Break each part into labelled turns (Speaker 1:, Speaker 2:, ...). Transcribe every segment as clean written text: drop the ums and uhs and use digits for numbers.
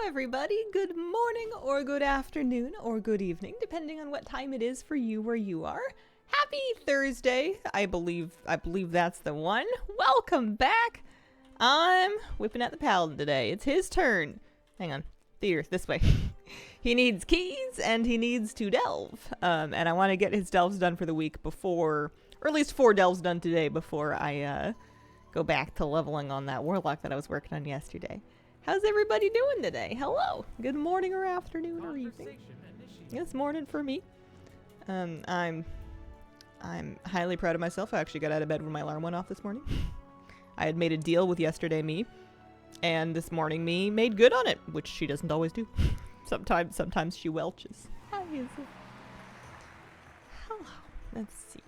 Speaker 1: everybody. Good morning or good afternoon or good evening, depending on what time it is for you where you are. Happy Thursday. I believe that's the one. Welcome back. I'm whipping at the Paladin today. It's his turn. Hang on. Here, this way. He needs keys and he needs to delve. And I want to get his delves done for the week before, or at least 4 delves done today before I go back to leveling on that Warlock that I was working on yesterday. How's everybody doing today? Hello. Good morning or afternoon or evening. It's morning for me. I'm highly proud of myself. I actually got out of bed when my alarm went off this morning. I had made a deal with yesterday me, and this morning me made good on it, which she doesn't always do. Sometimes she welches. How is it? Hello. Let's see.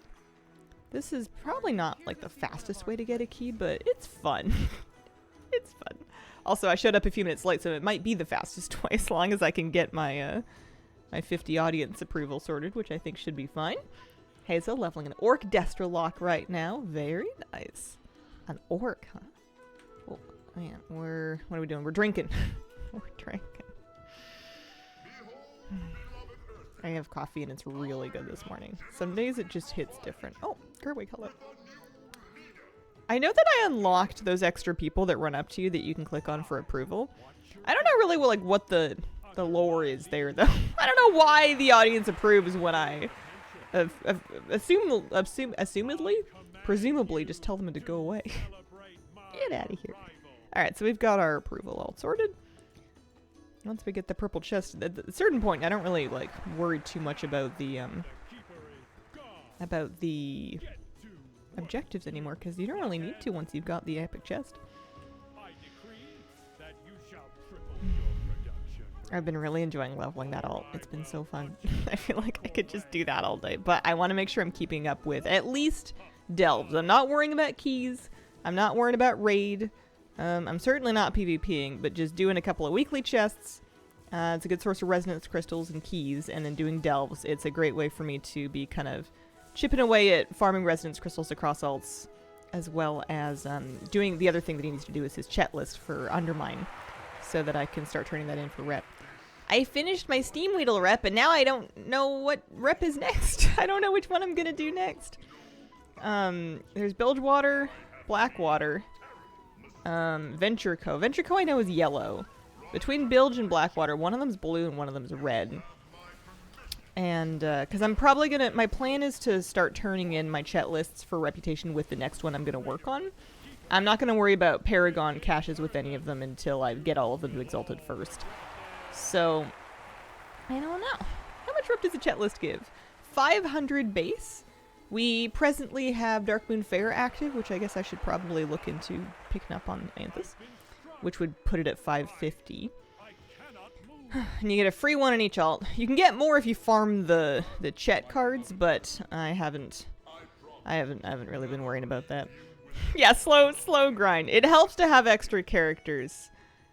Speaker 1: This is probably not like the fastest way to get a key, but it's fun. It's fun. Also, I showed up a few minutes late, so it might be the fastest way, as long as I can get my my 50 audience approval sorted, which I think should be fine. Hazel leveling an orc Destralock right now. Very nice. An orc, huh? Oh, man, what are we doing? We're drinking. We're drinking. I have coffee and it's really good this morning. Some days it just hits different. Oh, Gerwig, hello. I know that I unlocked those extra people that run up to you that you can click on for approval. I don't know really what the lore is there, though. I don't know why the audience approves when I presumably just tell them to go away. Get out of here. Alright, so we've got our approval all sorted. Once we get the purple chest, at a certain point, I don't really, like, worry too much about the objectives anymore, because you don't really need to once you've got the epic chest. I've been really enjoying leveling that alt. It's been so fun. I feel like I could just do that all day, but I want to make sure I'm keeping up with at least delves. I'm not worrying about keys. I'm not worrying about raid. I'm certainly not PvPing, but just doing a couple of weekly chests. It's a good source of resonance crystals and keys, and then doing delves. It's a great way for me to be kind of chipping away at farming resonance crystals across alts, as well as doing the other thing that he needs to do is his chat list for Undermine, so that I can start turning that in for rep. I finished my Steam Weedle rep, and now I don't know what rep is next. I don't know which one I'm gonna do next. There's Bilgewater, Blackwater, Venture Co. Venture Co I know is yellow. Between Bilge and Blackwater, one of them's blue and one of them's red. And, because I'm probably gonna, my plan is to start turning in my chat lists for reputation with the next one I'm gonna work on. I'm not gonna worry about Paragon caches with any of them until I get all of them to Exalted first. So, I don't know. How much rep does the chat list give? 500 base. We presently have Darkmoon Fair active, which I guess I should probably look into picking up on Anthus, which would put it at 550. And you get a free one in each alt. You can get more if you farm the chat cards, but I haven't really been worrying about that. Yeah, slow grind. It helps to have extra characters.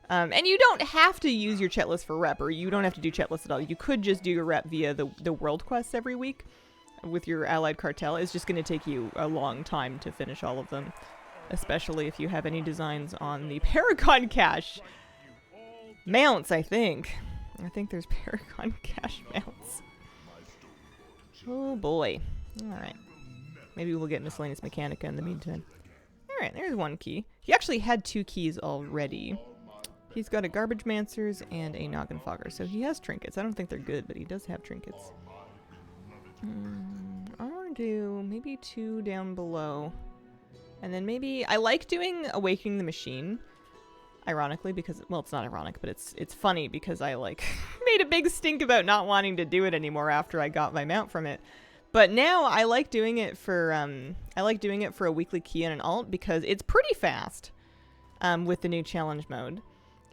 Speaker 1: And you don't have to use your chat list for rep, or you don't have to do chat lists at all. You could just do your rep via the world quests every week with your allied cartel. It's just going to take you a long time to finish all of them, especially if you have any designs on the Paragon cache mounts, I think. I think there's Paragon cache mounts. Oh boy. Alright. Maybe we'll get Miscellaneous Mechanica in the meantime. Alright, there's one key. He actually had 2 keys already. He's got a Garbage Mancers and a Noggin Fogger, so he has trinkets. I don't think they're good, but he does have trinkets. I want to do maybe 2 down below. And then maybe... I like doing Awakening the Machine. Ironically, because... Well, it's not ironic, but it's funny because I, like, made a big stink about not wanting to do it anymore after I got my mount from it. But now I like doing it for, a weekly key and an alt because it's pretty fast with the new challenge mode.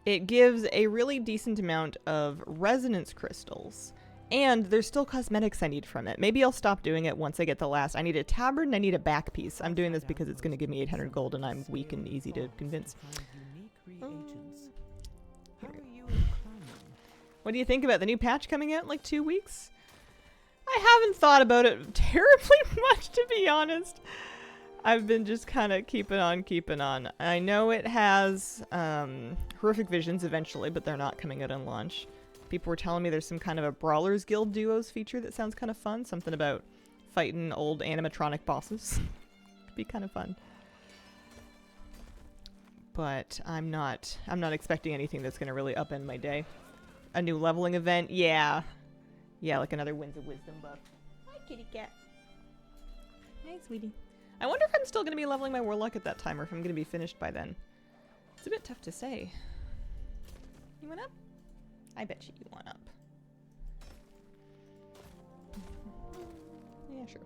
Speaker 1: It gives a really decent amount of resonance crystals. And there's still cosmetics I need from it. Maybe I'll stop doing it once I get the last. I need a tabard and I need a back piece. I'm doing this because it's going to give me 800 gold and I'm weak and easy to convince. What do you think about the new patch coming out in like 2 weeks? I haven't thought about it terribly much, to be honest. I've been just kind of keeping on. I know it has horrific visions eventually, but they're not coming out on launch. People were telling me there's some kind of a Brawlers Guild duos feature that sounds kind of fun. Something about fighting old animatronic bosses. Could be kind of fun. But I'm not expecting anything that's going to really upend my day. A new leveling event? Yeah. Yeah, like another Winds of Wisdom buff. Hi, kitty cat. Hi, sweetie. I wonder if I'm still going to be leveling my Warlock at that time, or if I'm going to be finished by then. It's a bit tough to say. You went up? I bet you went up. Yeah, sure.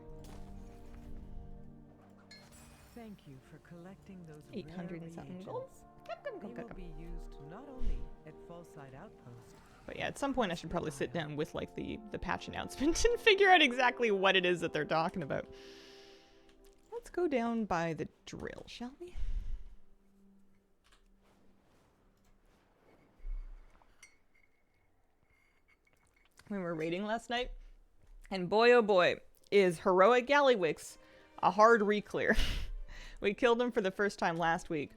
Speaker 2: Thank you for collecting those
Speaker 1: 800 and something gold.
Speaker 2: They will be used not only at Fallside Outpost.
Speaker 1: But yeah, at some point I should probably sit down with like the patch announcement and figure out exactly what it is that they're talking about. Let's go down by the drill, shall we? We were raiding last night, and boy oh boy, is Heroic Gallywix a hard re-clear. We killed him for the first time last week,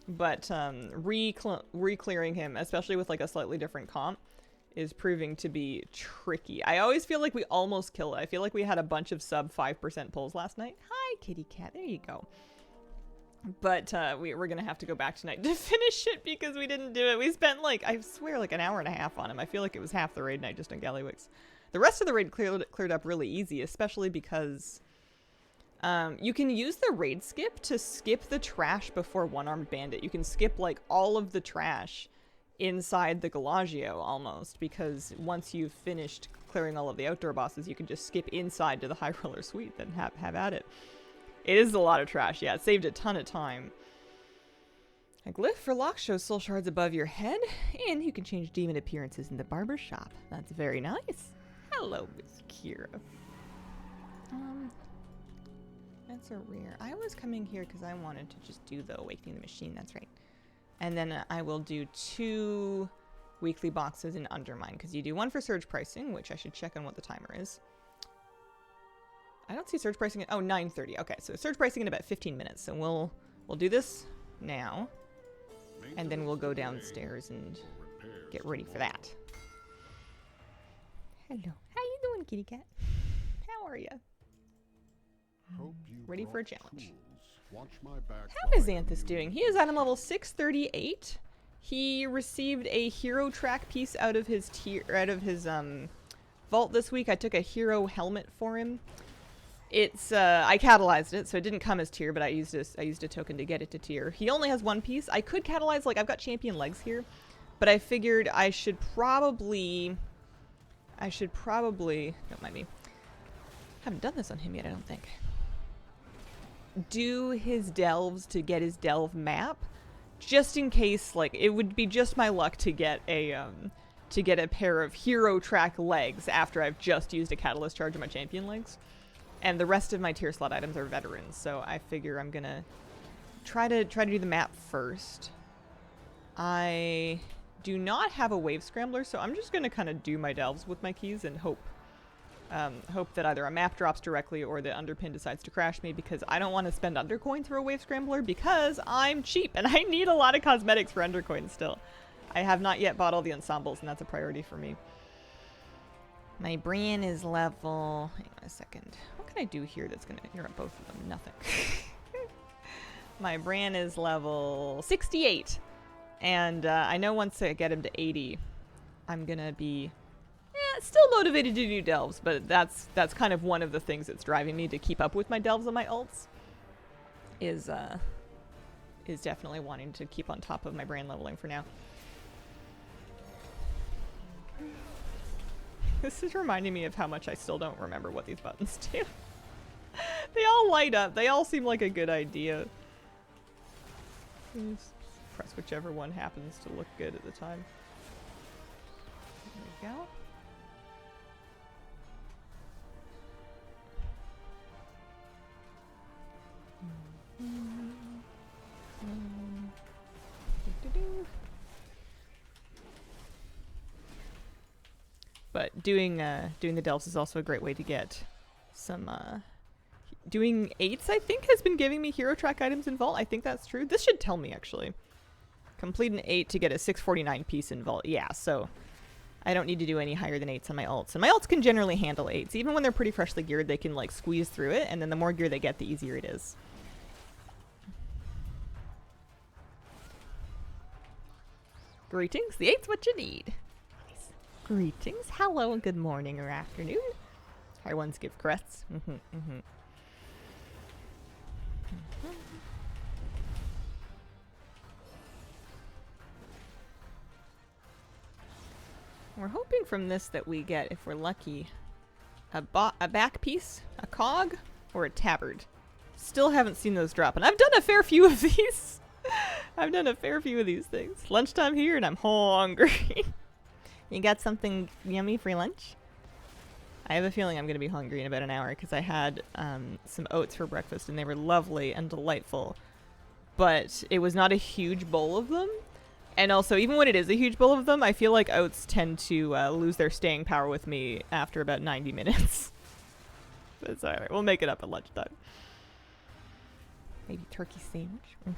Speaker 1: but re-clearing him, especially with like a slightly different comp, is proving to be tricky. I always feel like we almost kill it. I feel like we had a bunch of sub 5% pulls last night. Hi, kitty cat. There you go. But we're going to have to go back tonight to finish it because we didn't do it. We spent like, I swear, like an hour and a half on him. I feel like it was half the raid night just on Gallywix. The rest of the raid cleared up really easy, especially because you can use the raid skip to skip the trash before One-Armed Bandit. You can skip like all of the trash inside the Galagio almost, because once you've finished clearing all of the outdoor bosses, you can just skip inside to the High Roller Suite and have at it. It is a lot of trash, yeah. It saved a ton of time. A glyph for lock shows soul shards above your head, and you can change demon appearances in the barber shop. That's very nice. Hello, Miss Kira. That's a rare. I was coming here because I wanted to just do the Awakening the Machine, that's right. And then I will do 2 weekly boxes in Undermine, because you do one for surge pricing, which I should check on what the timer is. I don't see surge pricing at, oh, 9:30. Okay, so surge pricing in about 15 minutes. So we'll do this now, and then we'll go downstairs and get ready for that. Hello. How you doing, kitty cat? How are you? Ready for a challenge. How is Xanthus doing? He is item level 638. He received a hero track piece out of his vault this week. I took a hero helmet for him. It's I catalyzed it, so it didn't come as tier, but I used a token to get it to tier. He only has 1 piece. I could catalyze, like I've got champion legs here, but I figured I should probably don't mind me. Haven't done this on him yet, I don't think. Do his delves to get his delve map, just in case. Like, it would be just my luck to get a pair of hero track legs after I've just used a catalyst charge on my champion legs, and the rest of my tier slot items are veterans. So I figure I'm gonna try to do the map first. I do not have a wave scrambler, so I'm just gonna kind of do my delves with my keys and hope that either a map drops directly or the underpin decides to crash me, because I don't want to spend undercoins for a wave scrambler because I'm cheap and I need a lot of cosmetics for undercoins still. I have not yet bought all the ensembles, and that's a priority for me. My Bran is level... Hang on a second. What can I do here that's going to interrupt both of them? Nothing. My Bran is level 68. And I know once I get him to 80, I'm going to be... still motivated to do delves, but that's kind of one of the things that's driving me to keep up with my delves and my ults, is definitely wanting to keep on top of my brand leveling for now. This is reminding me of how much I still don't remember what these buttons do. They all light up. They all seem like a good idea. Just press whichever one happens to look good at the time. There we go. But doing the delves is also a great way to get some doing 8s, I think, has been giving me hero track items in Vault. I think that's true. This should tell me, actually. Complete an 8 to get a 649 piece in Vault. Yeah, so I don't need to do any higher than 8s on my alts. And my alts can generally handle 8s. Even when they're pretty freshly geared, they can, like, squeeze through it. And then the more gear they get, the easier it is. Greetings. The 8's what you need. Nice. Greetings. Hello and good morning or afternoon. Higher ones give crests. We're hoping from this that we get, if we're lucky, a back piece, a cog, or a tabard. Still haven't seen those drop, and I've done a fair few of these. I've done a fair few of these things. Lunchtime here, and I'm hungry. You got something yummy for lunch? I have a feeling I'm going to be hungry in about an hour because I had some oats for breakfast, and they were lovely and delightful. But it was not a huge bowl of them. And also, even when it is a huge bowl of them, I feel like oats tend to lose their staying power with me after about 90 minutes. But it's alright. We'll make it up at lunchtime. Maybe turkey sandwich.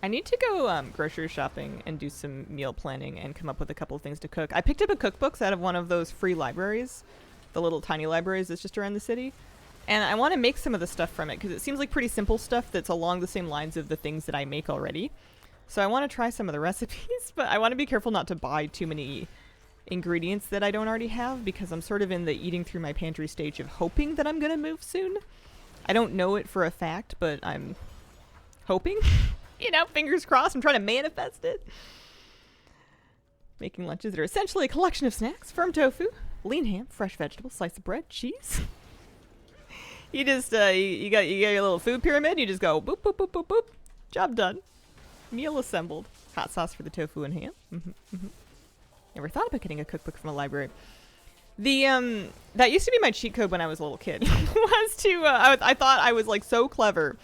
Speaker 1: I need to go grocery shopping and do some meal planning and come up with a couple of things to cook. I picked up a cookbooks out of one of those free libraries, the little tiny libraries that's just around the city. And I want to make some of the stuff from it because it seems like pretty simple stuff that's along the same lines of the things that I make already. So I want to try some of the recipes, but I want to be careful not to buy too many ingredients that I don't already have because I'm sort of in the eating through my pantry stage of hoping that I'm going to move soon. I don't know it for a fact, but I'm hoping. You know, fingers crossed. I'm trying to manifest it. Making lunches that are essentially a collection of snacks, firm tofu, lean ham, fresh vegetables, slice of bread, cheese. You just, you got your little food pyramid. You just go boop, boop, boop, boop, boop. Job done. Meal assembled. Hot sauce for the tofu and ham. Never thought about getting a cookbook from a library. The, that used to be my cheat code when I was a little kid. Was to, I thought I was like so clever.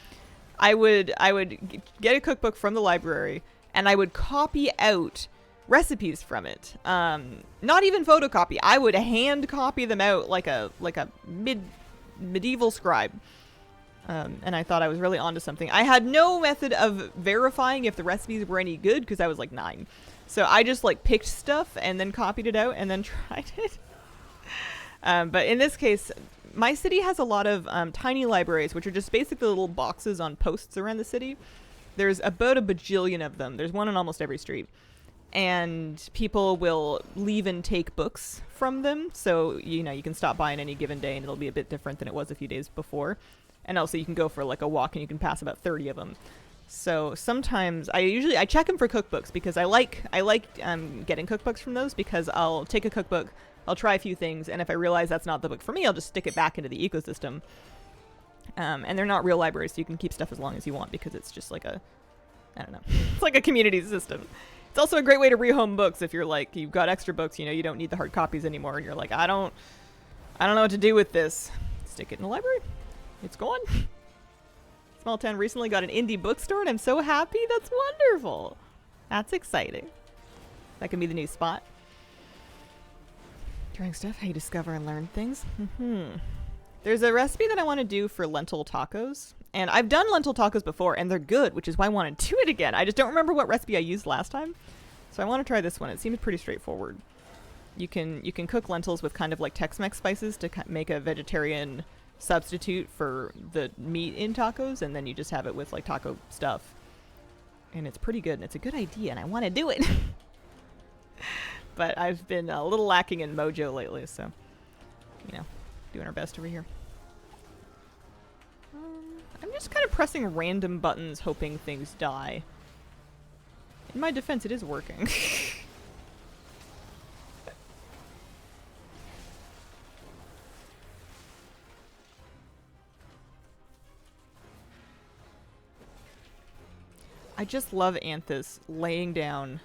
Speaker 1: I would get a cookbook from the library and I would copy out recipes from it. Not even photocopy. I would hand copy them out like a medieval scribe. And I thought I was really onto something. I had no method of verifying if the recipes were any good because I was like 9. So I just like picked stuff and then copied it out and then tried it. But in this case, my city has a lot of tiny libraries, which are just basically little boxes on posts around the city. There's about a bajillion of them. There's one on almost every street. And people will leave and take books from them. So, you know, you can stop by on any given day and it'll be a bit different than it was a few days before. And also you can go for like a walk and you can pass about 30 of them. So sometimes I check them for cookbooks because I like getting cookbooks from those because I'll take a cookbook, I'll try a few things, and if I realize that's not the book for me, I'll just stick it back into the ecosystem. And they're not real libraries, so you can keep stuff as long as you want because it's just like I don't know. It's like a community system. It's also a great way to rehome books if you're like, you've got extra books, you know, you don't need the hard copies anymore, and you're like, I don't know what to do with this. Stick it in the library. It's gone. Small town recently got an indie bookstore, and I'm so happy. That's wonderful. That's exciting. That can be the new spot. Trying stuff, how you discover and learn things. There's a recipe that I want to do for lentil tacos. And I've done lentil tacos before, and they're good, which is why I want to do it again. I just don't remember what recipe I used last time. So I want to try this one. It seems pretty straightforward. You can cook lentils with kind of like Tex-Mex spices to make a vegetarian substitute for the meat in tacos, and then you just have it with like taco stuff. And it's pretty good, and it's a good idea, and I want to do it. But I've been a little lacking in mojo lately, so, you know, doing our best over here. I'm just kind of pressing random buttons, hoping things die. In my defense, it is working. I just love Anthus laying down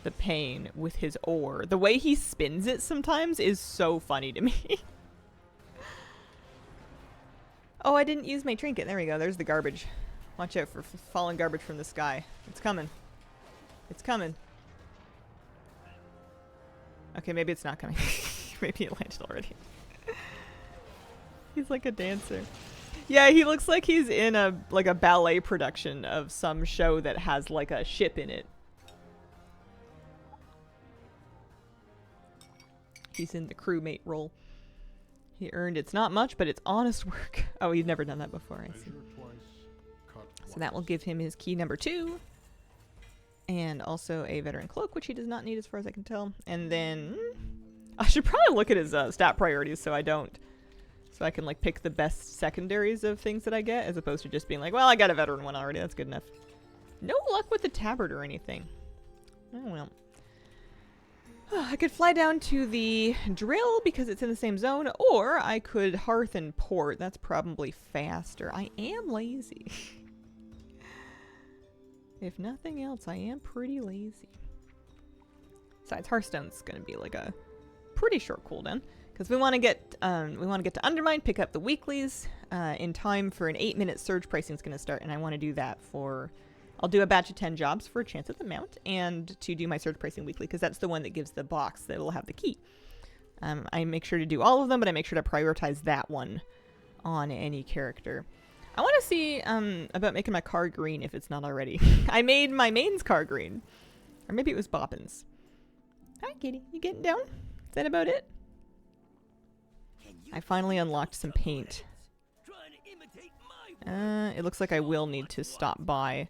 Speaker 1: the pain with his oar. The way he spins it sometimes is so funny to me. Oh, I didn't use my trinket. There we go. There's the garbage. Watch out for falling garbage from the sky. It's coming. It's coming. Okay, maybe it's not coming. Maybe it landed already. He's like a dancer. Yeah, he looks like he's in a ballet production of some show that has like a ship in it. He's in the crewmate role. He earned it's not much, but it's honest work. Oh, he's never done that before, I see. So that will give him his key number 2. And also a veteran cloak, which he does not need as far as I can tell. And then I should probably look at his stat priorities so I can like pick the best secondaries of things that I get, as opposed to just being like, well, I got a veteran one already, that's good enough. No luck with the tabard or anything. Oh well. I could fly down to the drill because it's in the same zone, or I could hearth and port. That's probably faster. I am lazy. If nothing else, I am pretty lazy. Besides, Hearthstone's gonna be like a pretty short cooldown because we want to get to Undermine, pick up the weeklies in time for an 8-minute surge pricing is gonna start, and I want to do that for. I'll do a batch of 10 jobs for a chance at the mount, and to do my surge pricing weekly, because that's the one that gives the box that will have the key. I make sure to do all of them, but I make sure to prioritize that one on any character. I want to see about making my car green if it's not already. I made my main's car green. Or maybe it was Boppin's. Hi, kitty. You getting down? Is that about it? I finally unlocked some paint. It looks like I will need to stop by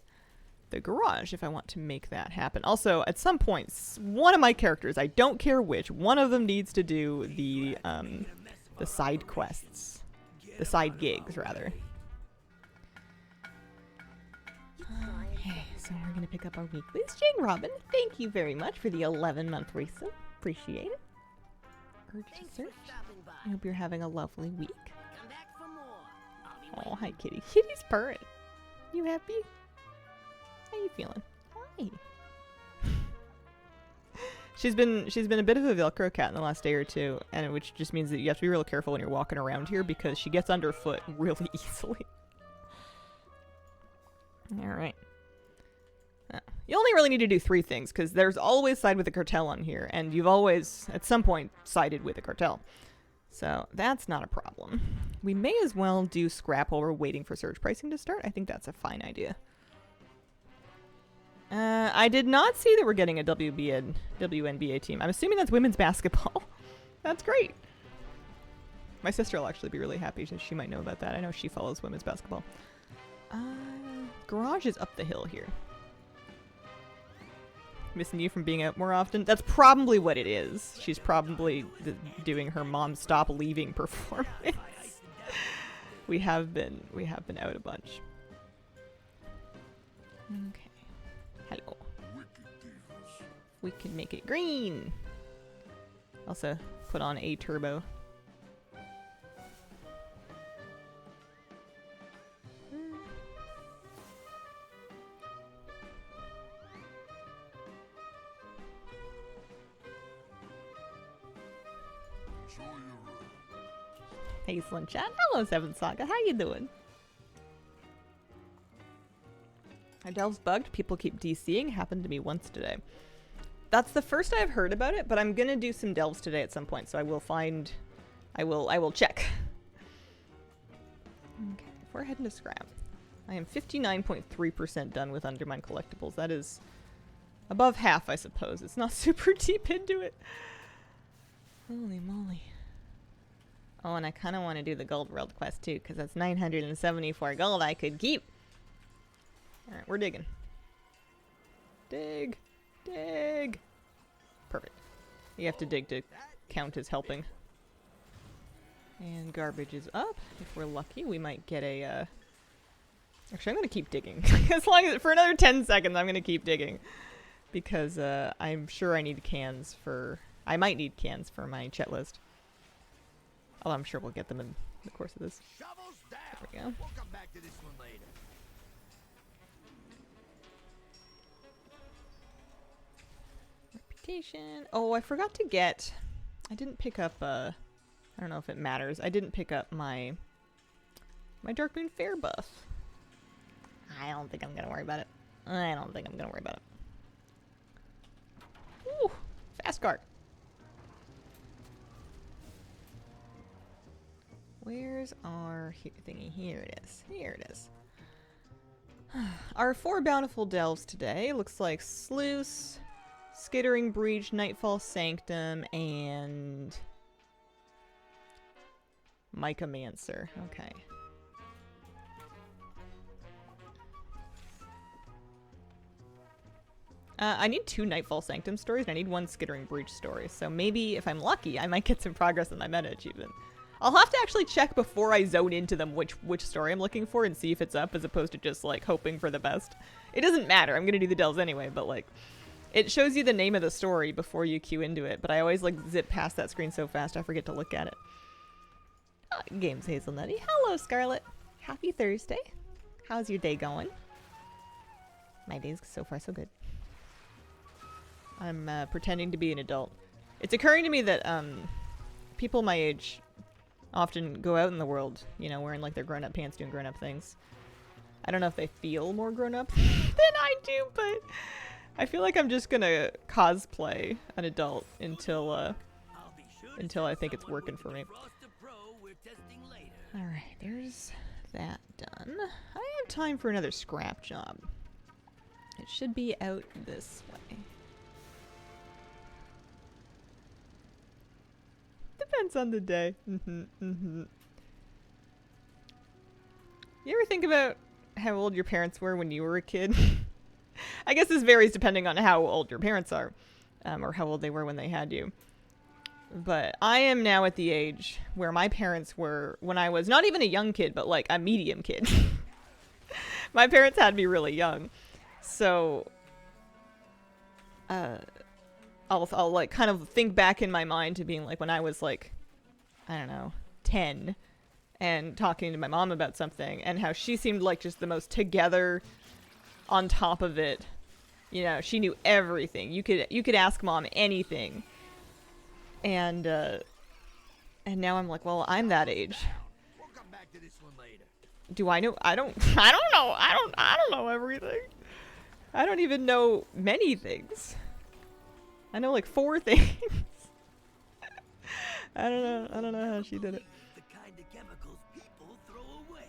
Speaker 1: the garage if I want to make that happen. Also, at some point, one of my characters, I don't care which, one of them needs to do the side quests. The side gigs, rather. Okay, so we're going to pick up our weeklies. Jane Robin, thank you very much for the 11-month resub. Appreciate it. Urge to search. I hope you're having a lovely week. Oh, hi, kitty. Kitty's purring. You happy? How you feeling? Hi. She's been a bit of a Velcro cat in the last day or two, and which just means that you have to be real careful when you're walking around here because she gets underfoot really easily. All right. You only really need to do 3 things because there's always side with the cartel on here, and you've always at some point sided with the cartel, so that's not a problem. We may as well do scrap while we're waiting for surge pricing to start. I think that's a fine idea. I did not see that we're getting a WNBA team. I'm assuming that's women's basketball. That's great. My sister will actually be really happy since she might know about that. I know she follows women's basketball. Garage is up the hill here. Missing you from being out more often? That's probably what it is. She's probably doing her mom stop leaving performance. we have been out a bunch. Okay. Hello. We can make it green. Also, put on a turbo. Hey, Slim-chan. Hello, Seven Saga. How you doing? Are Delves bugged? People keep DCing. Happened to me once today. That's the first I've heard about it, but I'm gonna do some Delves today at some point, so I will check. Okay, if we're heading to scrap. I am 59.3% done with Undermine collectibles. That is above half, I suppose. It's not super deep into it. Holy moly. Oh, and I kind of want to do the gold world quest too, because that's 974 gold I could keep. Alright, we're digging. Dig. Dig. Perfect. You have to dig to count as helping. And garbage is up. If we're lucky, we might get a, Actually, I'm going to keep digging. As long as, for another 10 seconds, I'm going to keep digging. Because, I'm sure I need cans for... I might need cans for my chet list. Although I'm sure we'll get them in the course of this. There we go.
Speaker 3: We'll come back to this one later.
Speaker 1: Reputation. Oh, I forgot to get... I didn't pick up, I don't know if it matters. I didn't pick up my Darkmoon Fair buff. I don't think I'm going to worry about it. I don't think I'm going to worry about it. Ooh, fast cart. Where's our thingy? Here it is. Here it is. Our 4 bountiful delves today looks like Sluice, Skittering Breach, Nightfall Sanctum, and Mycomancer. Okay. I need 2 Nightfall Sanctum stories, and I need 1 Skittering Breach story, so maybe if I'm lucky, I might get some progress in my meta achievement. I'll have to actually check before I zone into them which story I'm looking for and see if it's up, as opposed to just, like, hoping for the best. It doesn't matter, I'm gonna do the delves anyway, but, like, it shows you the name of the story before you queue into it, but I always, like, zip past that screen so fast I forget to look at it. Games Hazelnutty. Hello, Scarlet. Happy Thursday. How's your day going? My day's so far so good. I'm pretending to be an adult. It's occurring to me that people my age often go out in the world, you know, wearing like their grown-up pants, doing grown-up things. I don't know if they feel more grown-up than I do, but I feel like I'm just gonna cosplay an adult until I think it's working for me. Alright, there's that done. I have time for another scrap job. It should be out this way. Depends on the day. You ever think about how old your parents were when you were a kid? I guess this varies depending on how old your parents are, or how old they were when they had you. But I am now at the age where my parents were when I was not even a young kid, but like a medium kid. My parents had me really young. So, I'll like kind of think back in my mind to being like when I was like, I don't know, 10 and talking to my mom about something and how she seemed like just the most together, on top of it. You know, she knew everything. You could ask mom anything. And now I'm like, well, I'm that age.
Speaker 3: We'll come back to this one later.
Speaker 1: Do I know? I don't know. I don't know everything. I don't even know many things. I know like 4 things. I don't know how she did it.
Speaker 3: The kind of chemicals people throw away.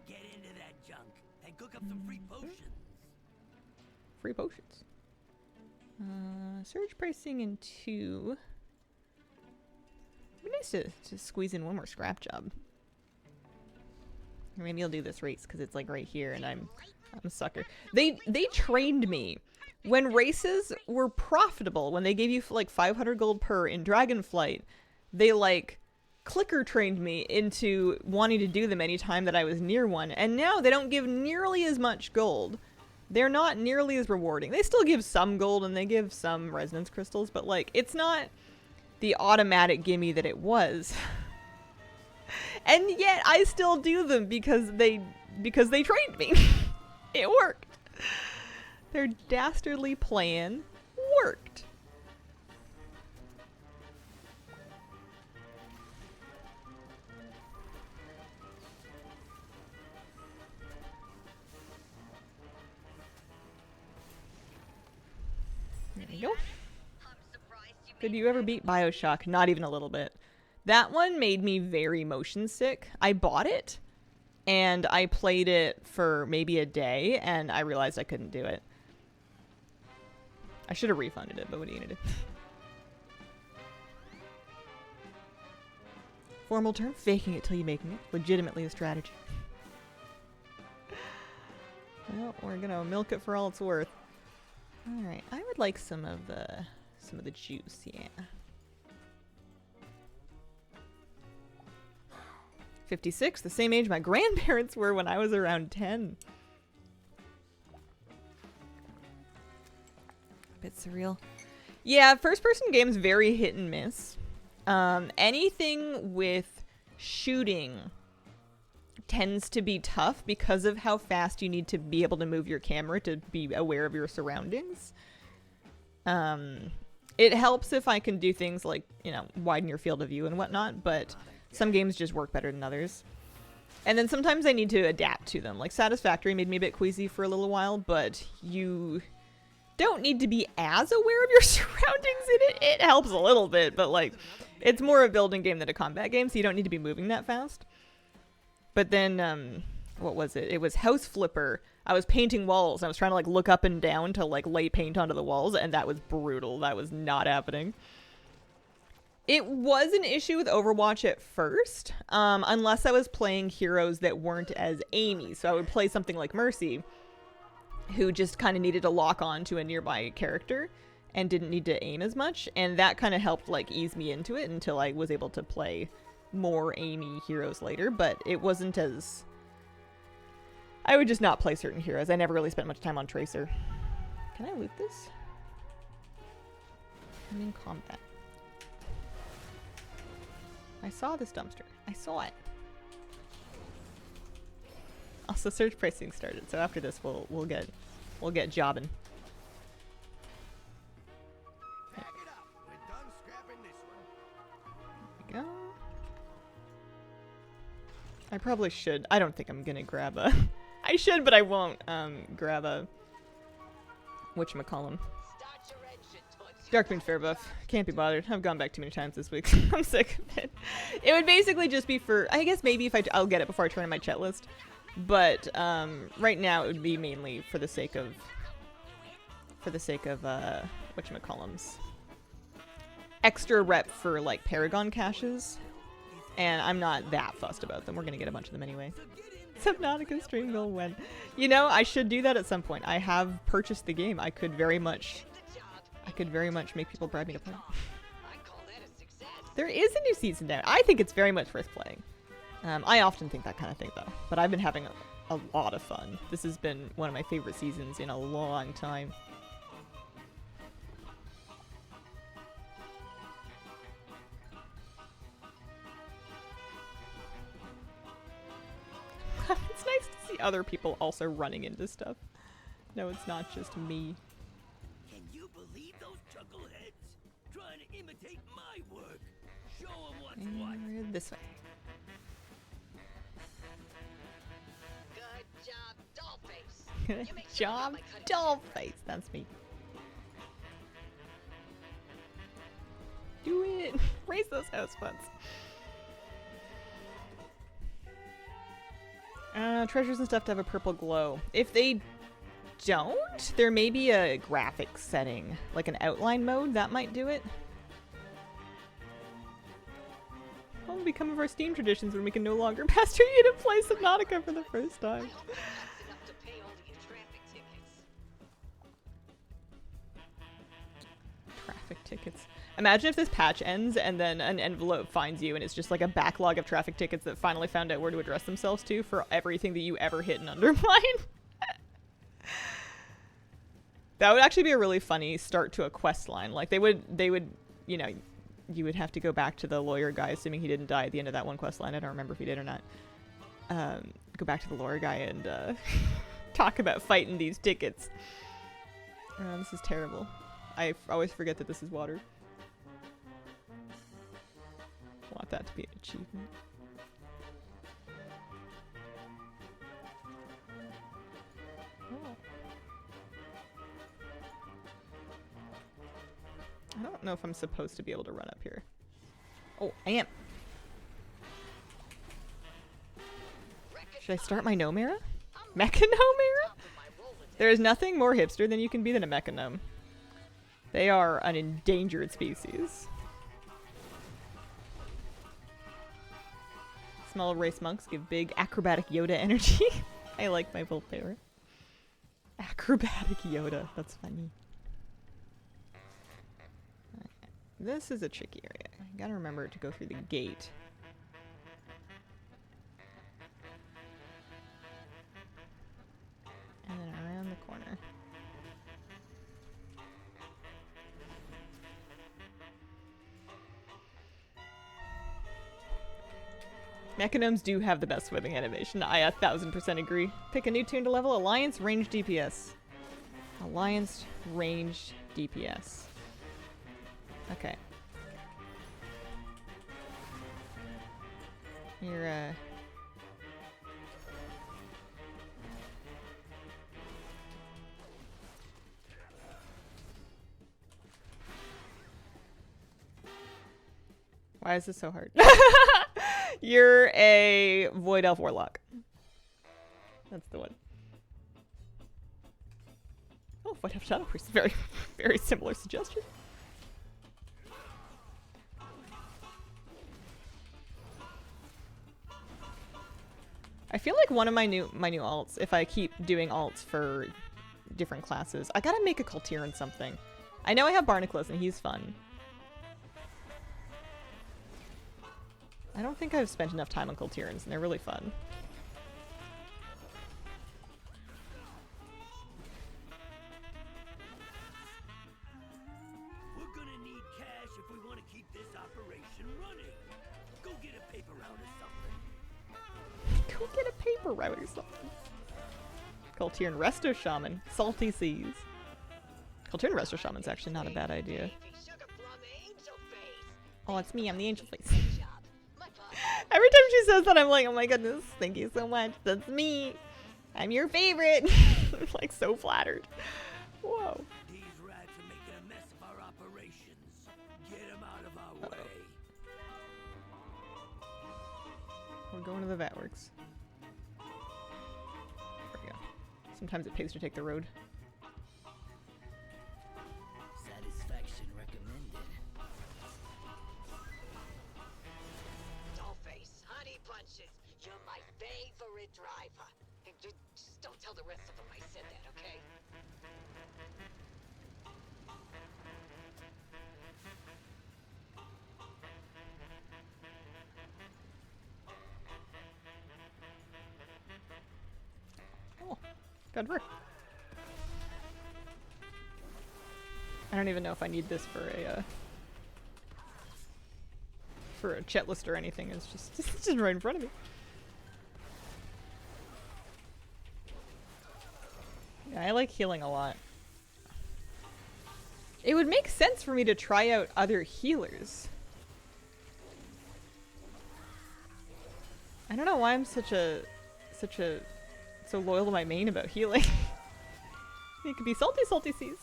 Speaker 3: Get into that junk and cook up some free potions.
Speaker 1: Free potions. Surge pricing in 2. It'd be nice to squeeze in 1 more scrap job. Or maybe I'll do this race because it's like right here and I'm a sucker. They trained me. When races were profitable, when they gave you like 500 gold per in Dragonflight, they like clicker trained me into wanting to do them anytime that I was near one. And now they don't give nearly as much gold. They're not nearly as rewarding. They still give some gold and they give some resonance crystals, but like it's not the automatic gimme that it was. And yet I still do them because they trained me. It worked. Their dastardly plan worked. There we go. Did you ever beat BioShock? Not even a little bit. That one made me very motion sick. I bought it, and I played it for maybe a day, and I realized I couldn't do it. I should have refunded it, but what are you gonna do? Formal term, faking it till you making it. Legitimately a strategy. Well, we're gonna milk it for all it's worth. Alright, I would like some of the juice, yeah. 56, the same age my grandparents were when I was around 10. Bit surreal. Yeah, first-person games very hit and miss. Anything with shooting tends to be tough because of how fast you need to be able to move your camera to be aware of your surroundings. It helps if I can do things like, you know, widen your field of view and whatnot, but some games just work better than others. And then sometimes I need to adapt to them. Like Satisfactory made me a bit queasy for a little while, but you don't need to be as aware of your surroundings in it. It helps a little bit, but like It's more a building game than a combat game, so you don't need to be moving that fast. But then, what was it? It was House Flipper. I was painting walls. I was trying to like look up and down to like lay paint onto the walls, and that was brutal. That was not happening. It was an issue with Overwatch at first, unless I was playing heroes that weren't as aimy. So I would play something like Mercy, who just kind of needed to lock on to a nearby character and didn't need to aim as much, and that kind of helped like ease me into it until I was able to play more aimy heroes later. But it wasn't as... I would just not play certain heroes. I never really spent much time on Tracer. Can I loot this? I'm in combat. I saw this dumpster. I saw it. Also, search pricing started, so after this we'll get jobbing.
Speaker 3: Pack it up. We're done scrapping this one.
Speaker 1: There we go. I probably should. I don't think I'm gonna grab a. I should, but I won't. Grab a. Whatchamacallem. Darkmoon Fair buff. Can't be bothered. I've gone back too many times this week. I'm sick of it. It would basically just be for. I guess maybe if I'll get it before I turn in my chat list. But right now it would be mainly for the sake of. Whatchamacallums. Extra rep for like Paragon caches. And I'm not that fussed about them. We're gonna get a bunch of them anyway. Subnautica stream goal when. You know, I should do that at some point. I have purchased the game. I could very much make people bribe me to play. There is a new season now. I think it's very much worth playing. I often think that kind of thing though. But I've been having a lot of fun. This has been one of my favorite seasons in a long time. It's nice to see other people also running into stuff. No, it's not just me.
Speaker 3: Can you believe those chuckleheads? Trying to imitate my work. Show them what's what.
Speaker 1: And this way.
Speaker 4: Good job, Dollface.
Speaker 1: Good
Speaker 4: You make sure
Speaker 1: job,
Speaker 4: my cutting
Speaker 1: Dollface. That's me. Do it. Raise those house funds. Treasures and stuff to have a purple glow. If they don't, there may be a graphics setting, like an outline mode, that might do it. What will become of our Steam traditions when we can no longer pester you to play Subnautica for the first time?
Speaker 4: I hope that's enough to pay all these traffic tickets.
Speaker 1: Traffic tickets. Imagine if this patch ends and then an envelope finds you and it's just like a backlog of traffic tickets that finally found out where to address themselves to for everything that you ever hit and undermined. That would actually be a really funny start to a quest line. Like they would, you know, you would have to go back to the lawyer guy, assuming he didn't die at the end of that one quest line. I don't remember if he did or not. Go back to the lawyer guy and talk about fighting these tickets. This is terrible. I always forget that this is water. Want that to be an achievement. Oh. I don't know if I'm supposed to be able to run up here. Oh, I am. Should I start my gnome era? Mecha gnome era? There is nothing more hipster than you can be than a mecha gnome. They are an endangered species. Small race monks give big acrobatic Yoda energy. I like my Volpera. Acrobatic Yoda. That's funny. Okay. This is a tricky area. I gotta remember to go through the gate. And then around the corner. Mechanomes do have the best swimming animation. I 1000% agree. Pick a new tune to level. Alliance ranged DPS. Alliance ranged DPS. Okay. You're, Why is this so hard? You're a Void Elf Warlock. That's the one. Oh, Void Elf Shadow Priest. Very, very similar suggestion. I feel like one of my new alts, if I keep doing alts for different classes, I gotta make a Kultiran something. I know I have Barnacles and he's fun. I don't think I've spent enough time on Kultirans and they're really fun.
Speaker 3: We're gonna need cash if we want to keep this operation running. Go get a paper route or something.
Speaker 1: Go get a paper route or something. Kultiran Resto Shaman. Salty Seas. Kultiran Resto Shaman's actually not a bad idea. Oh, it's me. I'm the angel face. Every time she says that, I'm like, oh my goodness, thank you so much. That's me. I'm your favorite. I'm like so flattered. Whoa.
Speaker 3: These rats are making a mess of our operations. Get them out of our way.
Speaker 1: We're going to the Vatworks. There we go. Sometimes it pays to take the road.
Speaker 3: Satisfaction recommended.
Speaker 4: Dollface, honey bunches, you're my favorite driver. And just don't tell the rest of them I said that, okay?
Speaker 1: Oh, good work. I don't even know if I need this for a chat list or anything. It's just right in front of me. Yeah, I like healing a lot. It would make sense for me to try out other healers. I don't know why I'm so loyal to my main about healing. It could be salty seas.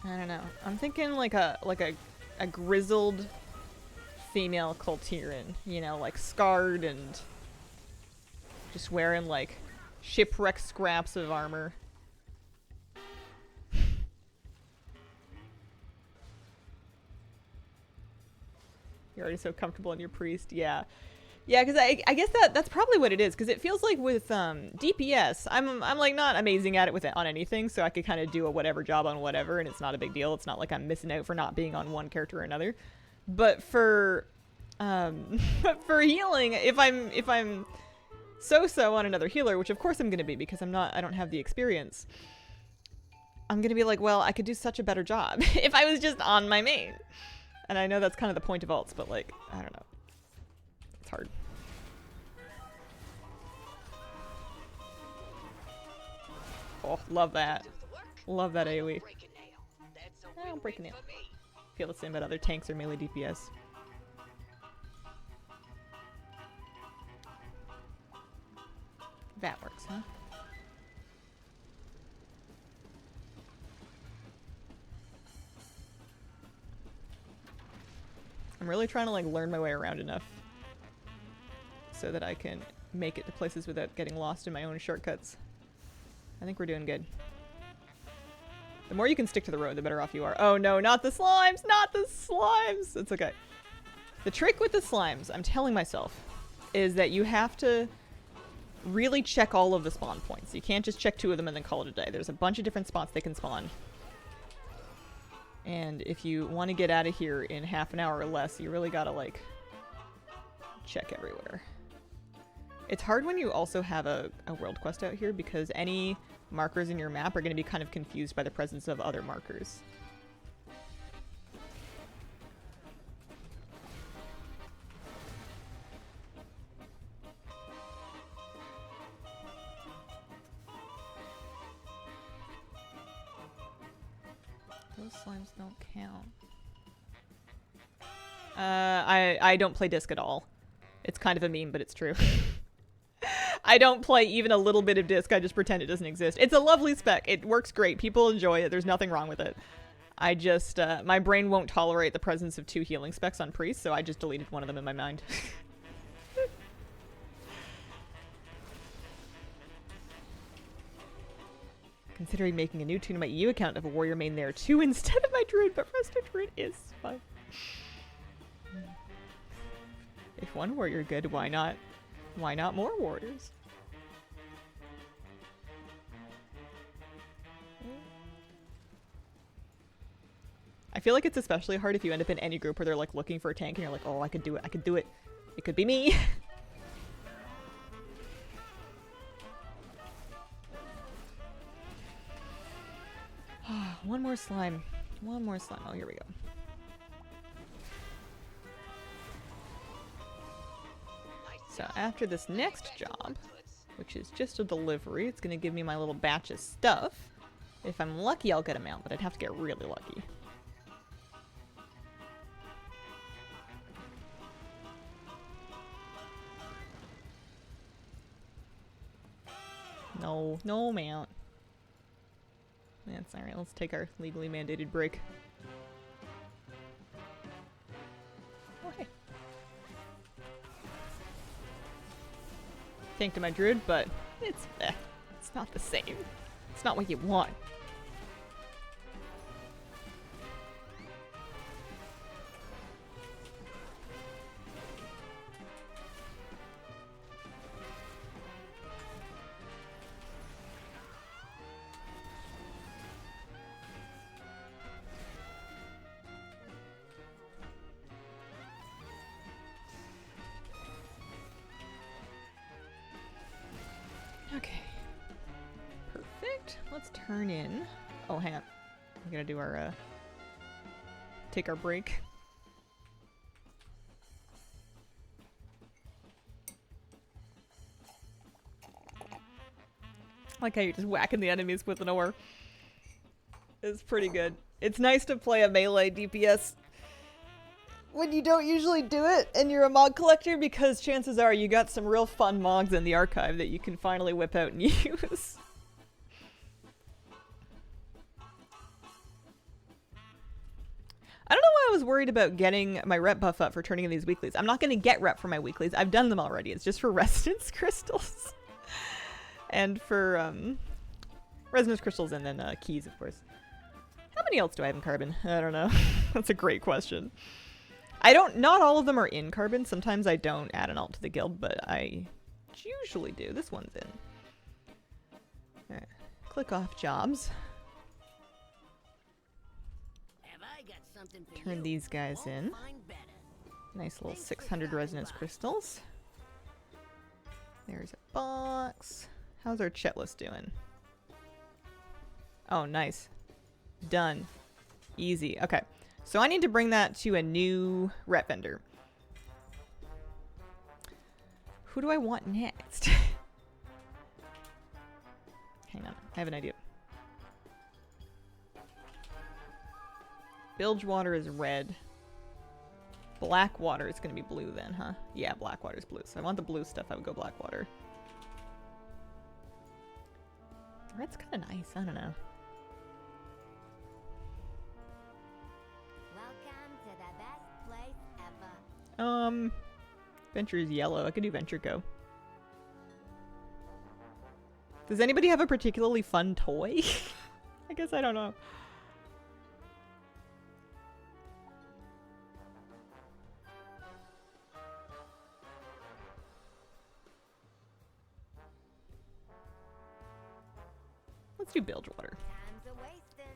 Speaker 1: I don't know. I'm thinking like a grizzled female Kultiran, you know, like scarred and just wearing like shipwreck scraps of armor. You're already so comfortable in your priest. Yeah. Yeah, because I guess that's probably what it is, because it feels like with DPS, I'm like not amazing at it with it on anything, so I could kind of do a whatever job on whatever, and it's not a big deal. It's not like I'm missing out for not being on one character or another. But for for healing, if I'm so on another healer, which of course I'm gonna be because I don't have the experience, I'm gonna be like, well, I could do such a better job if I was just on my main. And I know that's kind of the point of alts, but like, I don't know. It's hard. Oh, love that. Love that AoE. I don't break a nail. Feel the same about other tanks or melee DPS. That works, huh? I'm really trying to like learn my way around enough so that I can make it to places without getting lost in my own shortcuts. I think we're doing good. The more you can stick to the road, the better off you are. Oh no, not the slimes! Not the slimes! It's okay. The trick with the slimes, I'm telling myself, is that you have to really check all of the spawn points. You can't just check 2 of them and then call it a day. There's a bunch of different spots they can spawn. And if you want to get out of here in half an hour or less, you really gotta like check everywhere. It's hard when you also have a world quest out here because any markers in your map are going to be kind of confused by the presence of other markers. Those slimes don't count. I don't play disc at all. It's kind of a meme, but it's true. I don't play even a little bit of disc. I just pretend it doesn't exist. It's a lovely spec. It works great. People enjoy it. There's nothing wrong with it. I just, my brain won't tolerate the presence of 2 healing specs on priest, so I just deleted one of them in my mind. Considering making a new tune on my EU account of a warrior main there too instead of my druid, but resto druid is fine. If one warrior good, why not? Why not more warriors? I feel like it's especially hard if you end up in any group where they're like looking for a tank and you're like, oh, I could do it, I could do it. It could be me. One more slime. One more slime. Oh, here we go. So after this next job, which is just a delivery, it's going to give me my little batch of stuff. If I'm lucky, I'll get a mount, but I'd have to get really lucky. No, no mount. That's alright, let's take our legally mandated break. Oh, hey. Thank to my druid, but it's not the same. It's not what you want. Okay. Perfect. Let's turn in. Oh, hang on. We gotta do our, take our break. I like how you're just whacking the enemies with an ore. It's pretty good. It's nice to play a melee DPS when you don't usually do it and you're a mod collector, because chances are you got some real fun mods in the archive that you can finally whip out and use. I don't know why I was worried about getting my rep buff up for turning in these weeklies. I'm not going to get rep for my weeklies. I've done them already. It's just for resonance crystals. And for resonance crystals and then keys, of course. How many else do I have in carbon? I don't know. That's a great question. Not all of them are in carbon. Sometimes I don't add an alt to the guild, but I usually do. This one's in. Alright. Click off jobs. Turn these guys in. Nice little 600 resonance crystals. There's a box. How's our chat list doing? Oh, nice. Done. Easy. Okay. So I need to bring that to a new rep vendor. Who do I want next? Hang on. I have an idea. Bilgewater is red. Blackwater is going to be blue then, huh? Yeah, Blackwater is blue. So I want the blue stuff. I would go Blackwater. Red's kind of nice. I don't know.
Speaker 5: Welcome to the best place ever.
Speaker 1: Venture is yellow. I could do Venture Go. Does anybody have a particularly fun toy? I guess I don't know. Let's do Bilgewater.
Speaker 5: Time's a-wasting.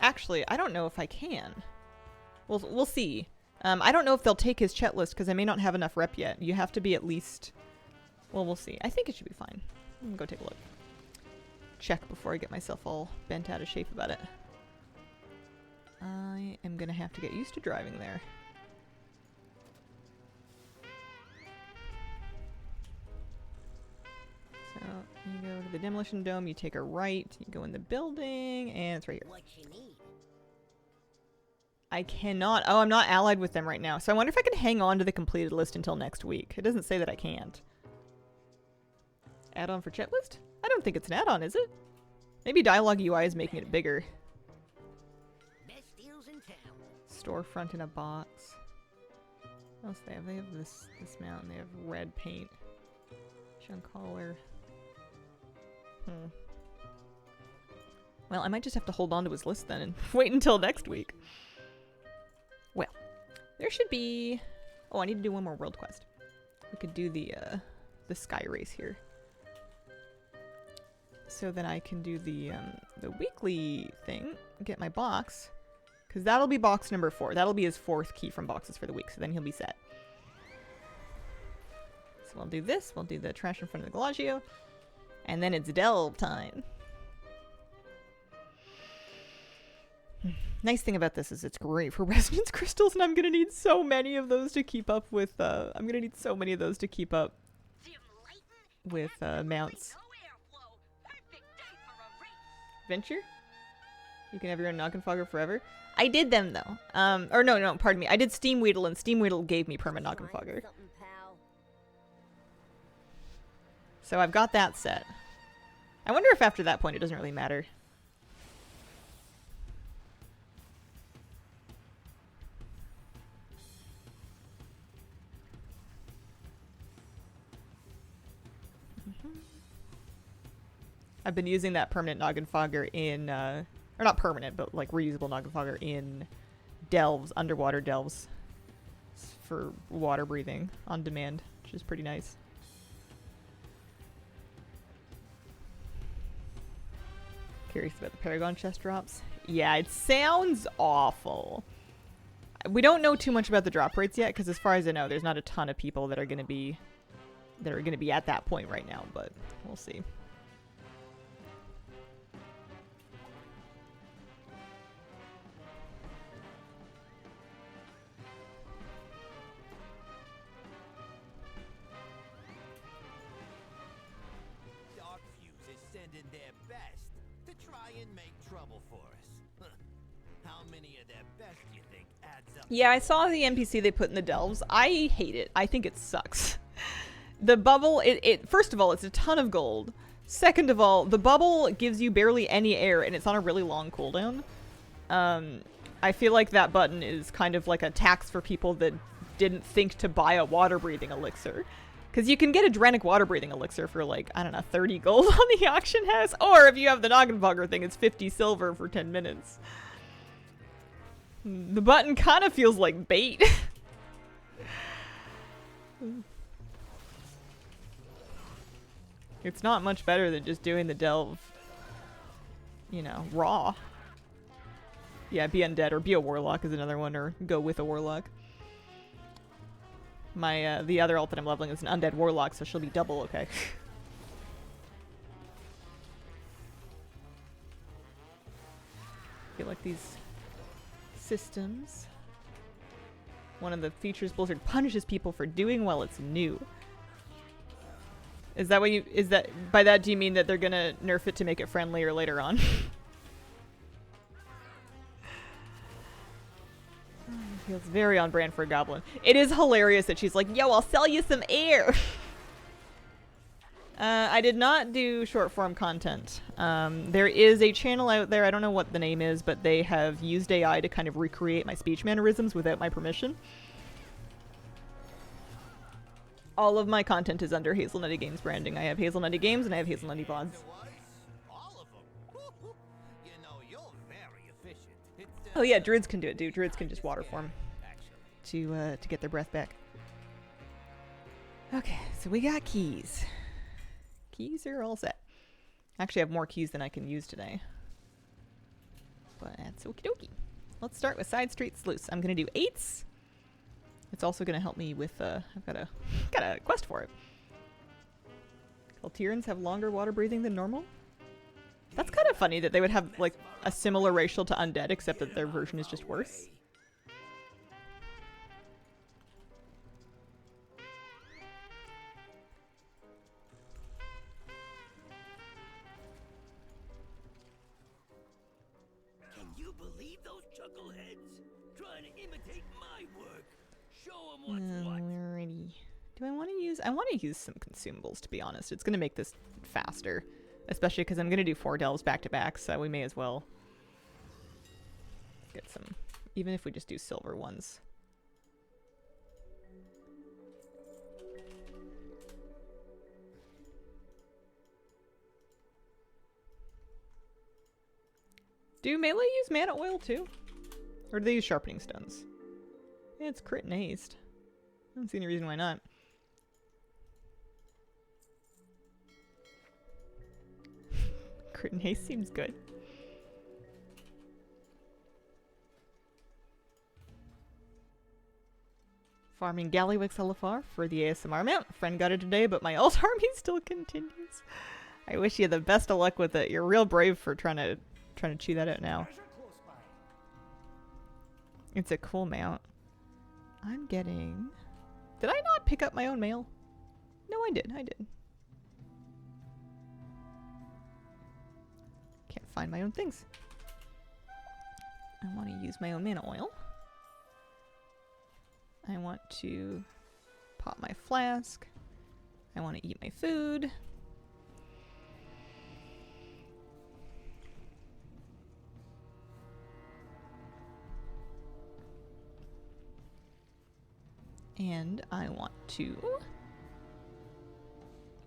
Speaker 1: Actually, I don't know if I can. We'll see. I don't know if they'll take his chat list because I may not have enough rep yet. You have to be at least... Well, we'll see. I think it should be fine. I'm gonna go take a look. Check before I get myself all bent out of shape about it. I am gonna have to get used to driving there. So, you go to the demolition dome, you take a right, you go in the building, and it's right here.
Speaker 5: What you need?
Speaker 1: I cannot. Oh, I'm not allied with them right now. So I wonder if I can hang on to the completed list until next week. It doesn't say that I can't. Add-on for chat list? I don't think it's an add-on, is it? Maybe Dialogue UI is making it bigger.
Speaker 3: Best deals in town.
Speaker 1: Storefront in a box. What else do they have? They have this mountain. They have red paint. Shun collar. Well, I might just have to hold on to his list then and wait until next week. Well, there should be... Oh, I need to do one more world quest. We could do the sky race here. So then I can do the weekly thing, get my box, because that'll be box number 4. That'll be his 4th key from boxes for the week, so then he'll be set. So we'll do this, we'll do the trash in front of the Galagio, and then it's delve time. Nice thing about this is it's great for resonance crystals, and I'm gonna need so many of those to keep up with, mounts. Venture? You can have your own noggin fogger forever? I did them though. Or no, pardon me. I did Steam Weedle, and Steam Weedle gave me perma noggin fogger. So I've got that set. I wonder if after that point it doesn't really matter. I've been using that permanent noggin fogger in, or not permanent, but like reusable noggin fogger in delves, underwater delves, for water breathing on demand, which is pretty nice. Curious about the Paragon chest drops. Yeah, it sounds awful. We don't know too much about the drop rates yet, because as far as I know, there's not a ton of people that are going to be at that point right now, but we'll see. Yeah, I saw the NPC they put in the delves. I hate it. I think it sucks. The bubble, first of all, it's a ton of gold. Second of all, the bubble gives you barely any air, and it's on a really long cooldown. I feel like that button is kind of like a tax for people that didn't think to buy a water-breathing elixir. Because you can get a Drenic water-breathing elixir for like, I don't know, 30 gold on the auction house. Or if you have the noggin fogger thing, it's 50 silver for 10 minutes. The button kind of feels like bait. It's not much better than just doing the delve, you know, raw. Yeah, be undead or be a warlock is another one, or go with a warlock. My, the other ult that I'm leveling is an undead warlock, so she'll be double okay. I feel like these systems. One of the features Blizzard punishes people for doing while it's new. Is that what you, by that do you mean that they're gonna nerf it to make it friendlier later on? Feels very on brand for a goblin. It is hilarious that she's like, yo, I'll sell you some air. I did not do short form content. There is a channel out there, I don't know what the name is, but they have used AI to kind of recreate my speech mannerisms without my permission. All of my content is under Hazelnutty Games branding. I have Hazelnutty Games and I have Hazelnutty VODs. Oh yeah, druids can do it, dude. Druids can just water form to get their breath back. Okay, so we got keys. Keys are all set. Actually, I have more keys than I can use today. But that's okie dokie. Let's start with Side Street Sluice. I'm gonna do 8s. It's also gonna help me with I've got a quest for it. Kaltirians have longer water breathing than normal. That's kind of funny that they would have like a similar racial to undead, except that their version is just worse.
Speaker 3: Can you believe those chuckleheads? Try imitate my work. Show 'em what's what.
Speaker 1: Alrighty. Do I want to use... I want to use some consumables, to be honest. It's going to make this faster. Especially because I'm going to do 4 delves back to back, so we may as well get some... Even if we just do silver ones. Do melee use mana oil too? Or do they use sharpening stones? Yeah, it's crit and haste. I don't see any reason why not. Crit and haste seems good. Farming Gallywix LFR for the ASMR mount. Friend got it today, but my alt army still continues. I wish you the best of luck with it. You're real brave for trying to chew that out now. It's a cool mount. I'm getting... Did I not pick up my own mail? No, I did. I did. Can't find my own things. I want to use my own mana oil. I want to pop my flask. I want to eat my food. And I want to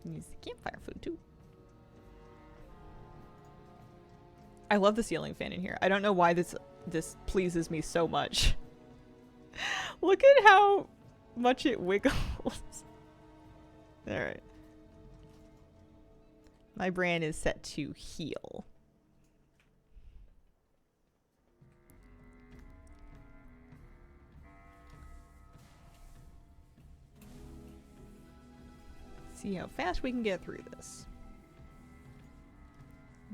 Speaker 1: use the campfire food too. I love the ceiling fan in here. I don't know why this pleases me so much. Look at how much it wiggles. Alright. My brand is set to heal. See how fast we can get through this.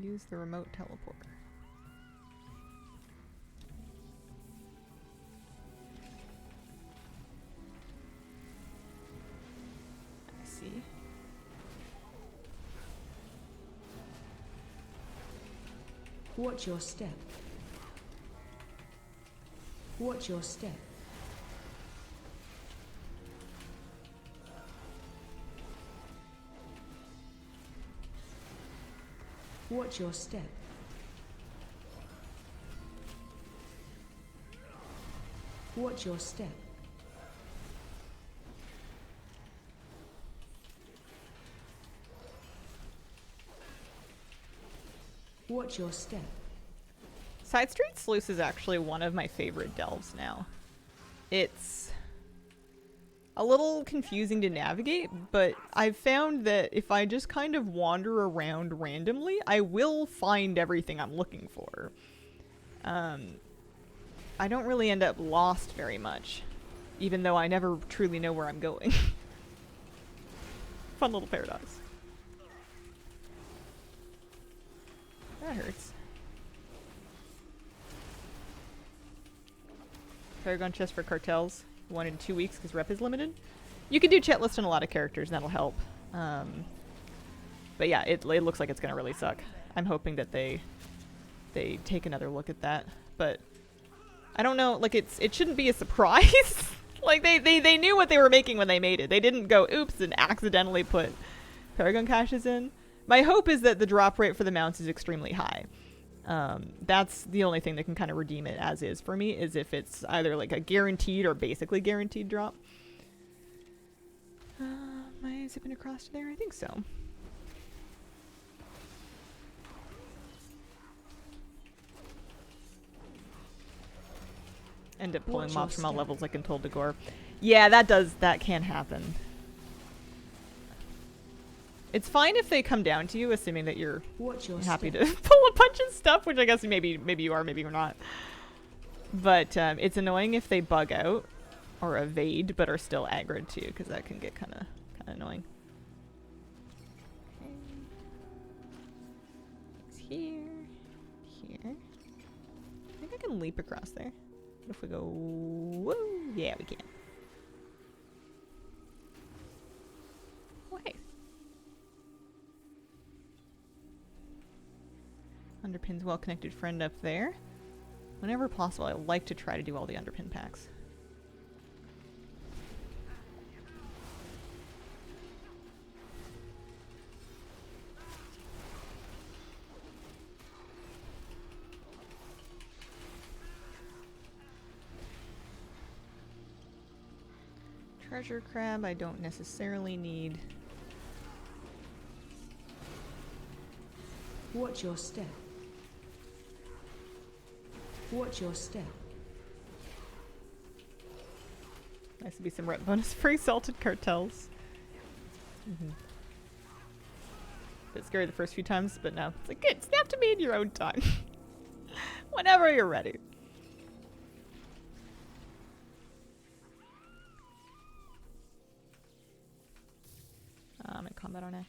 Speaker 1: Use the remote teleporter. I see.
Speaker 6: Watch your step. Watch your step. Watch your step. Watch your step. Watch your step.
Speaker 1: Side Street Sluice is actually one of my favorite delves now. It's a little confusing to navigate, but I've found that if I just kind of wander around randomly, I will find everything I'm looking for. I don't really end up lost very much, even though I never truly know where I'm going. Fun little paradox. That hurts. Paragon chest for cartels. 1 in 2 weeks because rep is limited. You can do chat list on a lot of characters and that'll help. But yeah, it looks like it's gonna really suck. I'm hoping that they take another look at that. But I don't know, like it shouldn't be a surprise. Like they knew what they were making when they made it. They didn't go oops and accidentally put Paragon caches in. My hope is that the drop rate for the mounts is extremely high. That's the only thing that can kind of redeem it as is for me, is if it's either like a guaranteed or basically guaranteed drop. Am I zipping across to there? I think so. End up pulling mobs from all levels like in Told to Gore. Yeah, that can happen. It's fine if they come down to you, assuming that you're happy to pull a bunch of stuff, which I guess maybe you are, maybe you're not. But it's annoying if they bug out or evade, but are still aggroed too, because that can get kind of annoying. Okay. It's here. I think I can leap across there. What if we go? Woo! Yeah, we can. Oh, hey. Underpins well-connected friend up there. Whenever possible, I like to try to do all the underpin packs. Treasure crab I don't necessarily need.
Speaker 6: Watch your step. Watch your step.
Speaker 1: Nice to be some rep bonus free salted cartels. Bit scary the first few times, but no. It's like, good, snap to me in your own time. Whenever you're ready. I'm in combat, aren't I?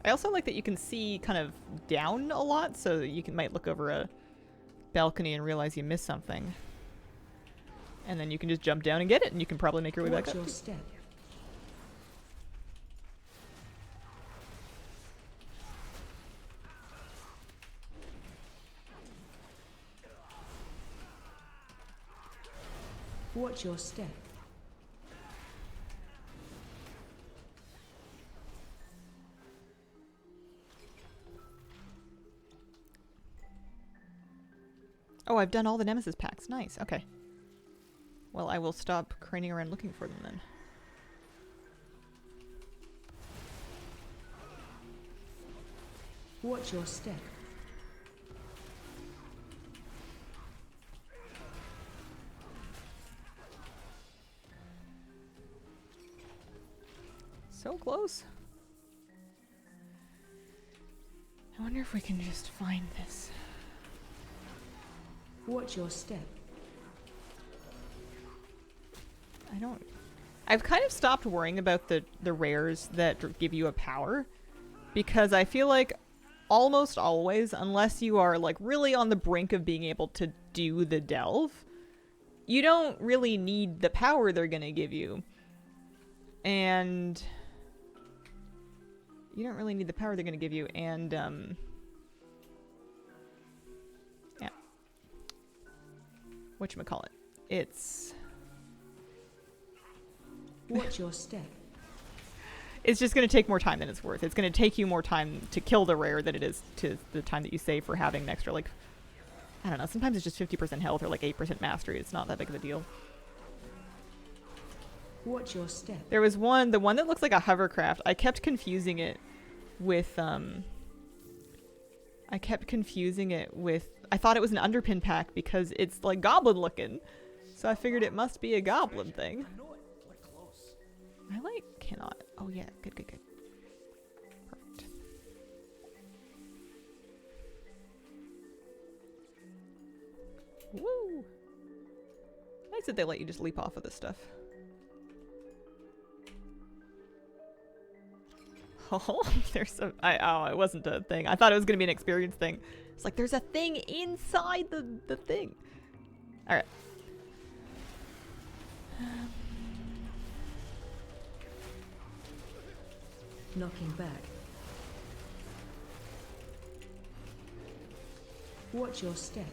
Speaker 1: I also like that you can see kind of down a lot, so that you might look over a balcony and realize you missed something. And then you can just jump down and get it, and you can probably make your way back up.
Speaker 6: Watch your step. Watch your step.
Speaker 1: Oh, I've done all the Nemesis packs. Nice. Okay. Well, I will stop craning around looking for them then.
Speaker 6: Watch your step.
Speaker 1: So close. I wonder if we can just find this.
Speaker 6: Watch your step.
Speaker 1: I don't... I've kind of stopped worrying about the rares that give you a power, because I feel like almost always, unless you are like really on the brink of being able to do the delve, you don't really need the power they're gonna give you. And you don't really need the power they're gonna give you, and yeah. Whatchamacallit. It's...
Speaker 6: Watch your step.
Speaker 1: It's just going to take more time than it's worth. It's going to take you more time to kill the rare than it is to the time that you save for having an extra, like, I don't know, sometimes it's just 50% health or like 8% mastery. It's not that big of a deal.
Speaker 6: Watch your step.
Speaker 1: There was one, the one that looks like a hovercraft. I kept confusing it with, I thought it was an underpin pack because it's like goblin looking. So I figured it must be a goblin thing. I like cannot. Oh yeah, good. Perfect. Woo! Nice that they let you just leap off of this stuff. Oh, there's a... it wasn't a thing. I thought it was going to be an experience thing. It's like, there's a thing inside the thing. Alright.
Speaker 6: Knocking back. Watch your step.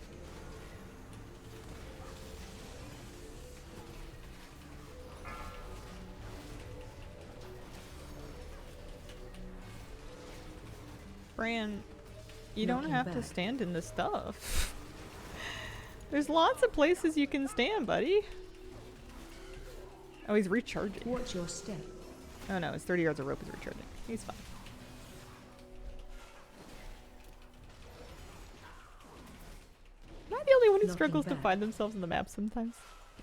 Speaker 1: Fran, you don't
Speaker 6: Knocking
Speaker 1: have to
Speaker 6: back.
Speaker 1: stand in this stuff. There's lots of places you can stand, buddy. Oh, he's recharging.
Speaker 6: Watch your step.
Speaker 1: Oh no, his 30 yards of rope is recharging. He's fine. Am I the only one who
Speaker 6: Knocking
Speaker 1: struggles to
Speaker 6: back.
Speaker 1: find themselves in the map sometimes?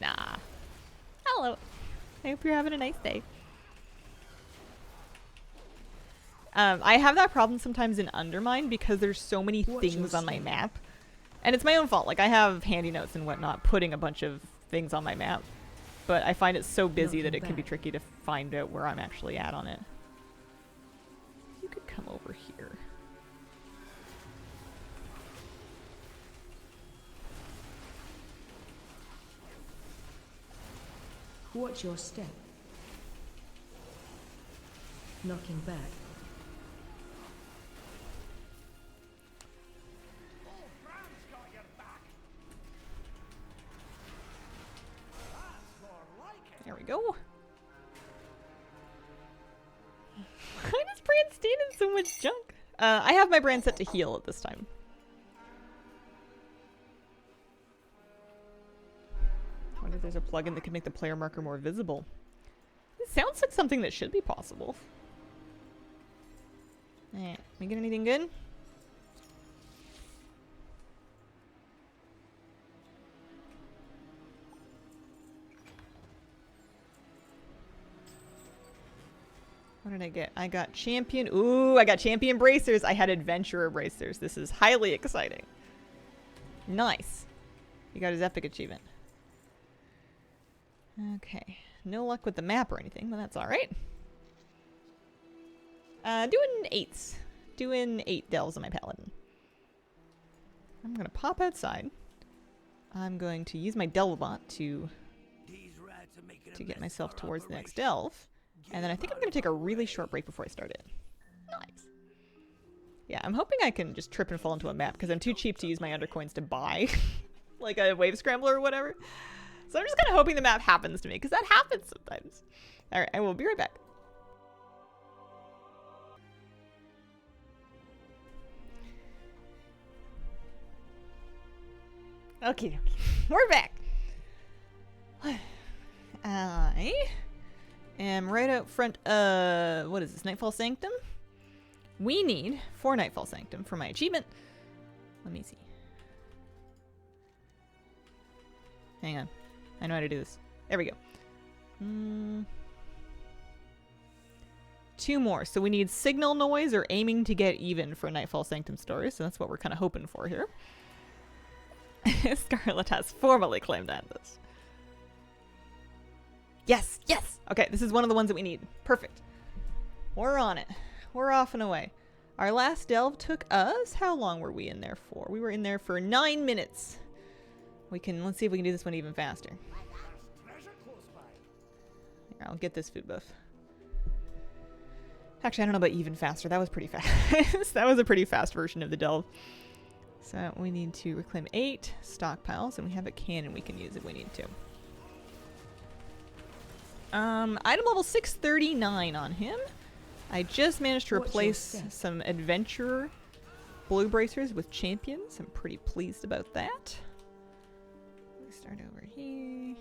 Speaker 1: Nah. Hello. I hope you're having a nice day. I have that problem sometimes in Undermine because there's so many
Speaker 6: Watch
Speaker 1: things
Speaker 6: your
Speaker 1: on my
Speaker 6: step.
Speaker 1: map. And it's my own fault. Like, I have handy notes and whatnot putting a bunch of things on my map. But I find it so busy that it
Speaker 6: Knocking
Speaker 1: can be
Speaker 6: back.
Speaker 1: tricky to find out where I'm actually at on it. You could come over here.
Speaker 6: Watch your step. Knocking back.
Speaker 1: There we go. Why does Bran stand in so much junk? I have my Bran set to heal at this time. I wonder if there's a plugin that could make the player marker more visible. It sounds like something that should be possible. Alright, we get anything good? What did I get? I got champion. Ooh, I got champion bracers. I had adventurer bracers. This is highly exciting. Nice. He got his epic achievement. Okay. No luck with the map or anything, but that's alright. Doing 8s. Doing 8 delves on my paladin. I'm gonna pop outside. I'm going to use my delvebot to get myself towards the next delve. And then I think I'm going to take a really short break before I start it. Nice. Yeah, I'm hoping I can just trip and fall into a map because I'm too cheap to use my undercoins to buy like a wave scrambler or whatever. So I'm just kind of hoping the map happens to me because that happens sometimes. Alright, I will be right back. Okay, we're back. I am right out front of, what is this, Nightfall Sanctum? We need 4 Nightfall Sanctum for my achievement. Let me see. Hang on. I know how to do this. There we go. 2 more. So we need signal noise or aiming to get even for Nightfall Sanctum stories. So that's what we're kind of hoping for here. Scarlet has formally claimed Andis. Yes, yes! Okay, this is one of the ones that we need. Perfect. We're on it. We're off and away. Our last delve took us... How long were we in there for? We were in there for 9 minutes. Let's see if we can do this one even faster. Here, I'll get this food buff. Actually, I don't know about even faster. That was pretty fast. That was a pretty fast version of the delve. So we need to reclaim 8 stockpiles, and we have a cannon we can use if we need to. Item level 639 on him. I just managed to replace some adventurer blue bracers with champions. I'm pretty pleased about that. We start over here.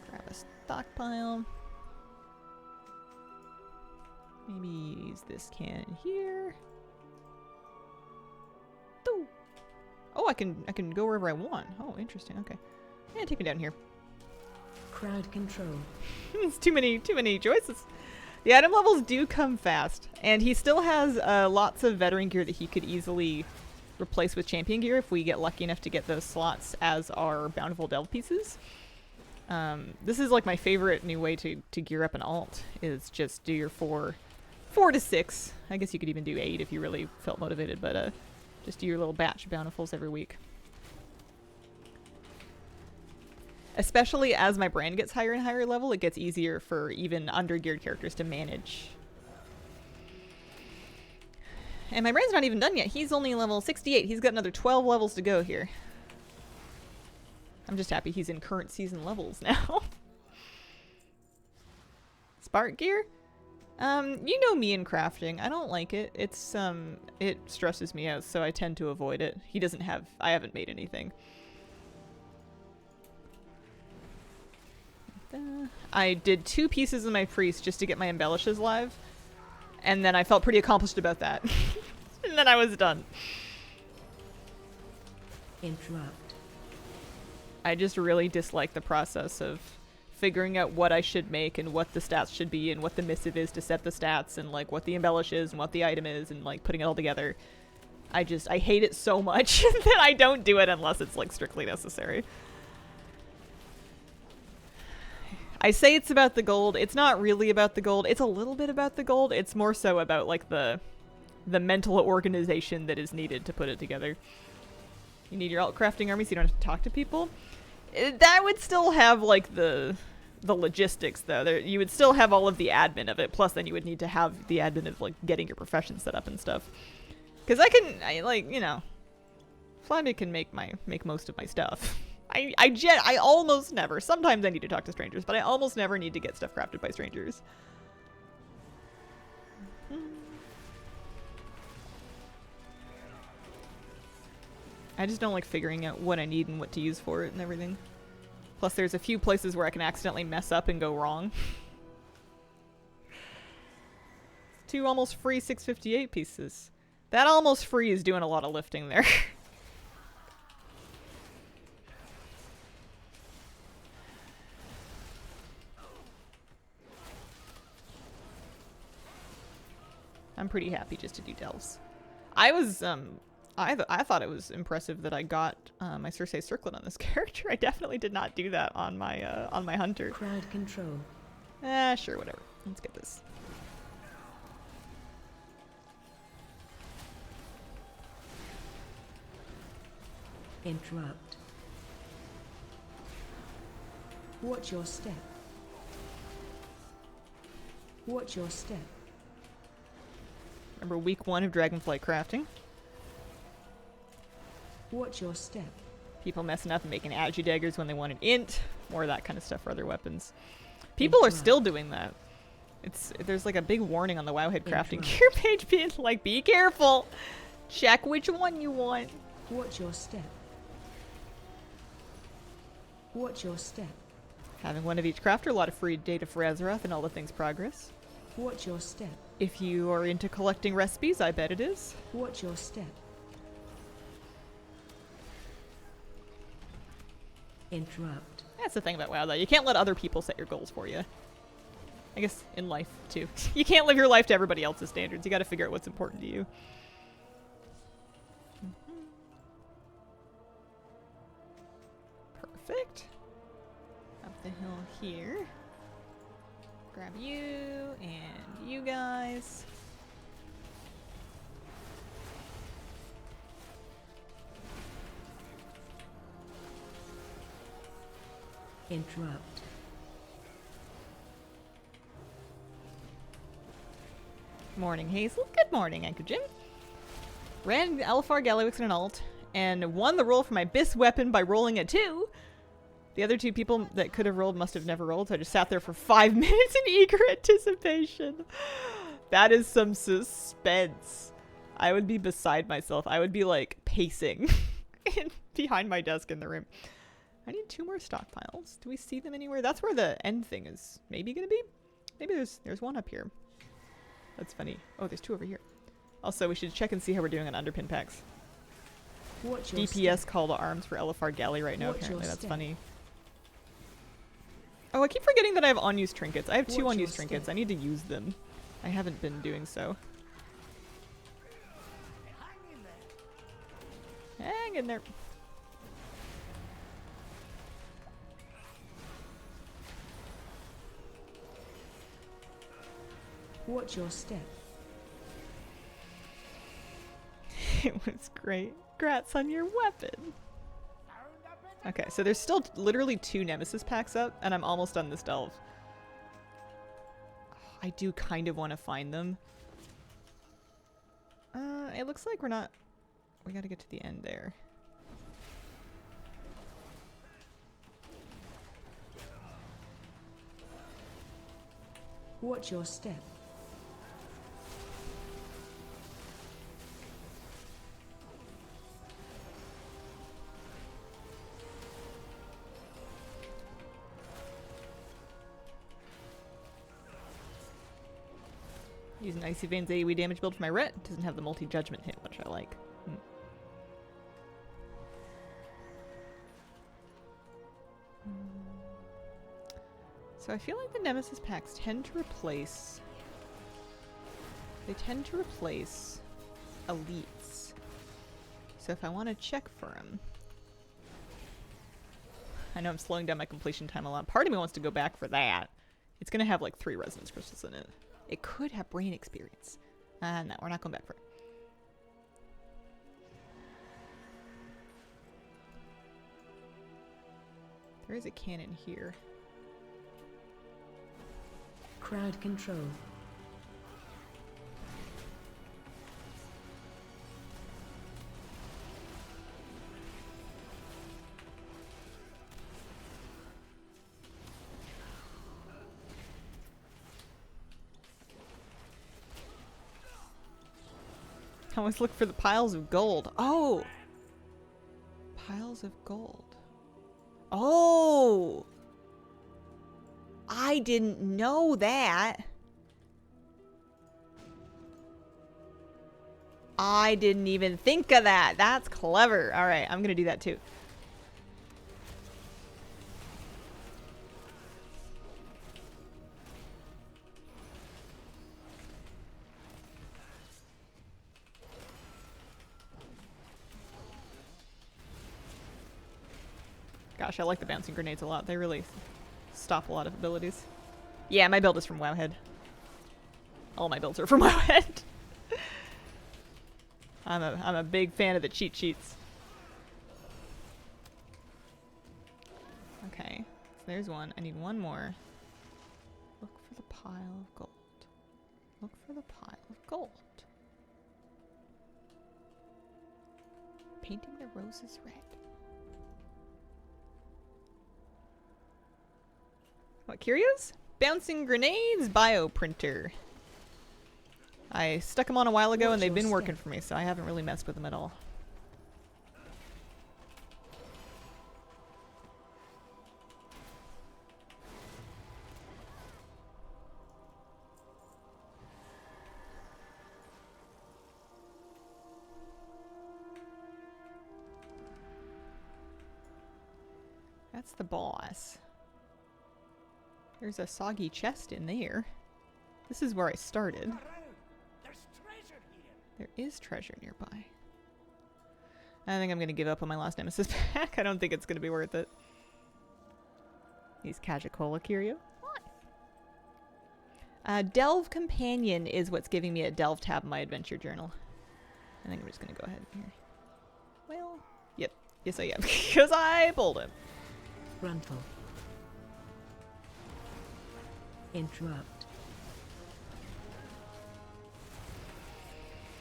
Speaker 1: Grab a stockpile. Maybe use this cannon here. Doo. Oh, I can go wherever I want. Oh, interesting. Okay. Yeah, take me down here.
Speaker 6: Crowd control.
Speaker 1: It's too many choices. The item levels do come fast, and he still has lots of veteran gear that he could easily replace with champion gear if we get lucky enough to get those slots as our bountiful delve pieces. This is like my favorite new way to gear up an alt, is just do your 4 to 6. I guess you could even do 8 if you really felt motivated, but just do your little batch of bountifuls every week. Especially as my brand gets higher and higher level, it gets easier for even under-geared characters to manage. And my brand's not even done yet. He's only level 68. He's got another 12 levels to go here. I'm just happy he's in current season levels now. Spark gear? You know me in crafting. I don't like it. It's, it stresses me out, so I tend to avoid it. I haven't made anything. I did 2 pieces of my priest just to get my embellishes live, and then I felt pretty accomplished about that. And then I was done.
Speaker 6: Interrupt.
Speaker 1: I just really dislike the process of figuring out what I should make and what the stats should be and what the missive is to set the stats and like what the embellish is and what the item is and like putting it all together. I hate it so much that I don't do it unless it's like strictly necessary. I say it's about the gold. It's not really about the gold. It's a little bit about the gold. It's more so about like the mental organization that is needed to put it together. You need your alt crafting army so you don't have to talk to people. That would still have like the the logistics, though. You would still have all of the admin of it, plus then you would need to have the admin of, like, getting your profession set up and stuff. Because Flyme can make most of my stuff. I almost never, sometimes I need to talk to strangers, but I almost never need to get stuff crafted by strangers. I just don't like figuring out what I need and what to use for it and everything. Plus there's a few places where I can accidentally mess up and go wrong. 2 almost free 658 pieces. That almost free is doing a lot of lifting there. I'm pretty happy just to do delves. I was, I thought it was impressive that I got my Circe Circlet on this character. I definitely did not do that on my hunter.
Speaker 6: Crowd control.
Speaker 1: Sure, whatever. Let's get this.
Speaker 6: Interrupt. Watch your step. Watch your step.
Speaker 1: Remember week 1 of Dragonflight crafting?
Speaker 6: Watch your step.
Speaker 1: People messing up and making agi daggers when they wanted int. More of that kind of stuff for other weapons. People are still doing that. There's like a big warning on the Wowhead crafting gear page being like, be careful. Check which one you want.
Speaker 6: Watch your step. Watch your step.
Speaker 1: Having one of each crafter, a lot of free data for Azeroth and all the things progress.
Speaker 6: Watch your step.
Speaker 1: If you are into collecting recipes, I bet it is.
Speaker 6: Watch your step. Interrupt.
Speaker 1: That's the thing about WoW, though. You can't let other people set your goals for you. I guess in life, too. You can't live your life to everybody else's standards. You gotta figure out what's important to you. Perfect. Up the hill here. Grab you and you guys.
Speaker 6: Interrupt.
Speaker 1: Morning, Hazel. Good morning, Anchor Jim. Ran Alfar Galliwix in an ult, and won the roll for my Bis weapon by rolling a 2. The other 2 people that could have rolled must have never rolled, so I just sat there for 5 minutes in eager anticipation. That is some suspense. I would be beside myself. I would be, like, pacing behind my desk in the room. I need 2 more stockpiles. Do we see them anywhere? That's where the end thing is maybe gonna be. Maybe there's one up here. That's funny. Oh, there's 2 over here. Also, we should check and see how we're doing on underpin packs.
Speaker 6: Watch your
Speaker 1: DPS
Speaker 6: step.
Speaker 1: call to arms for Elefar Galley right now,
Speaker 6: Watch your
Speaker 1: apparently. That's
Speaker 6: step.
Speaker 1: funny. Oh, I keep forgetting that I have unused trinkets. I have 2
Speaker 6: Watch
Speaker 1: unused
Speaker 6: your
Speaker 1: trinkets.
Speaker 6: step.
Speaker 1: I need to use them. I haven't been doing so. Hang in there.
Speaker 6: Watch your step.
Speaker 1: It was great. Congrats on your weapon. Okay, so there's still literally 2 Nemesis packs up, and I'm almost done this delve. I do kind of want to find them. It looks like we're not... We gotta get to the end there.
Speaker 6: Watch your step.
Speaker 1: Using Icy Veins AoE damage build for my ret. Doesn't have the multi-judgment hit, which I like. So I feel like the Nemesis packs tend to replace... They tend to replace elites. So if I want to check for them... I know I'm slowing down my completion time a lot. Part of me wants to go back for that. It's going to have like 3 resonance crystals in it. It could have brain experience. No, we're not going back for it. There is a cannon here.
Speaker 6: Crowd control.
Speaker 1: I always look for the piles of gold. Oh! Piles of gold. Oh! I didn't know that. I didn't even think of that. That's clever. Alright, I'm gonna do that too. Gosh, I like the bouncing grenades a lot. They really stop a lot of abilities. Yeah, my build is from Wowhead. All my builds are from Wowhead. I'm a big fan of the cheat sheets. Okay, so there's one. I need one more. Look for the pile of gold. Look for the pile of gold. Painting the roses red. What, curios? Bouncing grenades, bioprinter. I stuck them on a while ago and they've been working for me, so I haven't really messed with them at all. That's the boss. There's a soggy chest in there. This is where I started.
Speaker 3: There's treasure here.
Speaker 1: There is treasure nearby. I think I'm gonna give up on my last nemesis pack. I don't think it's gonna be worth it. These Kajakola Curio. What? Delve Companion is what's giving me a Delve tab in my adventure journal. I think I'm just gonna go ahead here. Well, yep. Yes I am. Because I pulled him.
Speaker 6: Frontal. Interrupt.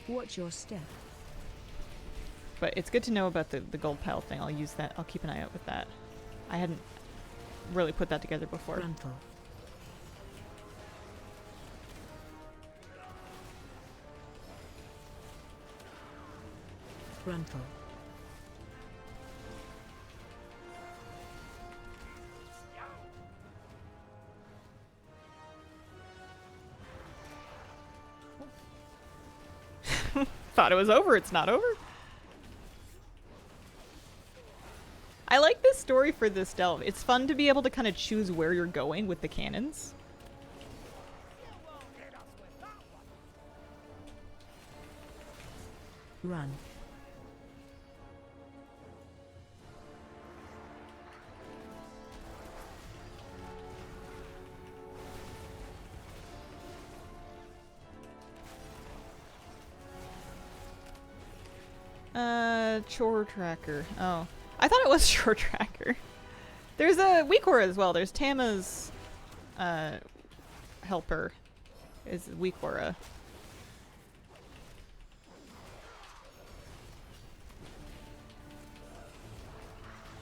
Speaker 6: Watch your step.
Speaker 1: But it's good to know about the gold pile thing. I'll use that. I'll keep an eye out with that. I hadn't really put that together before.
Speaker 6: Frontal. Frontal.
Speaker 1: Thought it was over. It's not over. I like this story for this delve. It's fun to be able to kind of choose where you're going with the cannons.
Speaker 6: Run.
Speaker 1: Chore tracker. Oh. I thought it was chore tracker. There's a Weakora as well. There's Tama's helper is Weakora.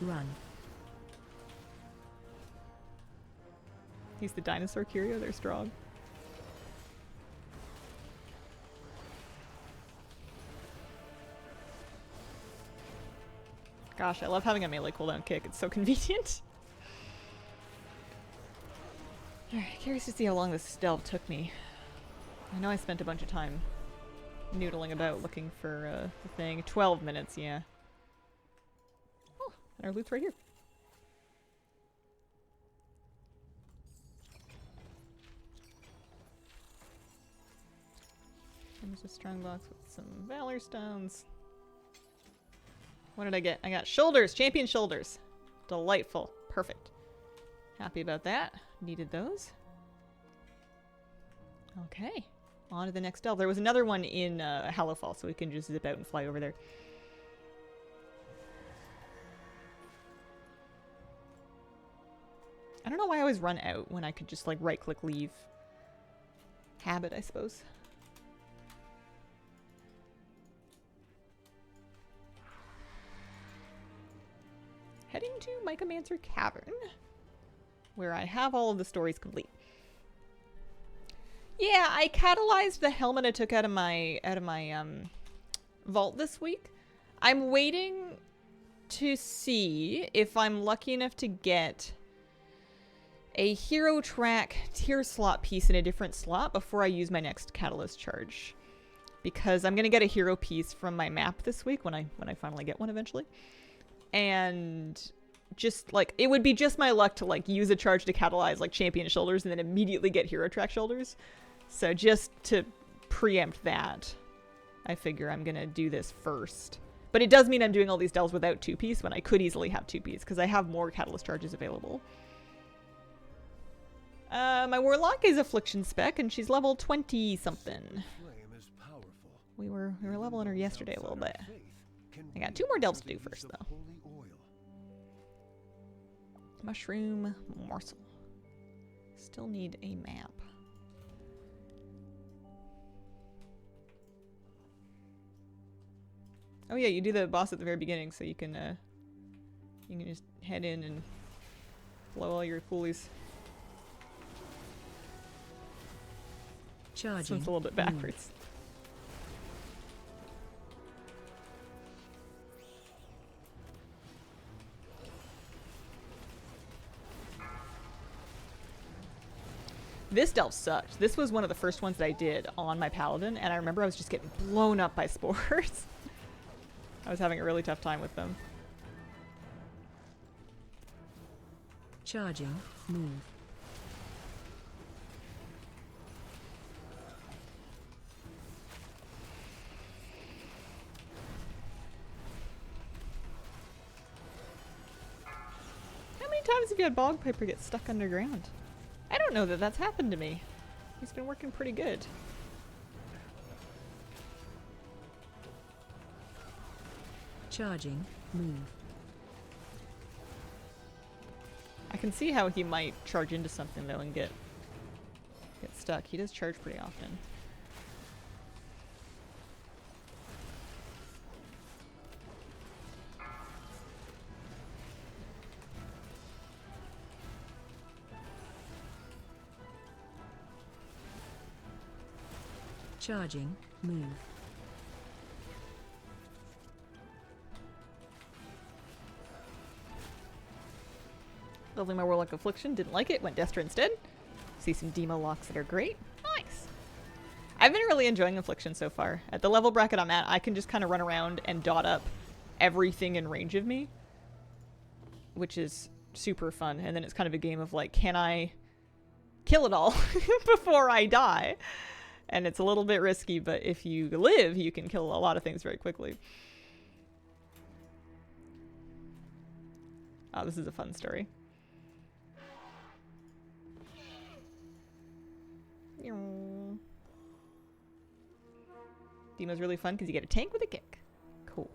Speaker 6: Run.
Speaker 1: He's the dinosaur curio. They're strong. Gosh, I love having a melee cooldown kick. It's so convenient. Alright, curious to see how long this delve took me. I know I spent a bunch of time noodling about looking for the thing. 12 minutes, yeah. Oh, and our loot's right here. There's a strong box with some Valor Stones. What did I get? I got shoulders! Champion shoulders! Delightful. Perfect. Happy about that. Needed those. Okay. On to the next delve. There was another one in Hallowfall, so we can just zip out and fly over there. I don't know why I always run out when I could just like right-click leave. habit, I suppose. Heading to Mycomancer Cavern, where I have all of the stories complete. Yeah, I catalyzed the helmet I took out of my vault this week. I'm waiting to see if I'm lucky enough to get a hero track tier slot piece in a different slot before I use my next catalyst charge, because I'm gonna get a hero piece from my map this week when I finally get one eventually. And just like, it would be just my luck to like use a charge to catalyze like champion shoulders and then immediately get hero track shoulders. So just to preempt that, I figure I'm gonna do this first. But it does mean I'm doing all these delves without 2-piece when I could easily have 2-piece because I have more catalyst charges available. My Warlock is Affliction spec and she's level 20 something. We were leveling her yesterday a little bit. I got 2 more delves to do first though. Mushroom morsel. Still need a map. Oh yeah, you do the boss at the very beginning, so you can just head in and blow all your coolies.
Speaker 6: Charging.
Speaker 1: This one's a little bit backwards. This delve sucked. This was one of the first ones that I did on my Paladin, and I remember I was just getting blown up by spores. I was having a really tough time with them.
Speaker 6: Charging. Move.
Speaker 1: How many times have you had Bog Piper get stuck underground? I don't know that that's happened to me. He's been working pretty good.
Speaker 6: Charging. Move.
Speaker 1: I can see how he might charge into something though and get stuck. He does charge pretty often.
Speaker 6: Charging. Move.
Speaker 1: Leveling my Warlock Affliction, didn't like it, went Destra instead. See some Demo locks that are great. Nice. I've been really enjoying Affliction so far. At the level bracket I'm at, I can just kind of run around and dot up everything in range of me, which is super fun. And then it's kind of a game of like, can I kill it all before I die? And it's a little bit risky, but if you live, you can kill a lot of things very quickly. Oh, this is a fun story. Demo's really fun because you get a tank with a kick. Cool.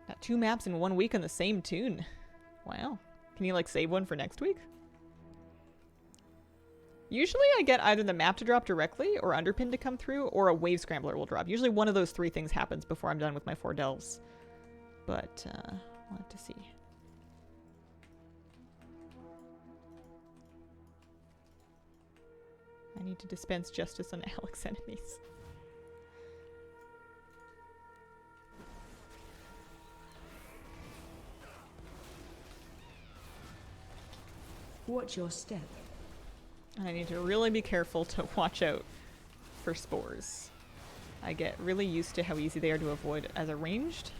Speaker 1: Got 2 maps in 1 week on the same tune. Wow. Can you like save one for next week? Usually I get either the map to drop directly or Underpin to come through or a Wave Scrambler will drop. Usually one of those 3 things happens before I'm done with my 4 delves. But we'll have to see. I need to dispense justice on Alex enemies.
Speaker 6: Watch your step.
Speaker 1: I need to really be careful to watch out for spores. I get really used to how easy they are to avoid as a ranged,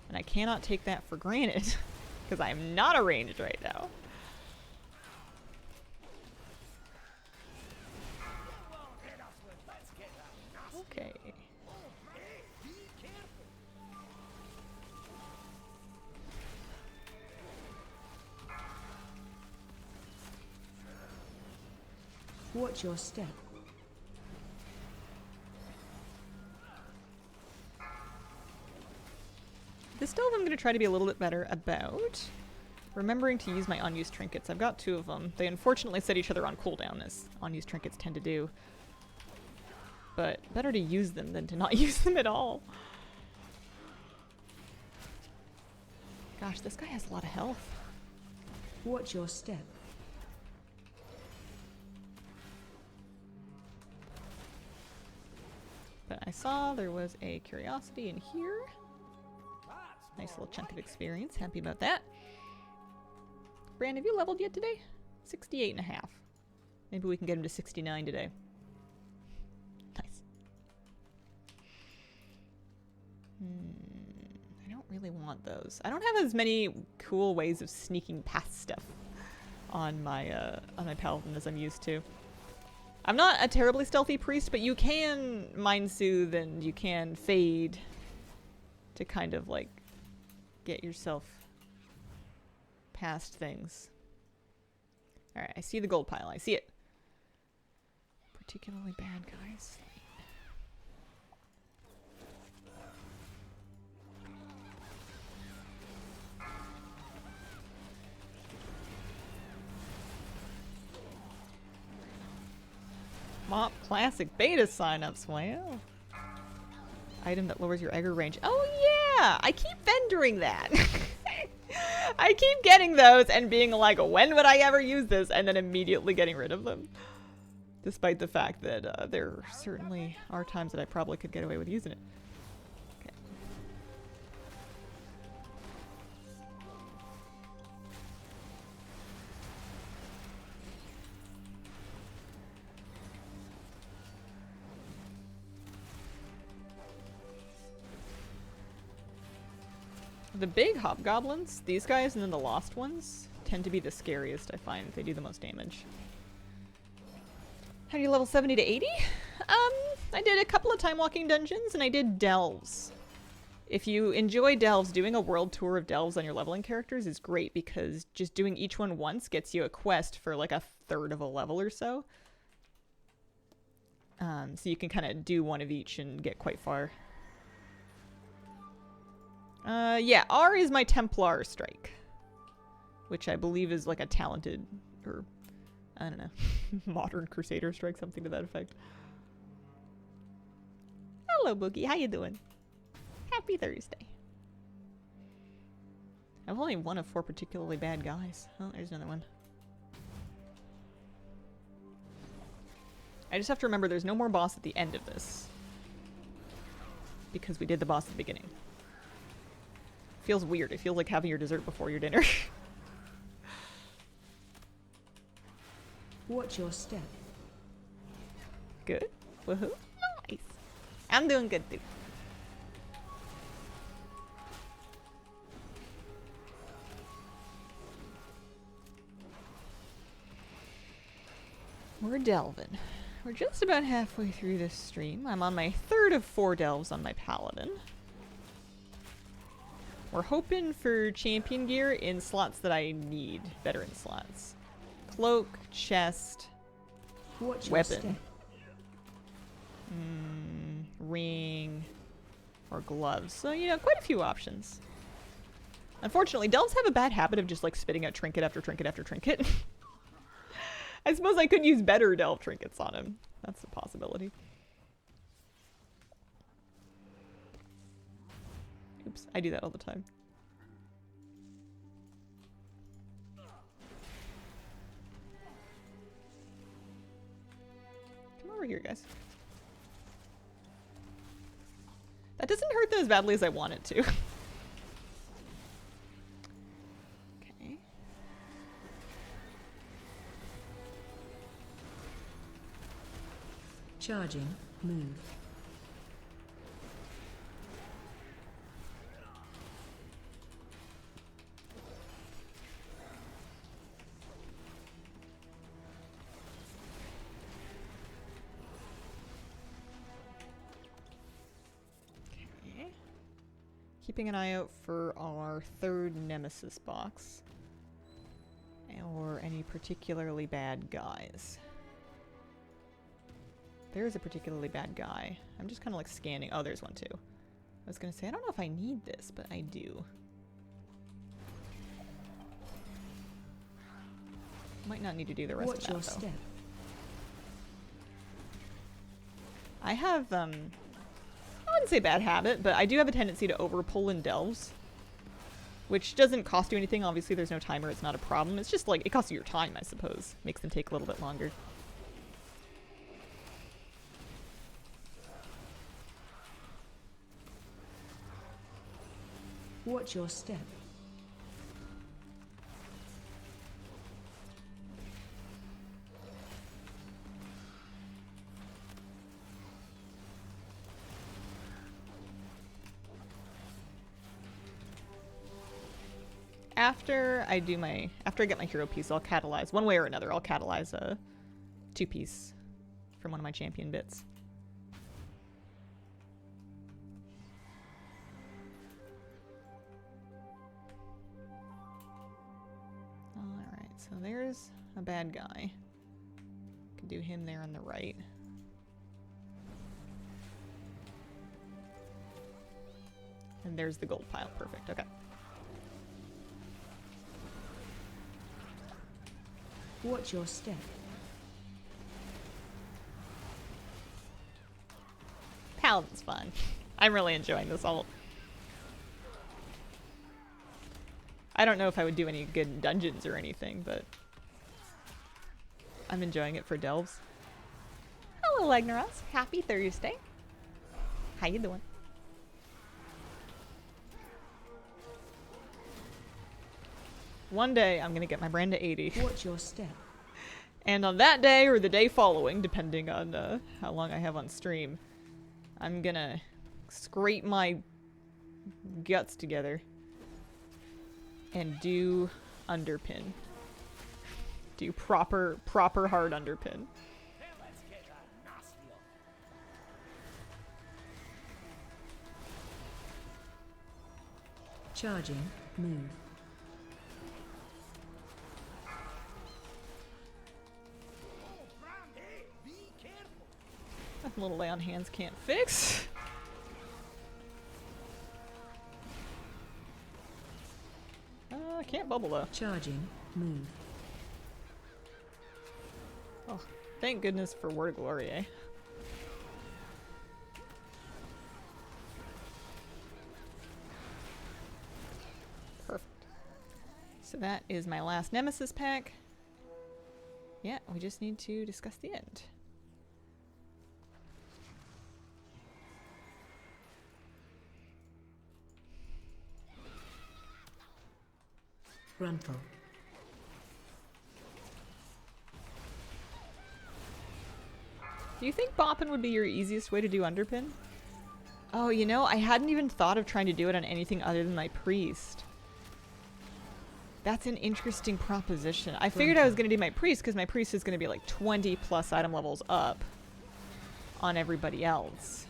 Speaker 1: and I cannot take that for granted because I am not a ranged right now. Okay.
Speaker 6: Watch your step.
Speaker 1: This delve I'm going to try to be a little bit better about. remembering to use my unused trinkets. I've got 2 of them. They unfortunately set each other on cooldown, as unused trinkets tend to do. But better to use them than to not use them at all. Gosh, this guy has a lot of health.
Speaker 6: Watch your step.
Speaker 1: But I saw there was a curiosity in here. Nice little chunk of experience. Happy about that. Bran, have you leveled yet today? 68.5. Maybe we can get him to 69 today. Nice. I don't really want those. I don't have as many cool ways of sneaking past stuff on my paladin as I'm used to. I'm not a terribly stealthy priest, but you can mind soothe and you can fade to kind of like get yourself past things. Alright, I see the gold pile. I see it. Particularly bad guys. Mop Classic beta signups. Wow. Item that lowers your aggro range. Oh yeah! I keep vendoring that. I keep getting those and being like, when would I ever use this? And then immediately getting rid of them. Despite the fact that there certainly are times that I probably could get away with using it. Okay. The big hobgoblins, these guys and then the lost ones, tend to be the scariest, I find. They do the most damage. How do you level 70 to 80? I did a couple of time walking dungeons and I did delves. If you enjoy delves, doing a world tour of delves on your leveling characters is great because just doing each one once gets you a quest for like a third of a level or so. So you can kind of do one of each and get quite far. Yeah, R is my Templar strike, which I believe is like a talented, or I don't know, modern Crusader strike, something to that effect. Hello, Boogie. How you doing? Happy Thursday. I've only one of 4 particularly bad guys. Oh, there's another one. I just have to remember there's no more boss at the end of this, because we did the boss at the beginning. Feels weird. It feels like having your dessert before your dinner.
Speaker 6: Watch your step.
Speaker 1: Good. Woohoo. Nice. I'm doing good too. We're delving. We're just about halfway through this stream. I'm on my 3rd of 4 delves on my paladin. We're hoping for champion gear in slots that I need. Veteran slots. Cloak, chest,
Speaker 6: Watch your
Speaker 1: weapon.
Speaker 6: step.
Speaker 1: Ring, or gloves. So, you know, quite a few options. Unfortunately, delves have a bad habit of just like spitting out trinket after trinket after trinket. I suppose I could use better delve trinkets on him. That's a possibility. Oops, I do that all the time. Come over here, guys. That doesn't hurt them as badly as I want it to. Okay.
Speaker 6: Charging. Move.
Speaker 1: Keeping an eye out for our 3rd Nemesis box. Or any particularly bad guys. There is a particularly bad guy. I'm just kind of like scanning. Oh, there's one too. I was going to say, I don't know if I need this, but I do. Might not need to do the rest
Speaker 6: Watch
Speaker 1: of
Speaker 6: your
Speaker 1: that, though.
Speaker 6: step.
Speaker 1: I have, I wouldn't say bad habit, but I do have a tendency to overpull in delves. Which doesn't cost you anything. Obviously, there's no timer. It's not a problem. It's just like, it costs you your time, I suppose. Makes them take a little bit longer.
Speaker 6: Watch your step.
Speaker 1: After I get my hero piece, I'll catalyze, one way or another, I'll catalyze a 2-piece from one of my champion bits. Alright, so there's a bad guy. Can do him there on the right. And there's the gold pile. Perfect, okay.
Speaker 6: Watch your step.
Speaker 1: Paladin's fun. I'm really enjoying this ult. I don't know if I would do any good in dungeons or anything, but I'm enjoying it for delves. Hello, Legnaros. Happy Thursday. How you doing? One day, I'm gonna get my brand to 80.
Speaker 6: Watch your step.
Speaker 1: And on that day, or the day following, depending on how long I have on stream, I'm gonna scrape my guts together and do underpin. Do proper hard underpin.
Speaker 6: Charging. Move.
Speaker 1: A little lay on hands can't fix. I can't bubble though.
Speaker 6: Charging. Move.
Speaker 1: Oh, thank goodness for Word of Glory, eh? Perfect. So that is my last Nemesis pack. Yeah, we just need to discuss the end.
Speaker 6: Runful.
Speaker 1: Do you think bopping would be your easiest way to do underpin? Oh, you know, I hadn't even thought of trying to do it on anything other than my priest. That's an interesting proposition. I figured I was going to do my priest because my priest is going to be like 20 plus item levels up on everybody else.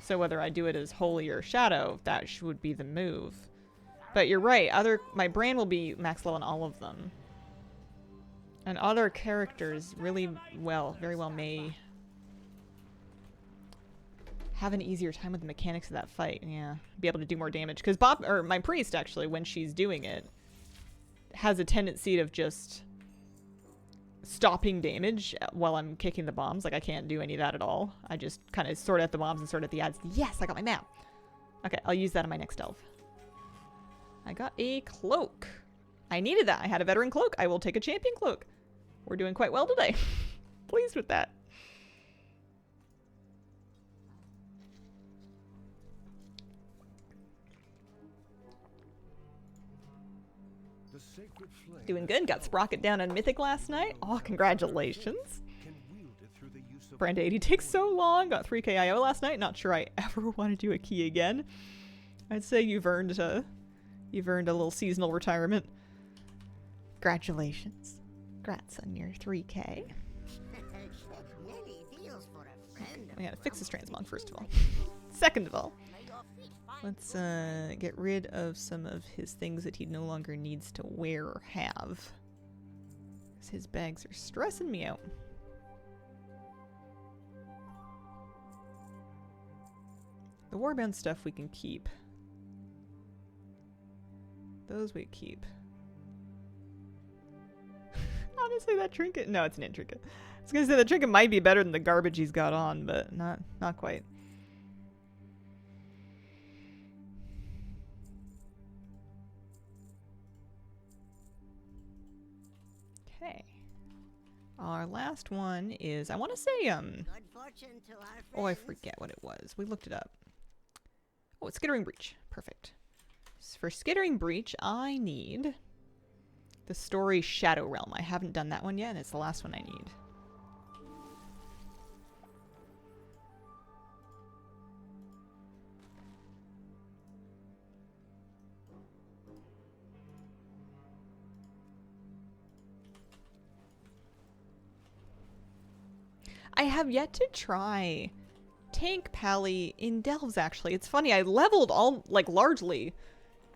Speaker 1: So whether I do it as holy or shadow, that would be the move. But you're right, my brand will be max level on all of them. And other characters very well may have an easier time with the mechanics of that fight. Yeah, be able to do more damage. Because my priest, actually, when she's doing it, has a tendency of just stopping damage while I'm kicking the bombs. Like, I can't do any of that at all. I just kind of sort out the bombs and sort out the ads. Yes, I got my map. Okay, I'll use that on my next delve. I got a cloak. I needed that. I had a veteran cloak. I will take a champion cloak. We're doing quite well today. Pleased with that. Doing good. Got Sprocket down on Mythic last night. Oh, congratulations. Brand 80 takes so long. Got 3k IO last night. Not sure I ever want to do a key again. I'd say you've earned a little seasonal retirement. Congratulations. Congrats on your 3k. I gotta fix this transmog first of all. Second of all, let's get rid of some of his things that he no longer needs to wear or have. 'Cause his bags are stressing me out. The warband stuff we can keep. Those we keep. Honestly, that trinket... No, it's an intrinket. I was gonna say the trinket might be better than the garbage he's got on, but not quite. Okay. Our last one is... I want to say,
Speaker 5: Good fortune to our friends.
Speaker 1: Oh, I forget what it was. We looked it up. Oh, it's Skittering Breach. Perfect. For Skittering Breach, I need the story Shadow Realm. I haven't done that one yet, and it's the last one I need. I have yet to try Tank Pally in Delves, actually. It's funny, I leveled all, like, largely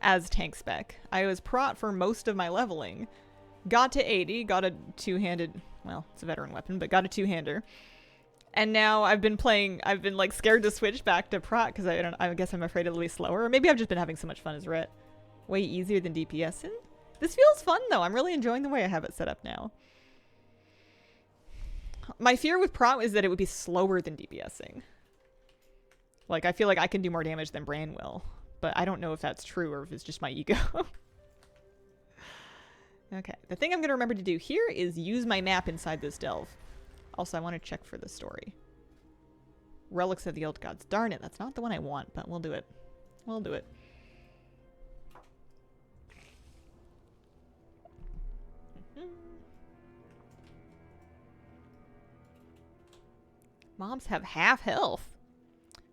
Speaker 1: as tank spec. I was prot for most of my leveling. Got to 80, got a two-handed, well, it's a veteran weapon, but got a two-hander. And now I've been like scared to switch back to prot because I guess I'm afraid it'll be slower. Or maybe I've just been having so much fun as Ret. Way easier than DPS. And this feels fun though. I'm really enjoying the way I have it set up now. My fear with prot is that it would be slower than DPSing. Like, I feel like I can do more damage than Bran will. But I don't know if that's true or if it's just my ego. Okay, the thing I'm going to remember to do here is use my map inside this delve. Also, I want to check for the story. Relics of the Old Gods. Darn it, that's not the one I want, but we'll do it. We'll do it. Mobs have half health.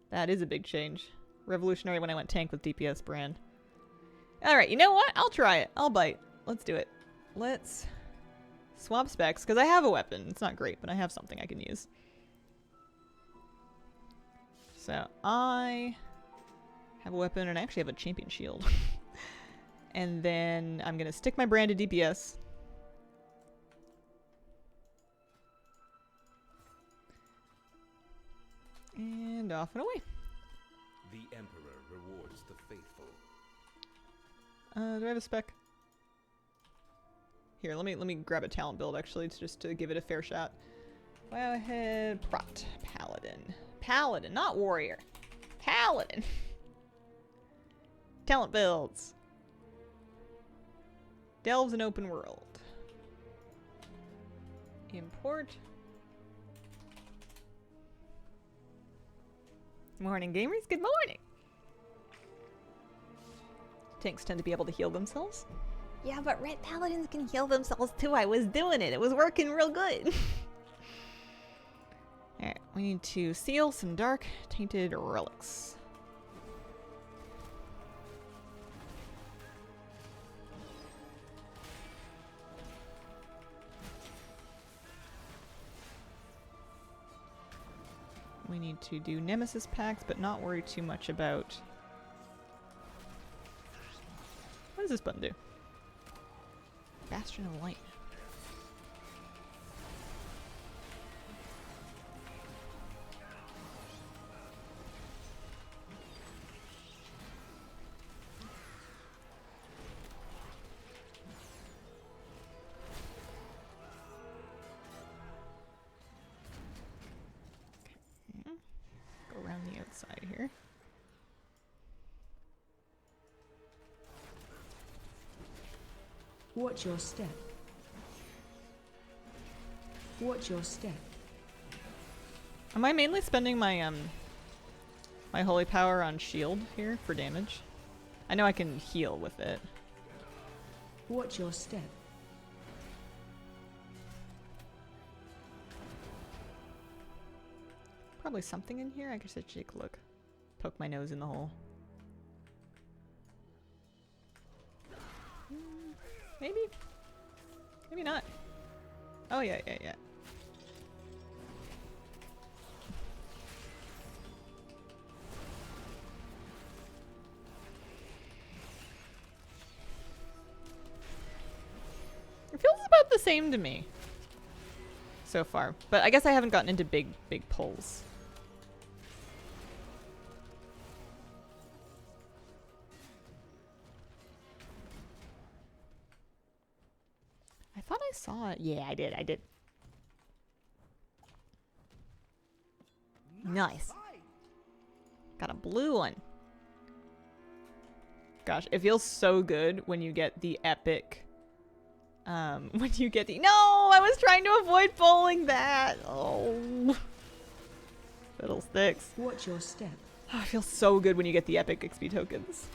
Speaker 1: That is a big change. Revolutionary when I went tank with DPS brand. Alright, you know what? I'll try it. I'll bite. Let's do it. Let's swap specs, because I have a weapon. It's not great, but I have something I can use. So, I have a weapon, and I actually have a champion shield. And then I'm going to stick my brand to DPS. And off and away.
Speaker 7: The Emperor rewards the faithful.
Speaker 1: Do I have a spec? Here, let me grab a talent build actually, just to give it a fair shot. Wowhead, prot, paladin. Paladin, not warrior. Paladin. Talent builds. Delves an open world. Import. Morning gamers, good morning! Tanks tend to be able to heal themselves. Yeah, but red paladins can heal themselves too. I was doing it. It was working real good. Alright, we need to seal some dark tainted relics. We need to do Nemesis packs, but not worry too much about... What does this button do? Bastion of Light. Okay. Go around the outside here.
Speaker 6: Watch your step. Watch your step.
Speaker 1: Am I mainly spending my my holy power on shield here for damage? I know I can heal with it.
Speaker 6: Watch your step.
Speaker 1: Probably something in here. I guess I should take a look. Poke my nose in the hole. Maybe? Maybe not. Oh, yeah. It feels about the same to me so far, but I guess I haven't gotten into big pulls. I thought I saw it. Yeah, I did. I did. Nice. Got a blue one. Gosh, it feels so good when you get the epic. When you get the. No! I was trying to avoid bowling that! Oh. Fiddlesticks.
Speaker 6: Watch your step.
Speaker 1: Oh, it feels so good when you get the epic XP tokens.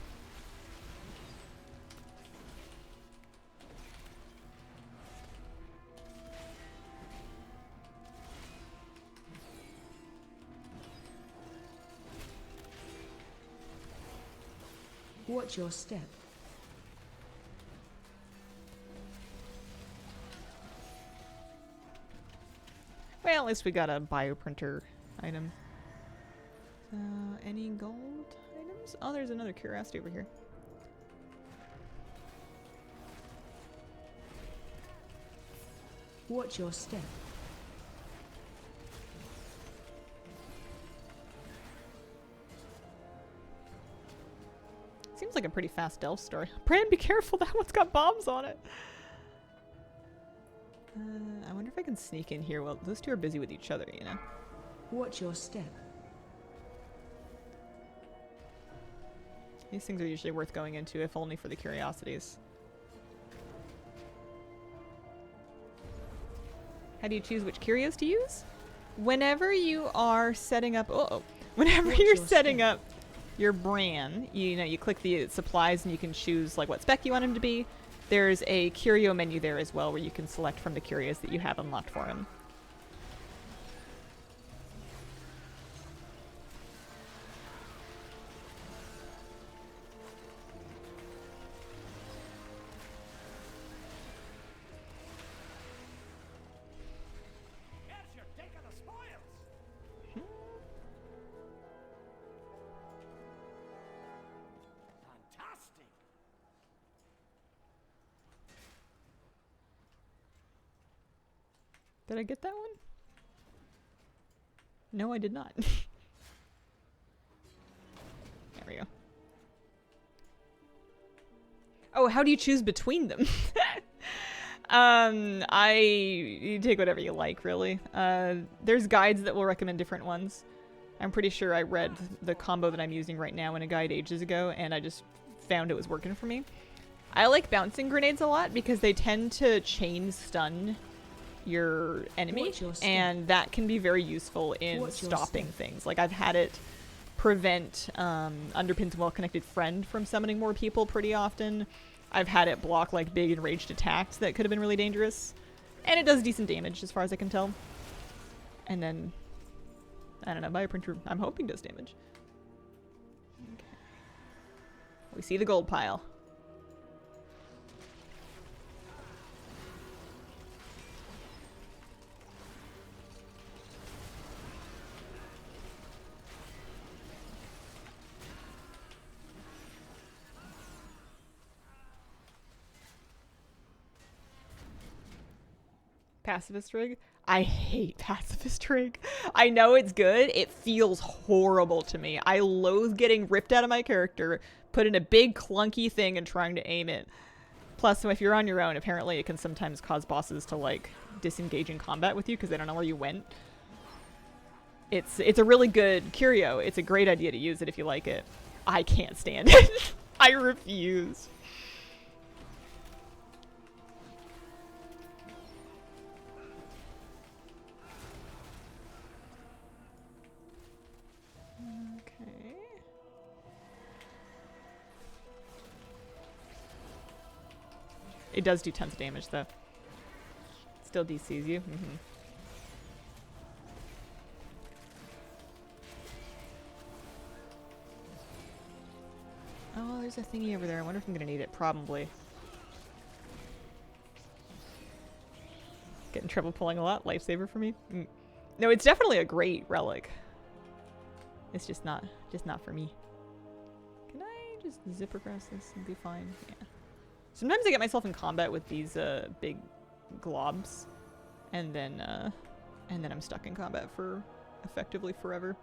Speaker 6: Watch your step.
Speaker 1: Well, at least we got a bioprinter item. Any gold items? Oh, there's another curiosity over here.
Speaker 6: Watch your step.
Speaker 1: Seems like a pretty fast Delves story. Bran, be careful, that one's got bombs on it. I wonder if I can sneak in here. Well, those two are busy with each other, you know?
Speaker 6: Watch your step.
Speaker 1: These things are usually worth going into, if only for the curiosities. How do you choose which curios to use? Whenever you are setting up... whenever
Speaker 6: Watch
Speaker 1: you're
Speaker 6: your
Speaker 1: setting
Speaker 6: step.
Speaker 1: up your Bran, you know, you click the supplies and you can choose like what spec you want him to be. There's a curio menu there as well where you can select from the curios that you have unlocked for him.
Speaker 3: Here's your take of the spoils. Fantastic.
Speaker 1: Did I get that one? No, I did not. There we go. Oh, how do you choose between them? You take whatever you like, really. There's guides that will recommend different ones. I'm pretty sure I read the combo that I'm using right now in a guide ages ago, and I just found it was working for me. I like bouncing grenades a lot because they tend to chain stun your enemy,
Speaker 6: Watch your step.
Speaker 1: and that can be very useful in
Speaker 6: Watch your
Speaker 1: stopping
Speaker 6: step.
Speaker 1: things. Like, I've had it prevent Underpin's Well-Connected Friend from summoning more people pretty often. I've had it block like big enraged attacks that could have been really dangerous. And it does decent damage as far as I can tell. And then, I don't know, Bioprinter, I'm hoping does damage. Okay. We see the gold pile. Pacifist rig? I hate pacifist rig. I know it's good. It feels horrible to me. I loathe getting ripped out of my character, put in a big clunky thing and trying to aim it. Plus, if you're on your own, apparently it can sometimes cause bosses to like disengage in combat with you because they don't know where you went. It's a really good curio. It's a great idea to use it if you like it. I can't stand it. I refuse. Okay. It does do tons of damage, though. Still DCs you. Oh, there's a thingy over there. I wonder if I'm gonna need it. Probably. Get in trouble pulling a lot. Lifesaver for me. No, it's definitely a great relic. It's just not for me. Can I just zip across this and be fine? Yeah. Sometimes I get myself in combat with these big globs, and then I'm stuck in combat for effectively forever.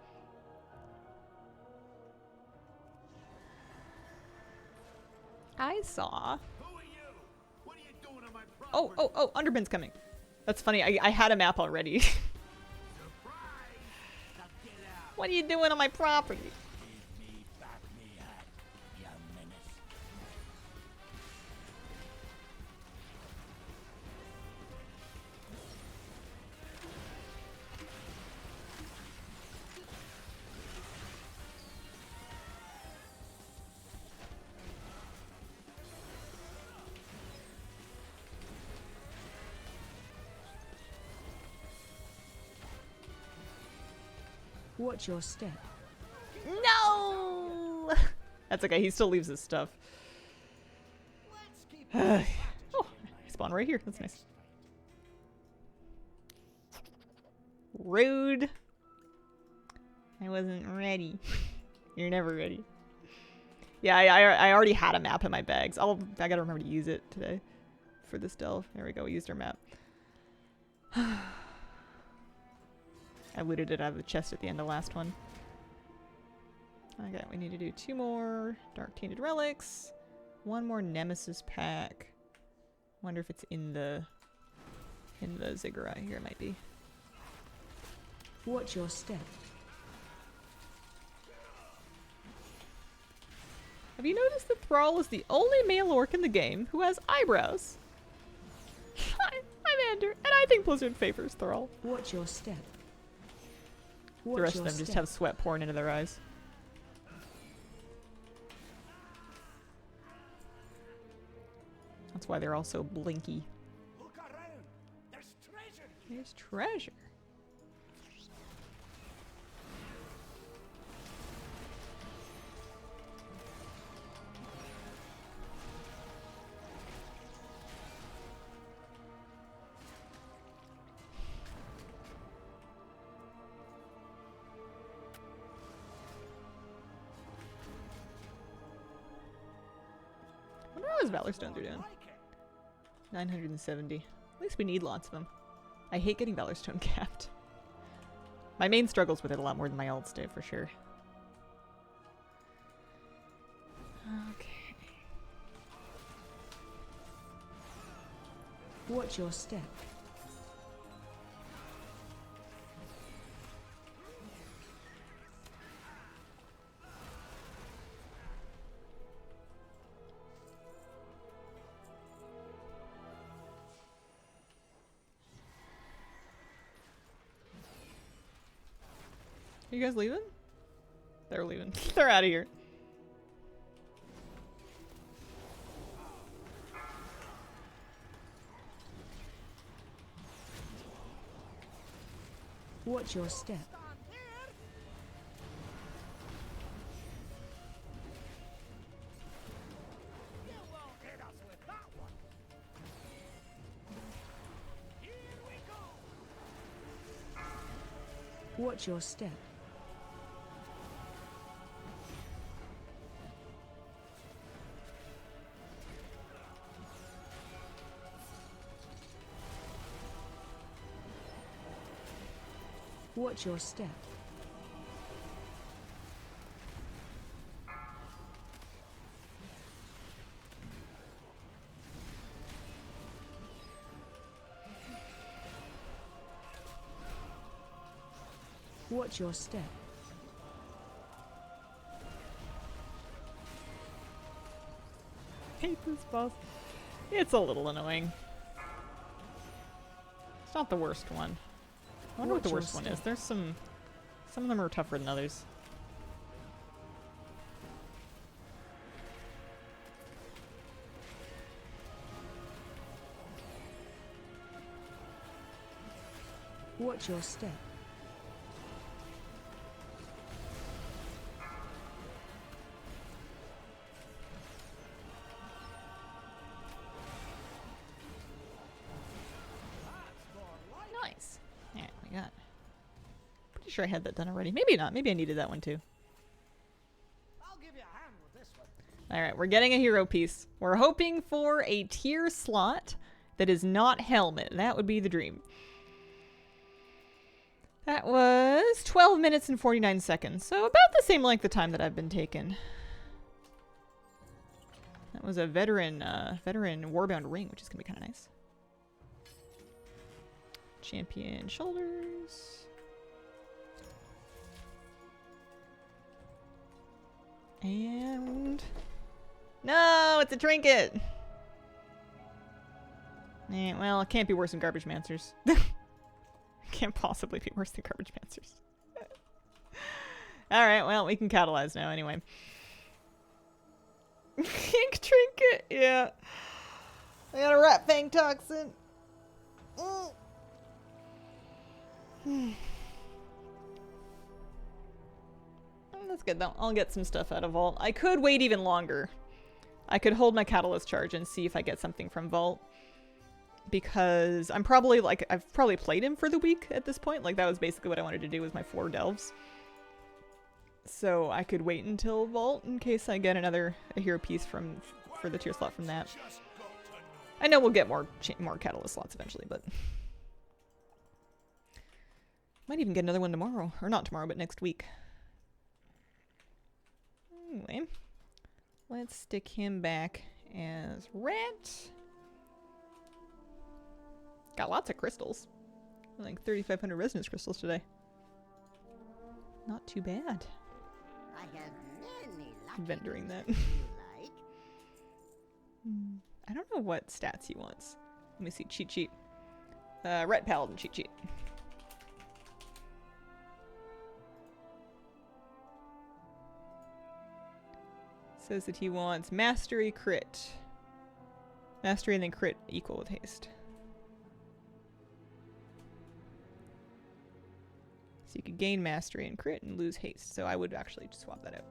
Speaker 1: I saw.
Speaker 3: Who are you? What are you doing on my property?
Speaker 1: Oh, oh, oh, Underbin's coming. That's funny. I had a map already. What are you doing on my property?
Speaker 6: Watch your step.
Speaker 1: No! That's okay. He still leaves his stuff. Oh, he spawned right here. That's nice. Rude. I wasn't ready. You're never ready. Yeah, I already had a map in my bags. I gotta remember to use it today for this delve. There we go. We used our map. I looted it out of the chest at the end of the last one. Okay, we need to do 2 more Dark Tainted Relics. 1 more Nemesis pack. Wonder if it's in the ziggurat. Here it might be.
Speaker 6: Watch your step.
Speaker 1: Have you noticed that Thrall is the only male orc in the game who has eyebrows? I'm Ander, and I think Blizzard favors Thrall.
Speaker 6: Watch your step.
Speaker 1: The rest of them just have sweat pouring into their eyes. That's why they're all so blinky.
Speaker 3: Look around. There's treasure.
Speaker 1: There's treasure. I wonder how his Valor Stones are doing. 970. At least we need lots of them. I hate getting Valor Stone capped. My main struggles with it a lot more than my alt state, for sure. Okay.
Speaker 6: Watch your step.
Speaker 1: You guys leaving? They're leaving. They're out of here.
Speaker 6: Watch your step. Watch your step. Watch your step. Watch your step.
Speaker 1: Hate this boss. It's a little annoying. It's not the worst one. I wonder what the
Speaker 6: Watch your
Speaker 1: worst one
Speaker 6: step.
Speaker 1: is. There's some of them are tougher than others.
Speaker 6: Watch your step.
Speaker 1: Nice. Yeah, we got. Pretty sure I had that done already. Maybe not. Maybe I needed that one too.
Speaker 3: I'll give you a hand with this one.
Speaker 1: All right, we're getting a hero piece. We're hoping for a tier slot that is not helmet. That would be the dream. That was 12 minutes and 49 seconds, so about the same length of time that I've been taking. That was a veteran Warbound ring, which is gonna be kind of nice. Champion shoulders. And no, it's a trinket. Well, it can't be worse than garbage mancers. Can't possibly be worse than garbage mancers. All right, well, we can catalyze now anyway. Ink trinket, yeah. I got a rat fang toxin. That's good though. I'll get some stuff out of Vault. I could wait even longer. I could hold my catalyst charge and see if I get something from Vault. Because I'm probably like, I've probably played him for the week at this point. Like that was basically what I wanted to do with my 4 delves. So I could wait until Vault in case I get a hero piece for the tier slot from that. I know we'll get more catalyst slots eventually, but might even get another one tomorrow, or not tomorrow, but next week. Anyway, let's stick him back as rat. Got lots of crystals. Like 3,500 resonance crystals today. Not too bad.
Speaker 5: I have many lucky
Speaker 1: Vendoring that.
Speaker 5: things you like.
Speaker 1: I don't know what stats he wants. Let me see. Cheat sheet. Red Paladin cheat sheet. Says that he wants mastery crit. Mastery and then crit equal with haste. So you could gain mastery and crit and lose haste. So I would actually just swap that out.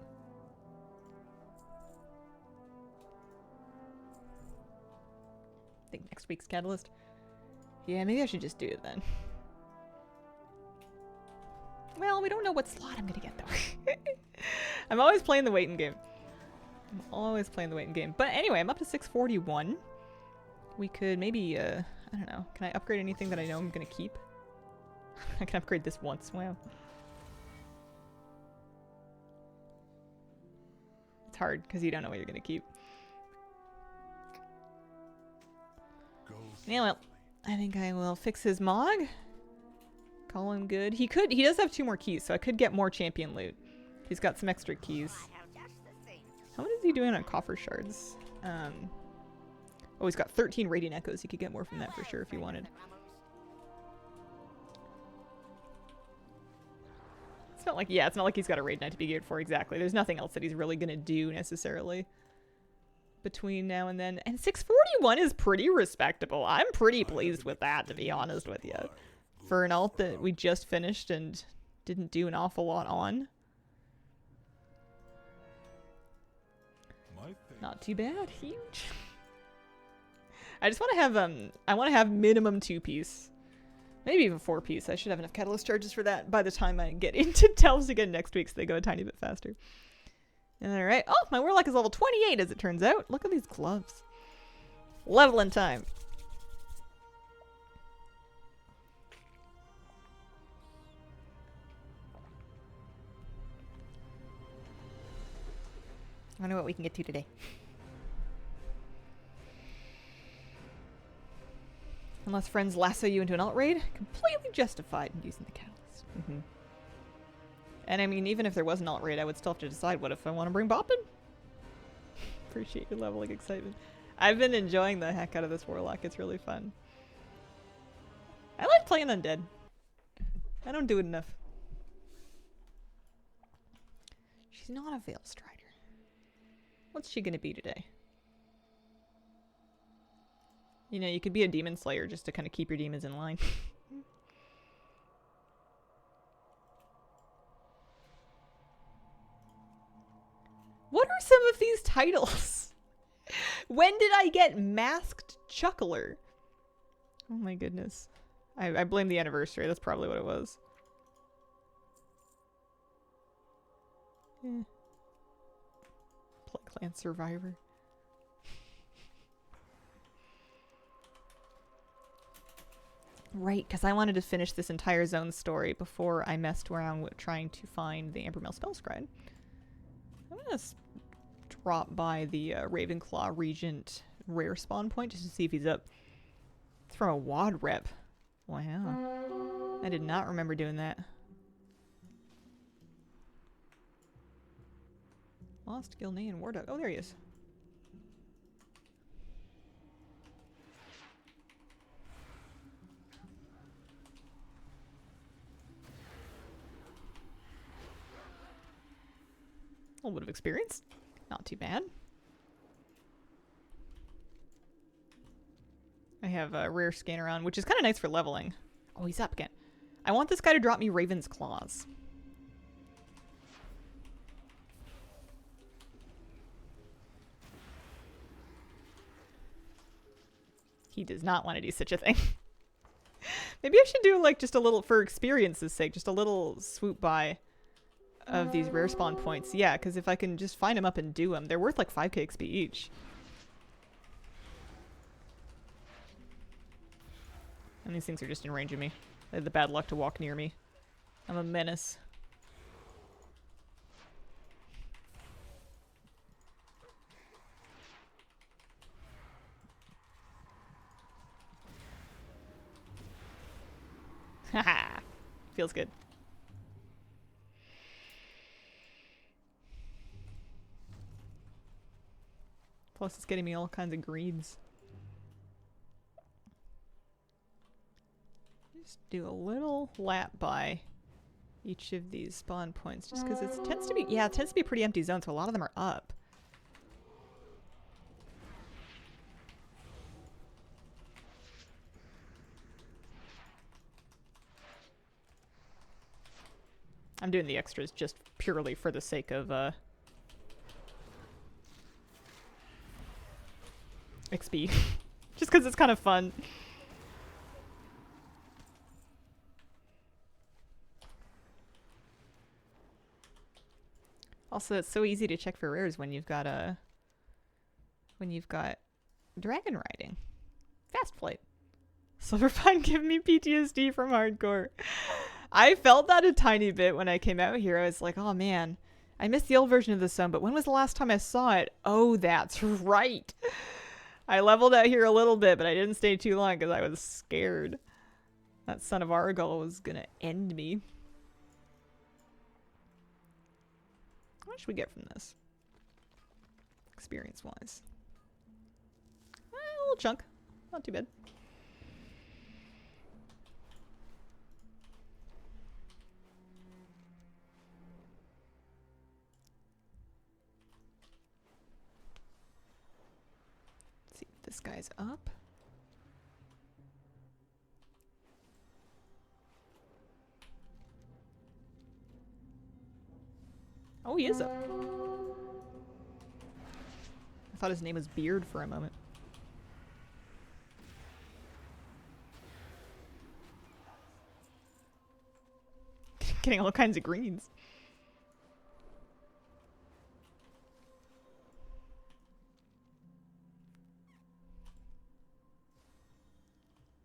Speaker 1: I think next week's catalyst. Yeah, maybe I should just do it then. Well, we don't know what slot I'm gonna get though. I'm always playing the waiting game. I'm always playing the waiting game. But anyway, I'm up to 641. We could maybe, I don't know. Can I upgrade anything that I know I'm gonna keep? I can upgrade this once. Wow. It's hard because you don't know what you're gonna keep. Yeah, well, I think I will fix his Mog. Call him good. He does have 2 more keys, so I could get more champion loot. He's got some extra keys. How much is he doing on coffer shards? Oh, he's got 13 radiant echoes. He could get more from that for sure if he wanted. It's not like, yeah, it's not like he's got a raid knight to be geared for exactly. There's nothing else that he's really gonna do necessarily between now and then. And 641 is pretty respectable. I'm pretty pleased with that, to be honest with you. For an alt that we just finished and didn't do an awful lot on. Not too bad. Huge. I just want to have I want to have minimum 2-piece. Maybe even 4-piece. I should have enough catalyst charges for that by the time I get into Delves again next week, so they go a tiny bit faster. Alright. Oh, my Warlock is level 28 as it turns out. Look at these gloves. Leveling time. I wonder what we can get to today. Unless friends lasso you into an alt raid, completely justified in using the catalyst. And I mean, even if there was an alt raid, I would still have to decide what if I want to bring Boppin. Appreciate your leveling excitement. I've been enjoying the heck out of this Warlock. It's really fun. I like playing undead. I don't do it enough. She's not a Veil Strider. What's she gonna be today? You know, you could be a demon slayer just to kind of keep your demons in line. What are some of these titles? When did I get Masked Chuckler? Oh my goodness. I blame the anniversary. That's probably what it was. Clan Survivor. Right, because I wanted to finish this entire zone story before I messed around with trying to find the Ambermail Spellscribe. I'm going to drop by the Ravenclaw Regent rare spawn point just to see if he's up. It's from a WOD rep. Wow. I did not remember doing that. Lost Gilnean War Dog. Oh, there he is. A little bit of experience. Not too bad. I have a rare scanner on, which is kind of nice for leveling. Oh, he's up again. I want this guy to drop me Raven's Claws. He does not want to do such a thing. Maybe I should do like just a little, for experience's sake, just a little swoop by of these rare spawn points. Yeah, because if I can just find them up and do them, they're worth like 5k XP each. And these things are just in range of me. They have the bad luck to walk near me. I'm a menace. Haha. Feels good. Plus it's getting me all kinds of greens. Just do a little lap by each of these spawn points just because it tends to be, yeah, it tends to be a pretty empty zone, so a lot of them are up. I'm doing the extras just purely for the sake of XP. Just because it's kind of fun. Also, it's so easy to check for rares when you've got dragon riding. Fast flight. Silverpine giving me PTSD from hardcore. I felt that a tiny bit when I came out here. I was like, oh man, I missed the old version of the song, but when was the last time I saw it? Oh, that's right. I leveled out here a little bit, but I didn't stay too long because I was scared. That son of Argol was gonna end me. What should we get from this? Experience-wise. A little chunk. Not too bad. Let's see if this guy's up. Oh, he is up. I thought his name was Beard for a moment. Getting all kinds of greens.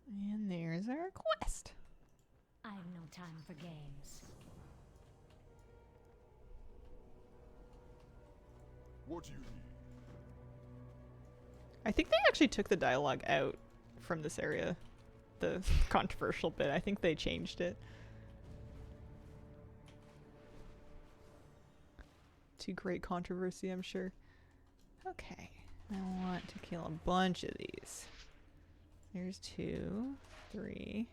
Speaker 1: And there's our quest.
Speaker 5: I have no time for games.
Speaker 8: What do you need?
Speaker 1: I think they actually took the dialogue out from this area. The controversial bit. I think they changed it. To great controversy, I'm sure. Okay. I want to kill a bunch of these. There's 2, 3,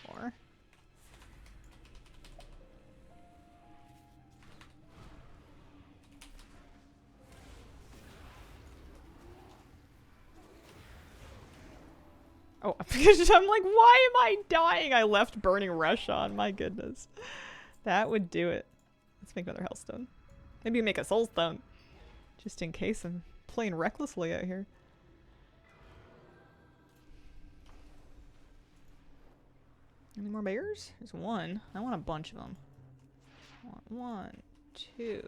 Speaker 1: 4. Oh, I'm like, why am I dying? I left Burning Rush on. My goodness. That would do it. Let's make another Hellstone. Maybe make a Soulstone. Just in case I'm playing recklessly out here. Any more bears? There's 1. I want a bunch of them. I want 1, 2.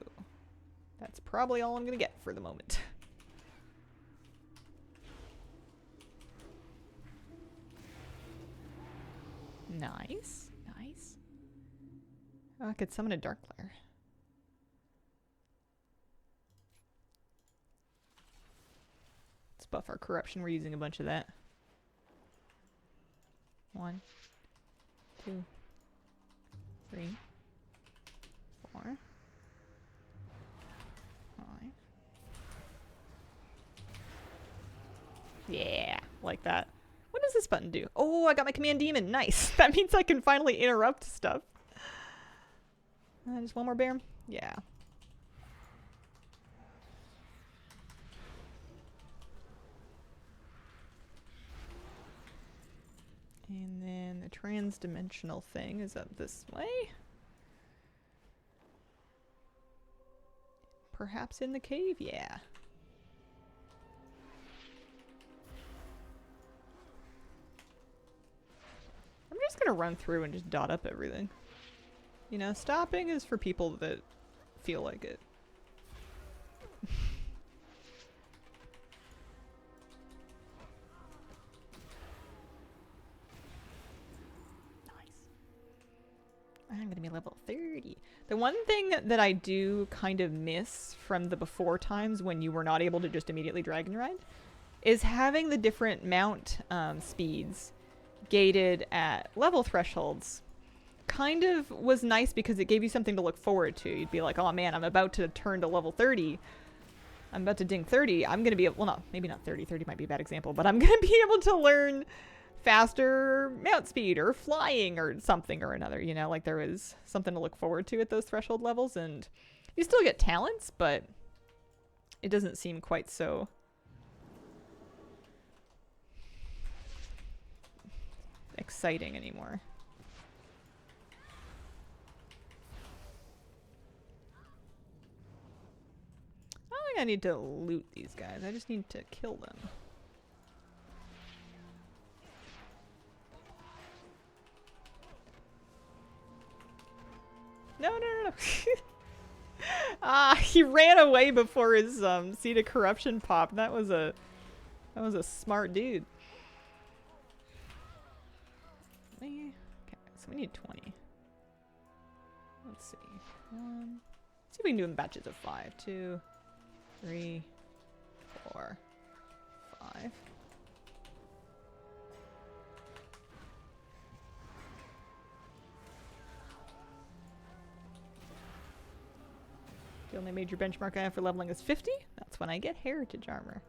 Speaker 1: That's probably all I'm gonna get for the moment. Nice. Nice. Oh, I could summon a Dark Lair. Let's buff our corruption. We're using a bunch of that. 1, 2, 3, 4, 5. Yeah, like that. What does this button do? Oh, I got my command demon. Nice. That means I can finally interrupt stuff. Just one more bear? Yeah. And then the trans-dimensional thing is up this way. Perhaps in the cave? Yeah. I'm just gonna run through and just dot up everything. You know, stopping is for people that feel like it. I'm gonna be level 30. The one thing that I do kind of miss from the before times when you were not able to just immediately dragon ride is having the different mount speeds gated at level thresholds. Kind of was nice because it gave you something to look forward to. You'd be like, oh man, I'm about to turn to level 30. I'm about to ding 30. I'm gonna be, well, no, maybe not 30. 30 might be a bad example, but I'm gonna be able to learn faster mount speed or flying or something or another, you know, like there was something to look forward to at those threshold levels. And you still get talents, but it doesn't seem quite so exciting anymore. I don't think I need to loot these guys. I just need to kill them. No. Ah, he ran away before his seed of corruption popped. That was a smart dude. Okay, so we need 20. Let's see. Let's see if we can do in batches of 5. 2, 3, 4, 5. The only major benchmark I have for leveling is 50. That's when I get heritage armor.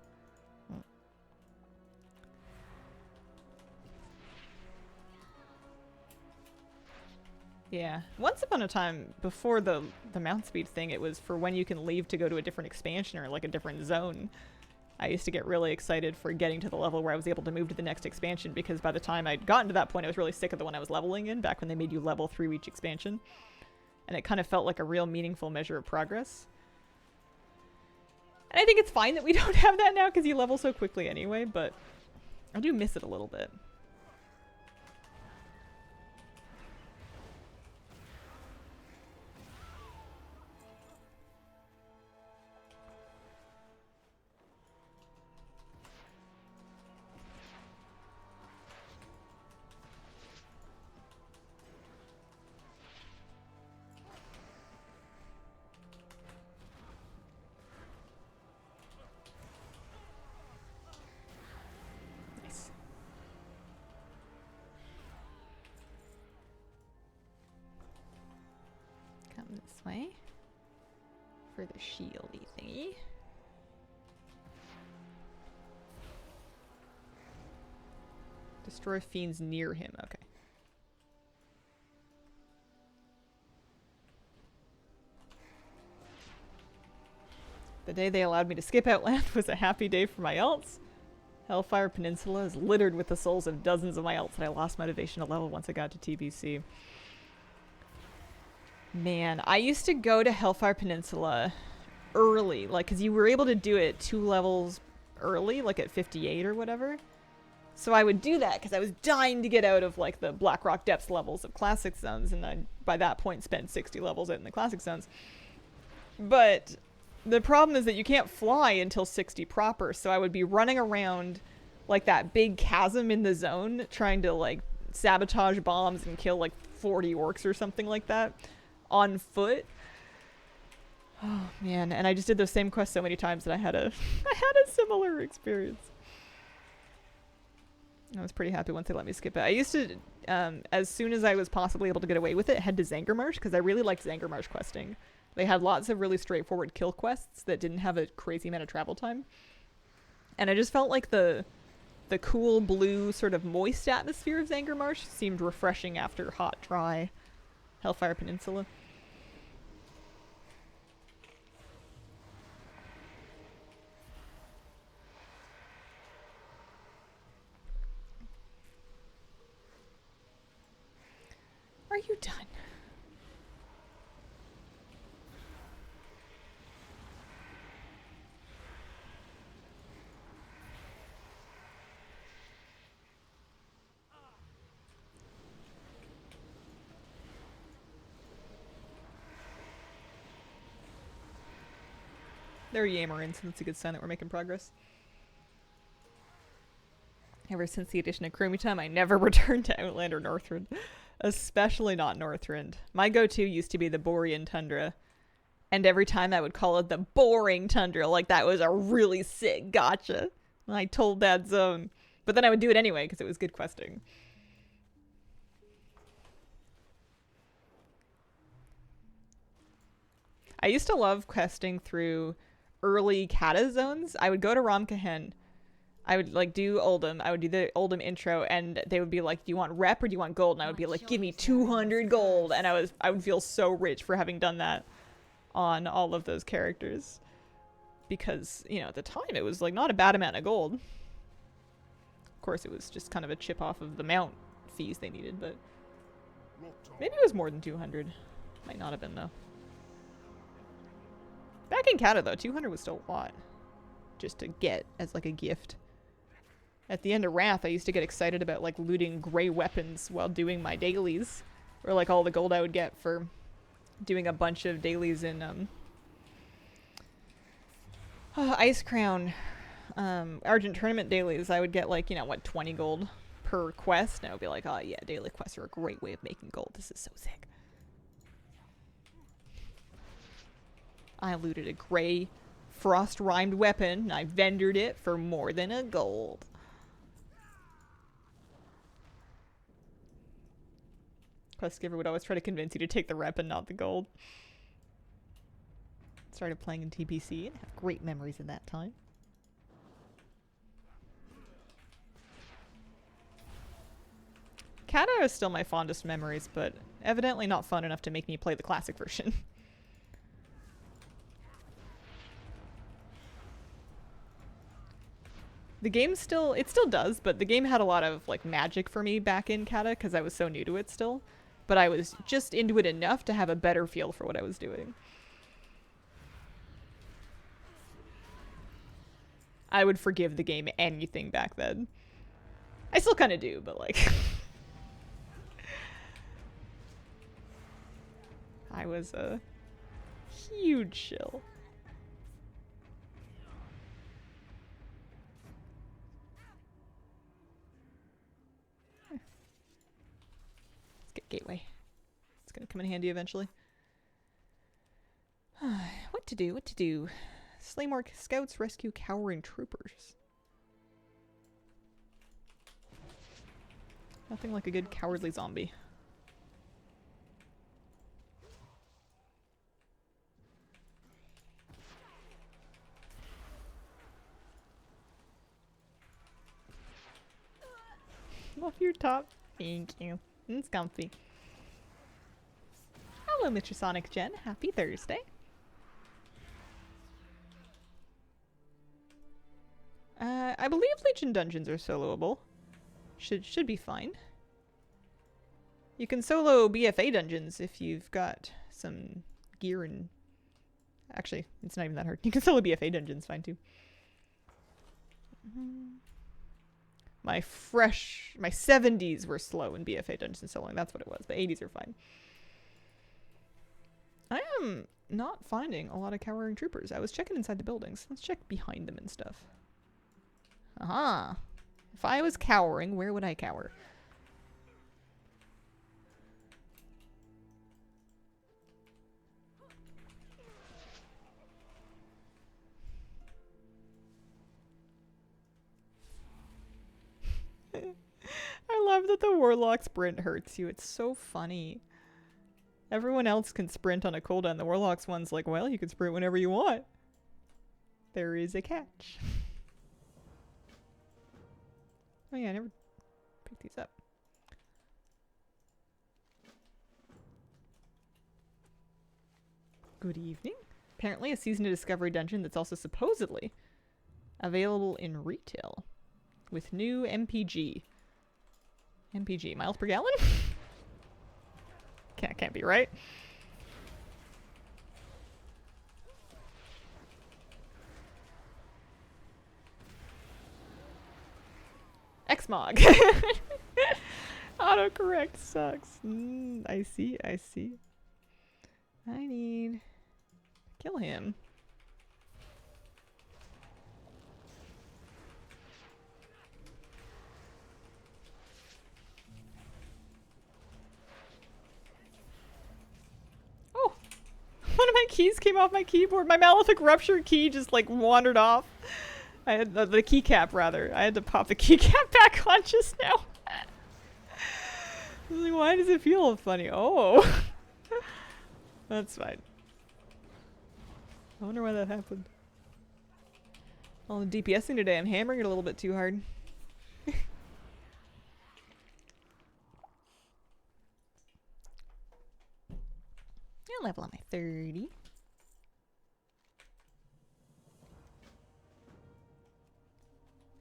Speaker 1: Yeah. Once upon a time, before the mount speed thing, it was for when you can leave to go to a different expansion or like a different zone. I used to get really excited for getting to the level where I was able to move to the next expansion because by the time I'd gotten to that point, I was really sick of the one I was leveling in back when they made you level through each expansion. And it kind of felt like a real meaningful measure of progress. And I think it's fine that we don't have that now because you level so quickly anyway, but I do miss it a little bit. This way for the shieldy thingy. Destroy fiends near him. Okay. The day they allowed me to skip Outland was a happy day for my alts. Hellfire Peninsula is littered with the souls of dozens of my alts that I lost motivation to level once I got to TBC. Man, I used to go to Hellfire Peninsula early, like, because you were able to do it 2 levels early, like at 58 or whatever. So I would do that because I was dying to get out of, like, the Blackrock Depths levels of Classic Zones, and I, by that point, spent 60 levels out in the Classic Zones. But the problem is that you can't fly until 60 proper, so I would be running around, like, that big chasm in the zone, trying to, like, sabotage bombs and kill, like, 40 orcs or something like that. On foot. Oh man, and I just did those same quests so many times that I had a similar experience. I was pretty happy once they let me skip it. I used to, as soon as I was possibly able to get away with it, head to Zangarmarsh because I really liked Zangarmarsh questing. They had lots of really straightforward kill quests that didn't have a crazy amount of travel time. And I just felt like the cool blue sort of moist atmosphere of Zangarmarsh seemed refreshing after hot, dry Hellfire Peninsula. Are you done? There are Yamarins, so that's a good sign that we're making progress. Ever since the addition of Chromie Time, I never returned to Outland or Northrend. Especially not Northrend. My go-to used to be the Borean Tundra. And every time I would call it the boring Tundra, like that was a really sick gotcha. I told that zone. But then I would do it anyway, because it was good questing. I used to love questing through early Kata zones. I would go to Ramkahen. I would like do Uldum. I would do the Uldum intro, and they would be like, "Do you want rep or do you want gold?" And I would be like, "Give me 200 gold." And I would feel so rich for having done that on all of those characters, because you know at the time it was like not a bad amount of gold. Of course, it was just kind of a chip off of the mount fees they needed, but maybe it was more than 200. Might not have been though. Back in Kata though, 200 was still a lot, just to get as like a gift. At the end of Wrath, I used to get excited about like looting gray weapons while doing my dailies, or like all the gold I would get for doing a bunch of dailies in Ice Crown, Argent Tournament dailies. I would get like, you know, what, 20 gold per quest, and I would be like, oh yeah, daily quests are a great way of making gold. This is so sick. I looted a gray frost-rhymed weapon, and I vendored it for more than a gold. Questgiver would always try to convince you to take the rep and not the gold. Started playing in TPC and have great memories in that time. Kata is still my fondest memories, but evidently not fun enough to make me play the classic version. The game still does, but the game had a lot of like magic for me back in Kata because I was so new to it still. But I was just into it enough to have a better feel for what I was doing. I would forgive the game anything back then. I still kind of do, but like... I was a huge shill. Gateway. It's gonna come in handy eventually. What to do? What to do? Slay more scouts, rescue cowering troopers. Nothing like a good cowardly zombie. Love your top. Thank you. It's comfy. Hello, Mr. Sonic Gen. Happy Thursday. I believe Legion dungeons are soloable. Should be fine. You can solo BFA dungeons if you've got some gear and... Actually, it's not even that hard. You can solo BFA dungeons fine too. My 70s were slow in BFA Dungeons & Soloing. That's what it was. The 80s are fine. I am not finding a lot of cowering troopers. I was checking inside the buildings. Let's check behind them and stuff. Aha. If I was cowering, where would I cower? that the Warlock sprint hurts you. It's so funny. Everyone else can sprint on a cooldown. The Warlock's one's like, well, you can sprint whenever you want. There is a catch. Oh yeah, I never picked these up. Good evening. Apparently a season to discovery dungeon that's also supposedly available in retail with new MPG. MPG, miles per gallon? Can't be right. Xmog. Autocorrect sucks. I see. I need... Kill him. Oh! One of my keys came off my keyboard. My Malefic Rupture key just like wandered off. I had the keycap rather. I had to pop the keycap back on just now. I was like, why does it feel funny? Oh. That's fine. I wonder why that happened. All the DPSing today, I'm hammering it a little bit too hard. I'll level on my 30.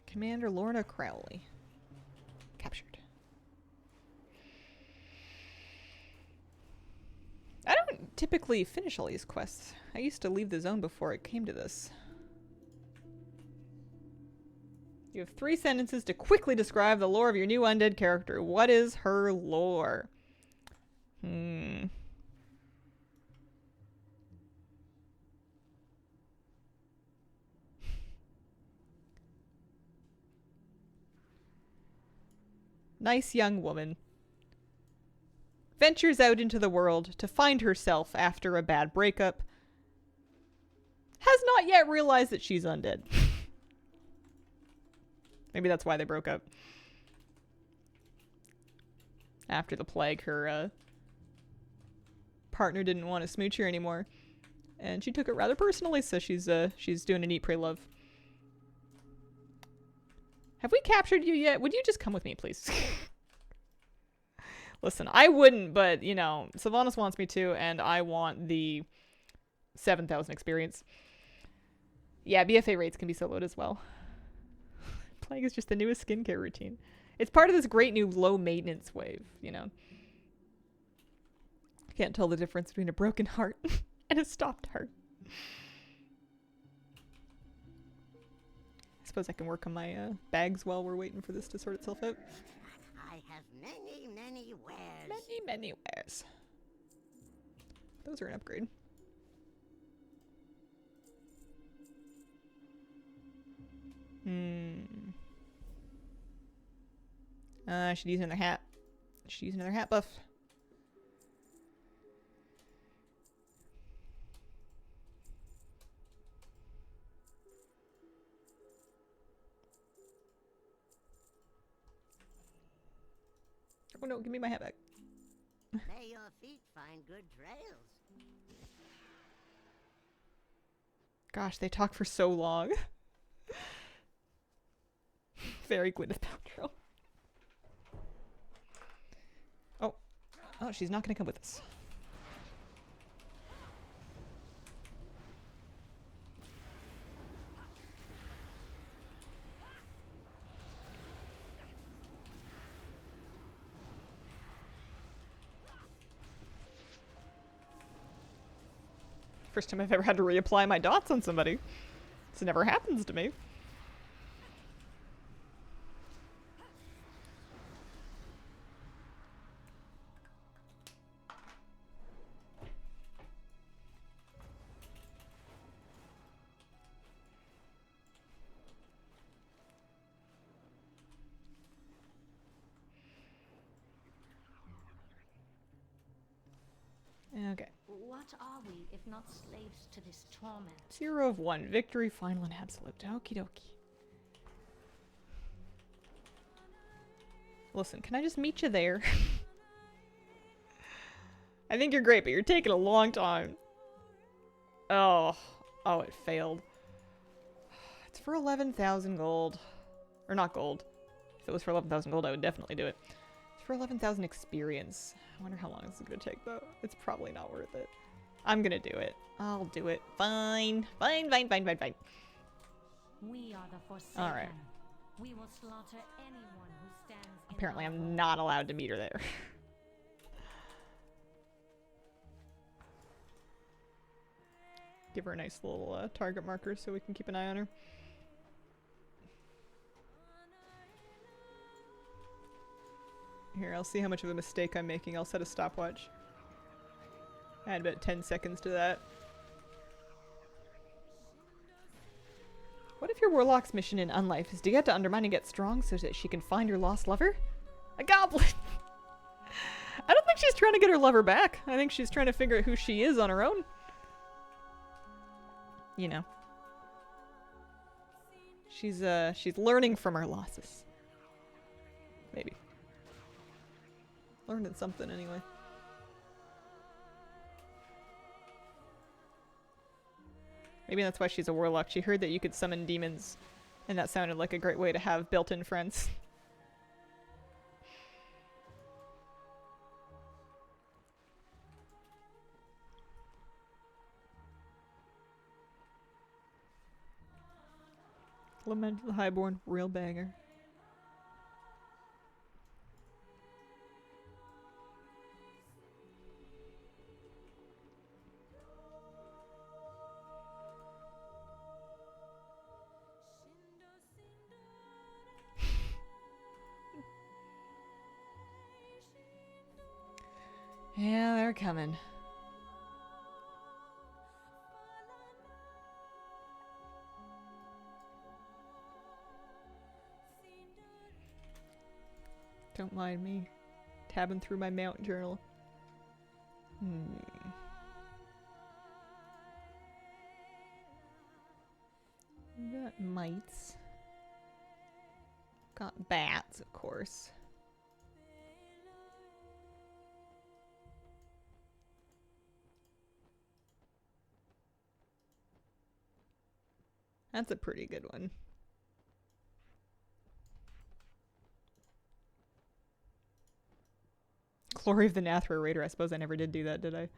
Speaker 1: Commander Lorna Crowley. Captured. I don't typically finish all these quests. I used to leave the zone before it came to this. You have 3 sentences to quickly describe the lore of your new undead character. What is her lore? Nice young woman. Ventures out into the world to find herself after a bad breakup. Has not yet realized that she's undead. Maybe that's why they broke up. After the plague, her partner didn't want to smooch her anymore. And she took it rather personally, so she's doing an eat, pray, love. Have we captured you yet? Would you just come with me, please? Listen, I wouldn't, but, you know, Sylvanas wants me to, and I want the 7,000 experience. Yeah, BFA rates can be soloed as well. Plague is just the newest skincare routine. It's part of this great new low maintenance wave, you know. I can't tell the difference between a broken heart and a stopped heart. I suppose I can work on my bags while we're waiting for this to sort itself out.
Speaker 4: I have many wares.
Speaker 1: Many wares. Those are an upgrade. I should use another hat. Should use another hat buff. Oh no, give me my hat back.
Speaker 4: May your feet find good trails.
Speaker 1: Gosh, they talk for so long. Very Gwyneth Paltrow. Oh, she's not gonna come with us. First time I've ever had to reapply my dots on somebody. This never happens to me. Okay.
Speaker 8: What are we if not slaves to this torment?
Speaker 1: 0 of 1. Victory, final, and absolute. Okie dokie. Listen, can I just meet you there? I think you're great, but you're taking a long time. Oh. Oh, it failed. It's for 11,000 gold. Or not gold. If it was for 11,000 gold, I would definitely do it. It's for 11,000 experience. I wonder how long this is going to take, though. It's probably not worth it. I'm going to do it. I'll do it. Fine. Fine, fine, fine, fine, fine.
Speaker 8: We are the Forsaken.
Speaker 1: Alright.
Speaker 8: We will slaughter anyone who stands in
Speaker 1: Apparently
Speaker 8: our
Speaker 1: I'm
Speaker 8: way.
Speaker 1: not allowed to meet her there. Give her a nice little target marker so we can keep an eye on her. Here, I'll see how much of a mistake I'm making. I'll set a stopwatch. Add about 10 seconds to that. What if your Warlock's mission in Unlife is to get to Undermine and get strong so that she can find your lost lover? A goblin! I don't think she's trying to get her lover back. I think she's trying to figure out who she is on her own. You know. She's learning from her losses. Maybe. Learning something anyway. Maybe that's why she's a warlock. She heard that you could summon demons, and that sounded like a great way to have built-in friends. Lament of the Highborn, real banger. Yeah, they're coming. Don't mind me tabbing through my mount journal. Got mites. Got bats, of course. That's a pretty good one. Glory of the Nathra Raider. I suppose I never did do that, did I?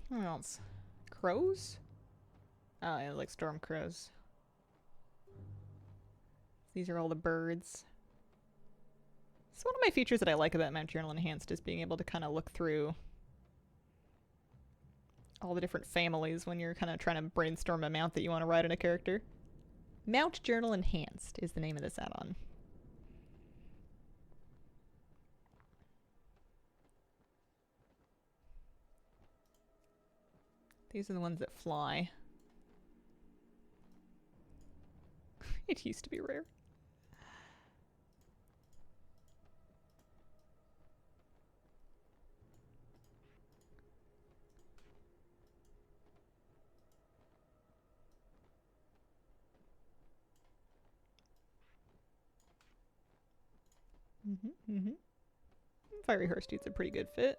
Speaker 1: What else? Crows? Oh, I like storm crows. These are all the birds. It's one of my features that I like about Mount Journal Enhanced is being able to kind of look through all the different families when you're kind of trying to brainstorm a mount that you want to ride on a character. Mount Journal Enhanced is the name of this add-on. These are the ones that fly. It used to be rare. Fiery Horse Dude's a pretty good fit.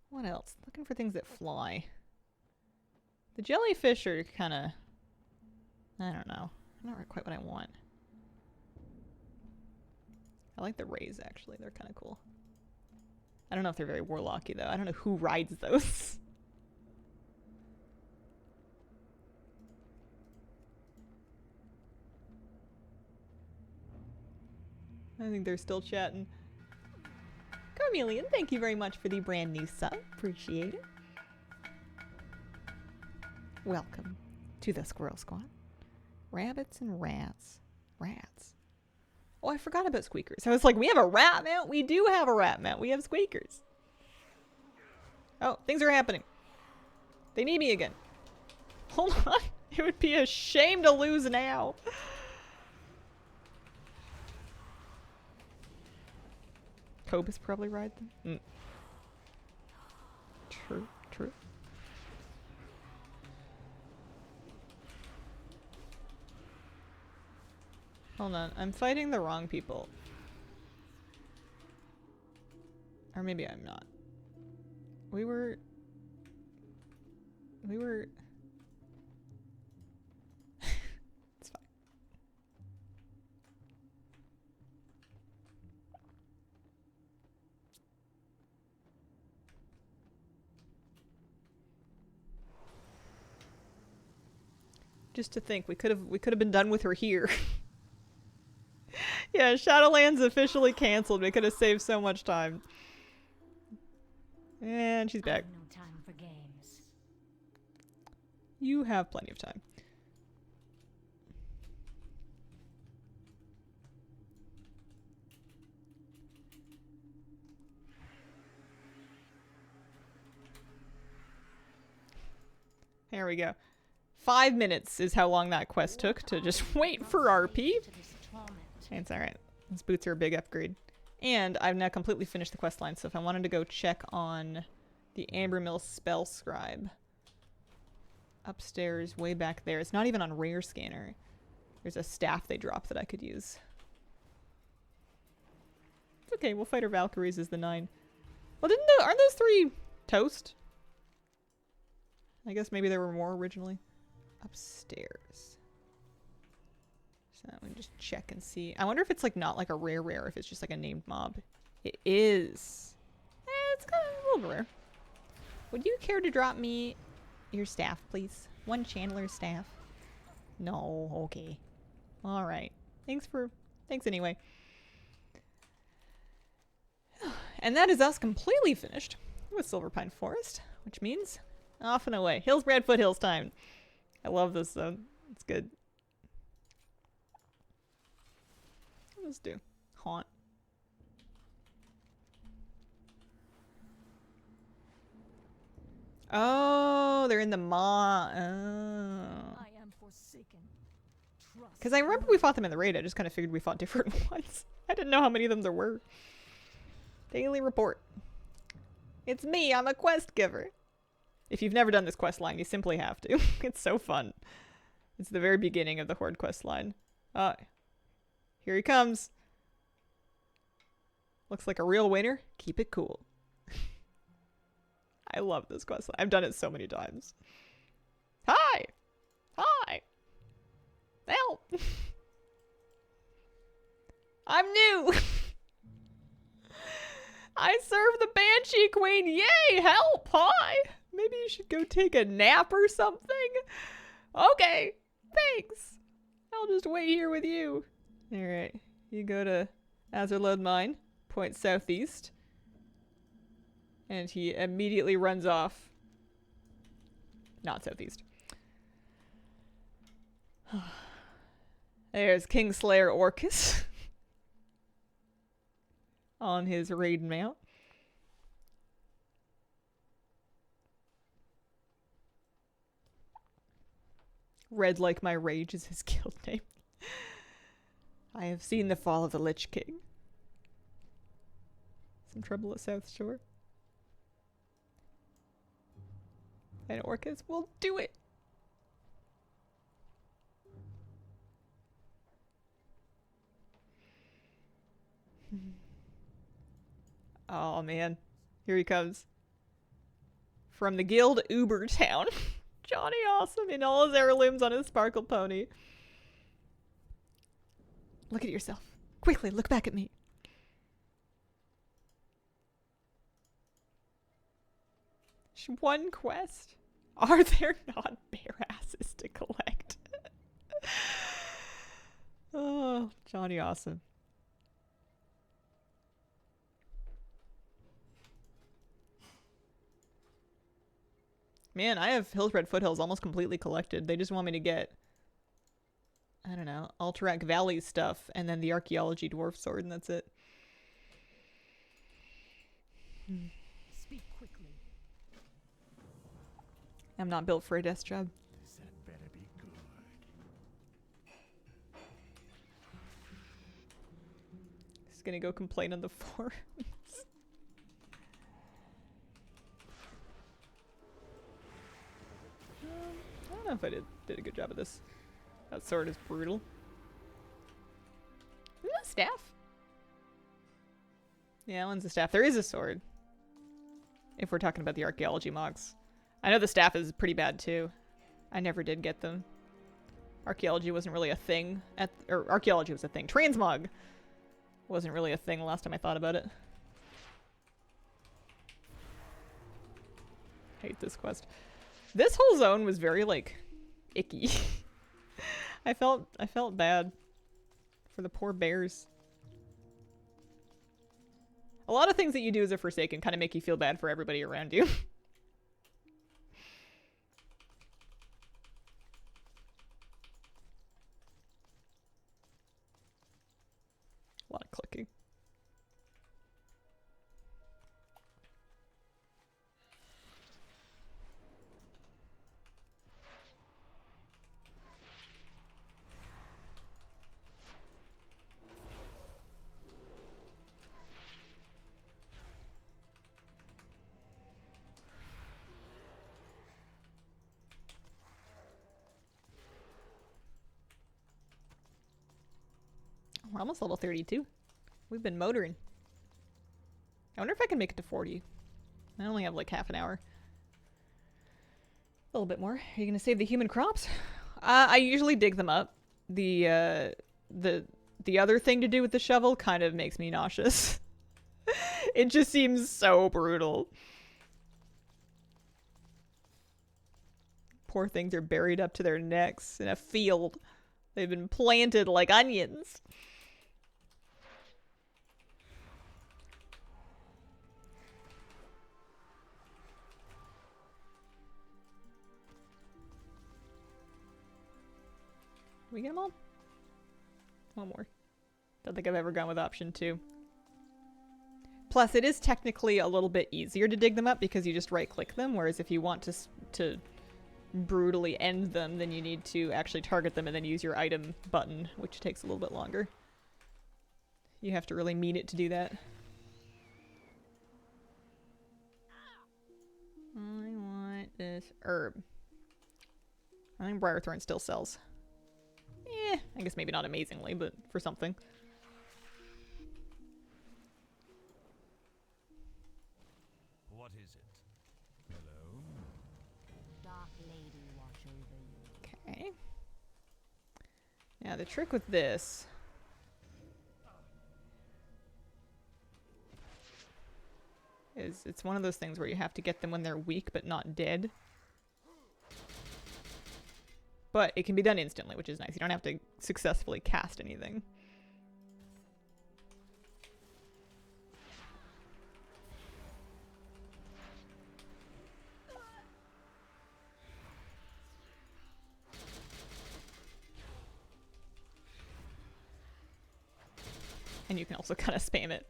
Speaker 1: What else? Looking for things that fly. The jellyfish are kind of... I don't know. Not quite what I want. I like the rays, actually. They're kind of cool. I don't know if they're very warlocky, though. I don't know who rides those. I think they're still chatting. Carmelian, thank you very much for the brand new sub. Appreciate it. Welcome to the Squirrel Squad. Rabbits and rats. Rats. Oh, I forgot about squeakers. I was like, we have a rat mount? We do have a rat mount. We have squeakers. Oh, things are happening. They need me again. Hold on. It would be a shame to lose now. Cobus probably ride them. True, true. Hold on, I'm fighting the wrong people. Or maybe I'm not. We were... It's fine. Just to think, we could have been done with her here. Yeah, Shadowlands officially canceled. We could have saved so much time. And she's back.
Speaker 8: No time for games.
Speaker 1: You have plenty of time. There we go. 5 minutes is how long that quest took to just wait for RP. It's alright. These boots are a big upgrade. And I've now completely finished the quest line, so if I wanted to go check on the Amber Mill Spell Scribe. Upstairs, way back there. It's not even on Rare Scanner. There's a staff they drop that I could use. It's okay, we'll fight our Valkyries as the 9. Well, aren't those 3 toast? I guess maybe there were more originally. Upstairs. So let me just check and see. I wonder if it's like not like a rare, if it's just like a named mob. It is. It's kind of a little rare. Would you care to drop me your staff, please? 1 Chandler's staff. No, okay. Alright. Thanks anyway. And that is us completely finished with Silverpine Forest, which means off and away. Hillsbrad Foothills time. I love this zone. It's good. Let's do Haunt. Oh, they're in the maw. Oh.
Speaker 6: I am forsaken.
Speaker 1: Because I remember we fought them in the raid. I just kind of figured we fought different ones. I didn't know how many of them there were. Daily report. It's me. I'm a quest giver. If you've never done this quest line, you simply have to. It's so fun. It's the very beginning of the Horde quest line. Here he comes. Looks like a real winner. Keep it cool. I love this quest line. I've done it so many times. Hi! Hi! Help! I'm new! I serve the Banshee Queen! Yay! Help! Hi! Maybe you should go take a nap or something? Okay! Thanks! I'll just wait here with you. Alright. You go to Azerlode Mine. Point southeast. And he immediately runs off. Not southeast. There's Kingslayer Orcus. On his raid mount. Red Like My Rage is his guild name. I have seen the fall of the Lich King. Some trouble at South Shore. And Orcus will do it. Oh man, here he comes. From the guild Ubertown. Johnny Awesome in all his heirlooms on his sparkle pony. Look at yourself. Quickly, look back at me. One quest. Are there not bear asses to collect? Oh, Johnny Awesome. Man, I have Hillsbrad Foothills almost completely collected. They just want me to get, I don't know, Alterac Valley stuff and then the Archaeology Dwarf Sword, and that's it.
Speaker 6: Speak quickly.
Speaker 1: I'm not built for a desk job.
Speaker 3: That better be good.
Speaker 1: Just gonna go complain on the forums. I don't know if I did a good job of this. That sword is brutal. staff? Yeah, that one's a staff. There is a sword. If we're talking about the archaeology mogs. I know the staff is pretty bad too. I never did get them. Archaeology wasn't really a thing or archaeology was a thing. Transmog wasn't really a thing last time I thought about it. Hate this quest. This whole zone was very like icky. I felt bad for the poor bears. A lot of things that you do as a Forsaken kind of make you feel bad for everybody around you. A lot of clicking. We're almost level 32. We've been motoring. I wonder if I can make it to 40. I only have like half an hour. A little bit more. Are you gonna save the human crops? I usually dig them up. The other thing to do with the shovel kind of makes me nauseous. It just seems so brutal. Poor things are buried up to their necks in a field. They've been planted like onions. We get them all? One more. Don't think I've ever gone with option 2. Plus, it is technically a little bit easier to dig them up because you just right-click them, whereas if you want to brutally end them, then you need to actually target them and then use your item button, which takes a little bit longer. You have to really mean it to do that. I want this herb. I think Briarthorn still sells. I guess maybe not amazingly, but for something.
Speaker 3: What is it? Hello?
Speaker 5: Dark lady watch over you.
Speaker 1: Okay. Now the trick with this is it's one of those things where you have to get them when they're weak but not dead. But it can be done instantly, which is nice. You don't have to successfully cast anything. And you can also kind of spam it.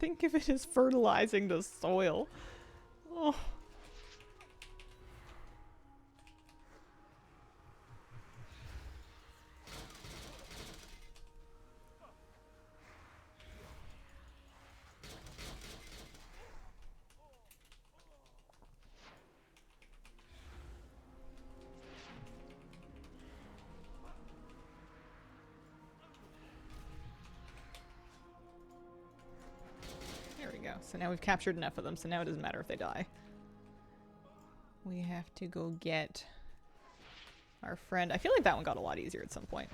Speaker 1: Think of it as fertilizing the soil. Oh. So now we've captured enough of them, so now it doesn't matter if they die. We have to go get our friend. I feel like that one got a lot easier at some point.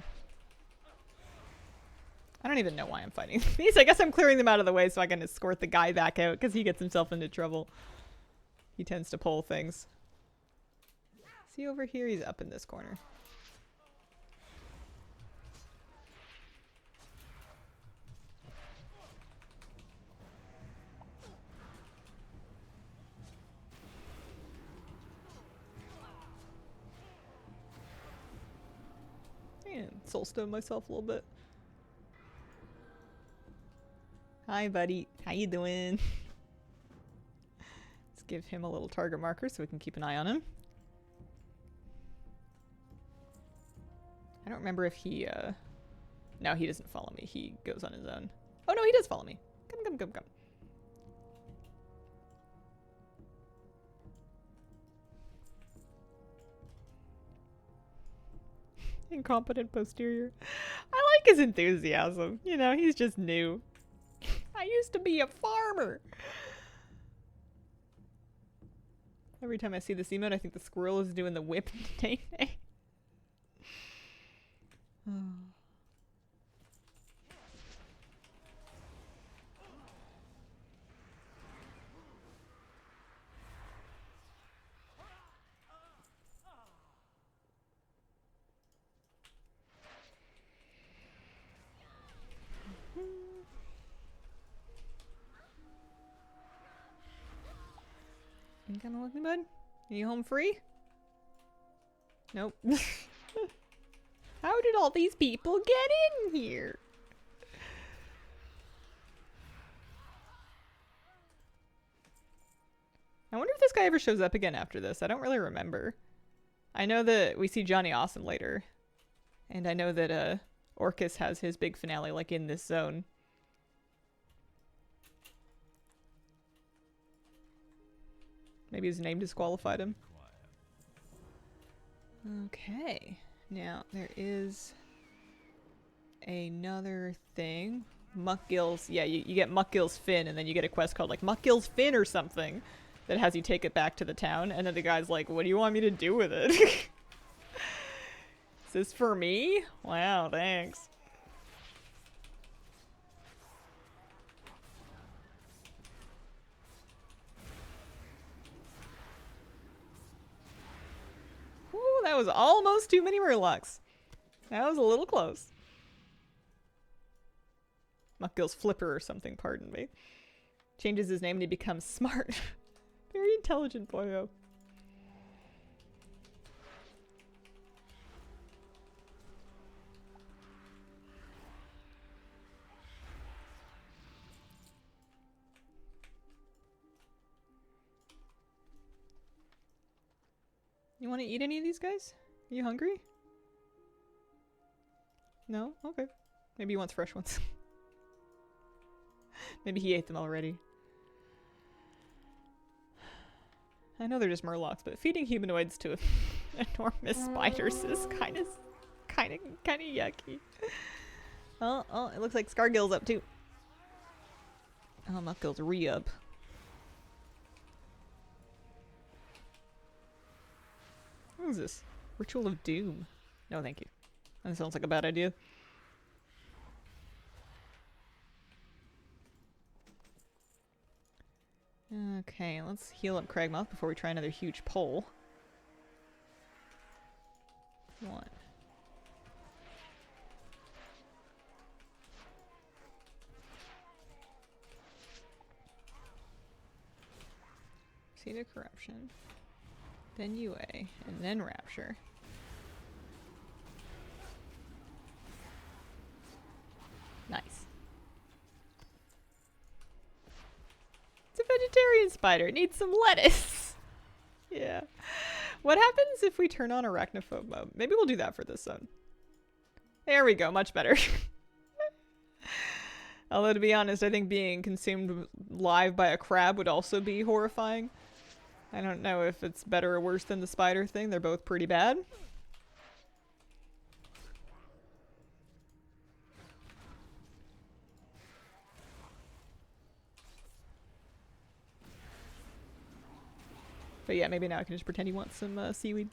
Speaker 1: I don't even know why I'm fighting these. I guess I'm clearing them out of the way so I can escort the guy back out because he gets himself into trouble. He tends to pull things. Is he over here? He's up in this corner. And soulstone myself a little bit. Hi, buddy. How you doing? Let's give him a little target marker so we can keep an eye on him. I don't remember if he No, he doesn't follow me. He goes on his own. Oh no, he does follow me. Come, come, come, come. Incompetent posterior. I like his enthusiasm. You know, he's just new. I used to be a farmer. Every time I see this emote, I think the squirrel is doing the whip nay-nay. Ain't gonna look me, bud? Are you home free? Nope. How did all these people get in here? I wonder if this guy ever shows up again after this. I don't really remember. I know that we see Johnny Awesome later. And I know that Orcus has his big finale like in this zone. Maybe his name disqualified him. Okay. Now, there is another thing. Muckgill's, yeah, you get Muckgill's Fin, and then you get a quest called like Muckgill's Fin or something that has you take it back to the town, and then the guy's like, what do you want me to do with it? Is this for me? Wow, thanks. Ooh, that was almost too many Murlocs. That was a little close. Muckgill's Flipper or something, pardon me. Changes his name and he becomes smart. Very intelligent boyo. You want to eat any of these guys? Are you hungry? No? Okay. Maybe he wants fresh ones. Maybe he ate them already. I know they're just Murlocs, but feeding humanoids to enormous spiders is kind of yucky. Oh, it looks like Scargill's up too. Oh, Muckgill's re-up. What is this? Ritual of Doom. No, thank you. That sounds like a bad idea. Okay, let's heal up Cragmouth before we try another huge pole. One. Seed of Corruption. Then UA, and then Rapture. Nice. It's a vegetarian spider. It needs some lettuce. Yeah. What happens if we turn on arachnophobe mode? Maybe we'll do that for this zone. There we go. Much better. Although, to be honest, I think being consumed live by a crab would also be horrifying. I don't know if it's better or worse than the spider thing. They're both pretty bad. But yeah, maybe now I can just pretend he wants some seaweed.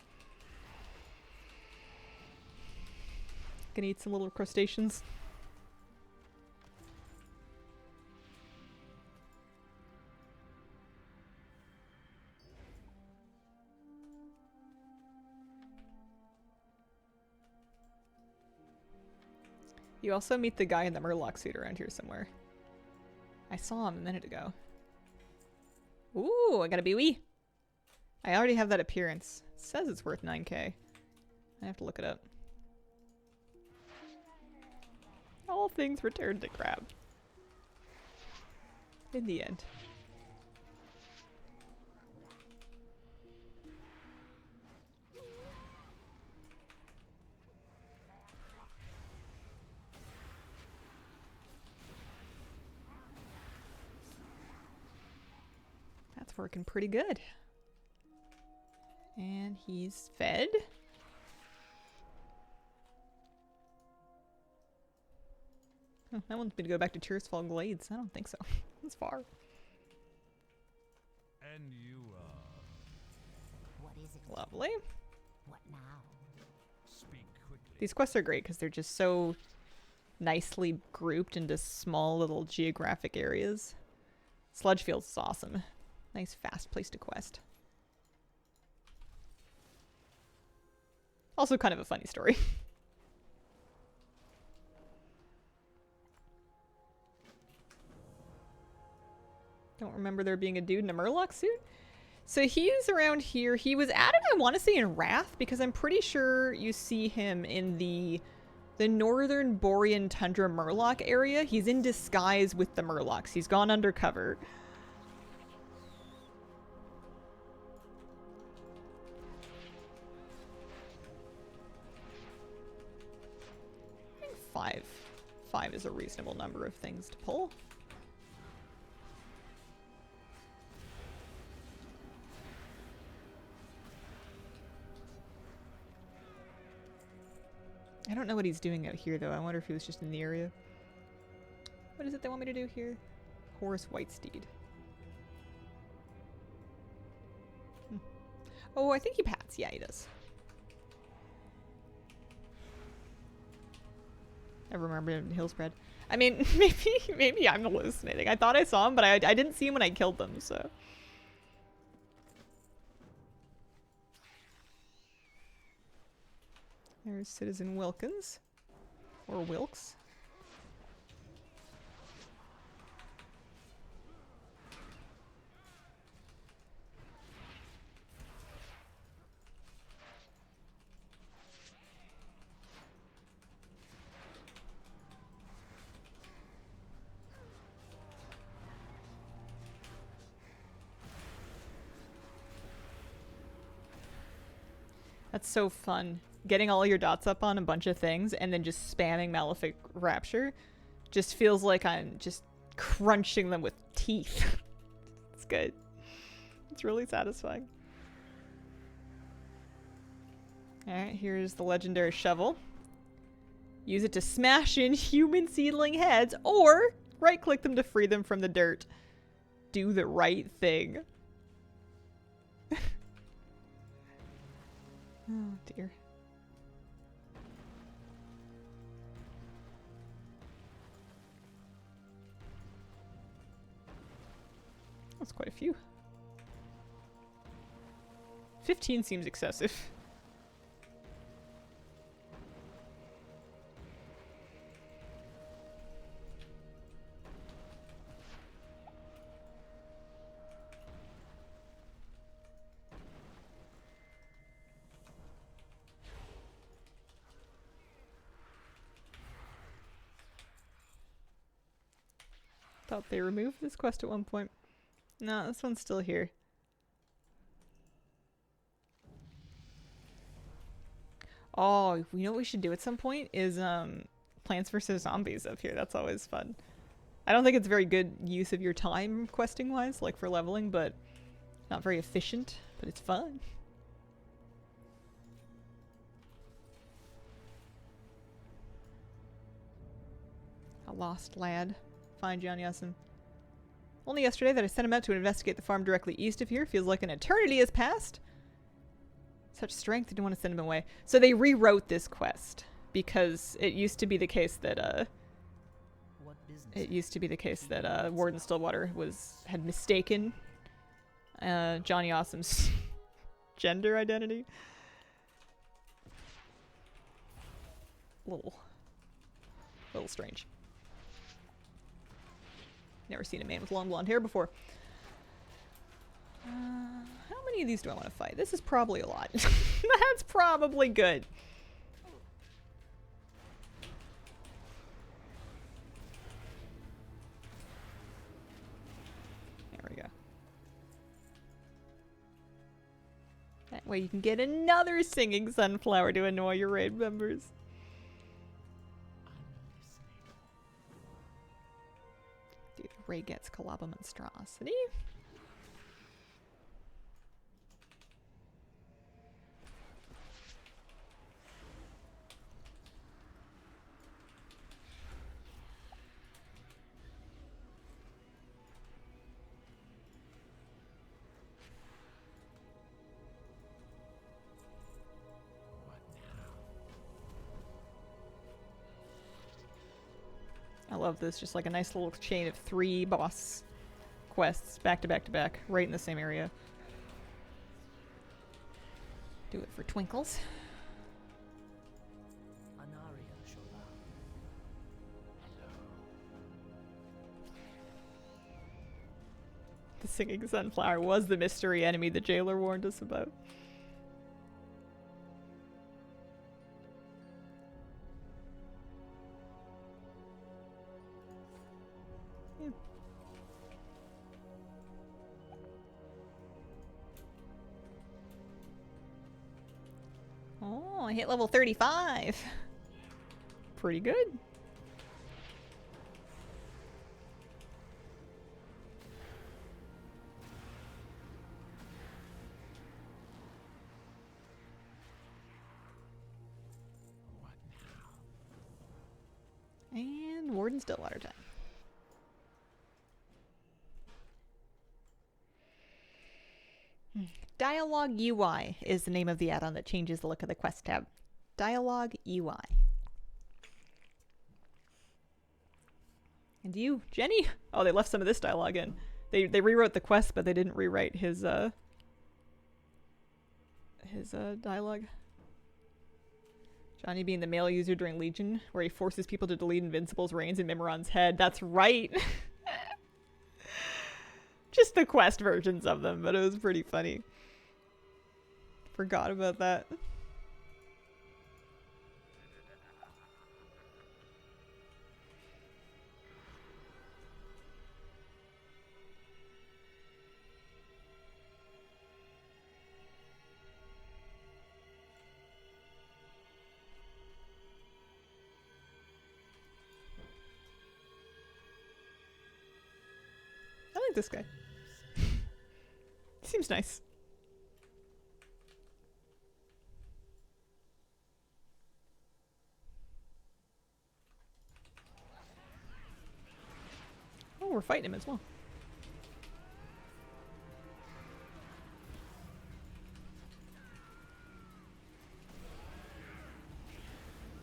Speaker 1: Gonna eat some little crustaceans. You also meet the guy in the Murloc suit around here somewhere. I saw him a minute ago. Ooh, I got a Bee-wee. I already have that appearance. It says it's worth 9k. I have to look it up. All things return to Crab. In the end. Working pretty good. And he's fed. Oh, that wants me to go back to Tearsfall Glades. I don't think so. It's far.
Speaker 9: And you,
Speaker 5: What is it?
Speaker 1: Lovely.
Speaker 5: What now?
Speaker 9: speak quickly.
Speaker 1: These quests are great because they're just so nicely grouped into small little geographic areas. Sludgefields is awesome. Nice fast place to quest. Also kind of a funny story. Don't remember there being a dude in a Murloc suit. So he's around here. He was added, I want to say, in Wrath, because I'm pretty sure you see him in the northern Borean Tundra Murloc area. He's in disguise with the Murlocs. He's gone undercover. I think five is a reasonable number of things to pull. I don't know what he's doing out here, though. I wonder if he was just in the area. What is it they want me to do here? Horus Whitesteed. Oh, I think he pats. Yeah, he does. I remember him in Hillspread. I mean, maybe I'm hallucinating. I thought I saw him, but I didn't see him when I killed them, so... There's Citizen Wilkins. Or Wilkes. That's so fun. Getting all your dots up on a bunch of things and then just spamming Malefic Rapture just feels like I'm just crunching them with teeth. It's good. It's really satisfying. Alright, here's the legendary shovel. Use it to smash in human seedling heads or right-click them to free them from the dirt. Do the right thing. Oh dear. That's quite a few. 15 seems excessive. Thought they removed this quest at one point. No, this one's still here. Oh, you know what we should do at some point is Plants vs. Zombies up here. That's always fun. I don't think it's very good use of your time questing wise, like for leveling, but not very efficient, but it's fun. A lost lad. Find John Yasin. Only yesterday that I sent him out to investigate the farm directly east of here. Feels like an eternity has passed. Such strength, I didn't want to send him away. So they rewrote this quest because it used to be the case that Warden Stillwater had mistaken Johnny Awesome's gender identity. Little strange. Never seen a man with long blonde hair before. How many of these do I want to fight? This is probably a lot. That's probably good. There we go. That way you can get another singing sunflower to annoy your raid members. Dude, Ray gets Kalaba Monstrosity. love this. Just like a nice little chain of 3 boss quests back to back to back, right in the same area. Do it for Twinkles.
Speaker 2: Anaria Shola.
Speaker 1: The singing sunflower was the mystery enemy the jailer warned us about. Yeah. Oh, I hit level 35. Pretty good. And Warden Stillwater time. Dialogue UI is the name of the add-on that changes the look of the quest tab. Dialogue UI. And you, Jenny? Oh, they left some of this dialogue in. They rewrote the quest, but they didn't rewrite his dialogue. Johnny being the male user during Legion, where he forces people to delete Invincible's reins in Mimiron's head. That's right! Just the quest versions of them, but it was pretty funny. Forgot about that. I like this guy. Seems nice. Oh, we're fighting him as well.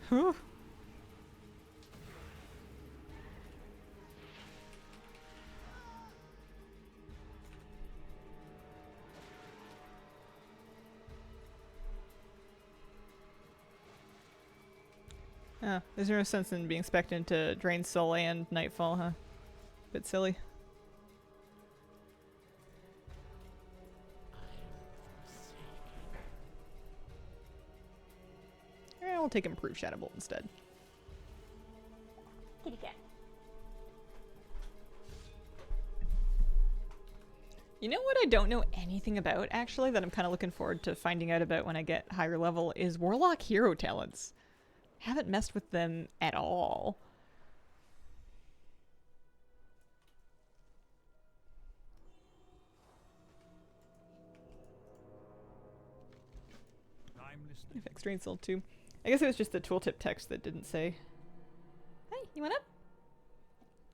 Speaker 1: Huh? Oh, there's no sense in being spec'd into Drain Soul and Nightfall, huh? Bit silly. Yeah, we'll take Improved Shadow Bolt instead. Kitty cat. You know what I don't know anything about, actually, that I'm kind of looking forward to finding out about when I get higher level, is Warlock hero talents. Haven't messed with them at all.
Speaker 9: I'm listening.
Speaker 1: Fixed Drain Soul too. I guess it was just the tooltip text that didn't say. Hey, you want up?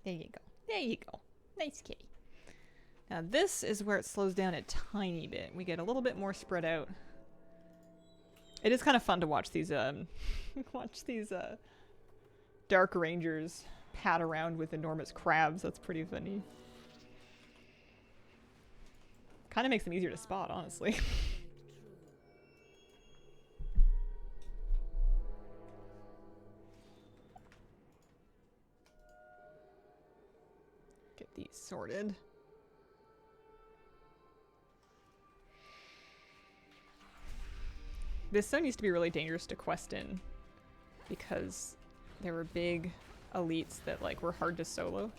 Speaker 1: There you go. There you go. Nice kitty. Now this is where it slows down a tiny bit. We get a little bit more spread out. It is kind of fun to watch these Dark Rangers pat around with enormous crabs. That's pretty funny. Kind of makes them easier to spot, honestly. Get these sorted. This zone used to be really dangerous to quest in because there were big elites that like were hard to solo.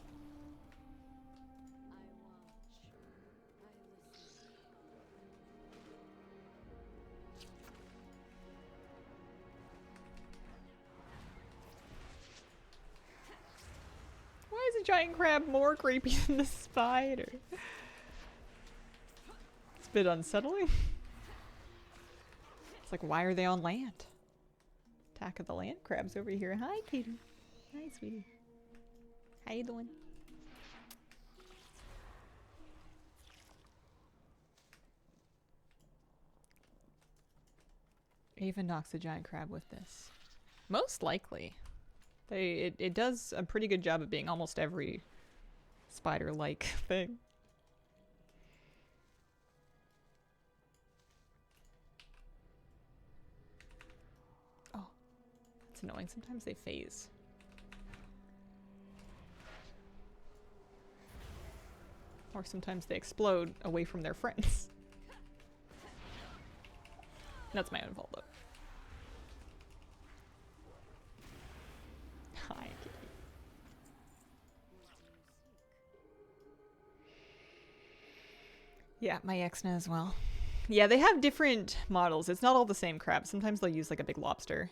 Speaker 1: Why is a giant crab more creepy than the spider? It's a bit unsettling. It's like, why are they on land? Attack of the land crabs over here. Hi, Katie. Hi, sweetie. How you doing? Ava knocks a giant crab with this. Most likely. It does a pretty good job of being almost every spider-like thing. Oh, that's annoying. Sometimes they phase. Or sometimes they explode away from their friends. That's my own fault, though. Hi, kitty. Yeah, my Exna as well. Yeah, they have different models. It's not all the same crab. Sometimes they'll use like a big lobster.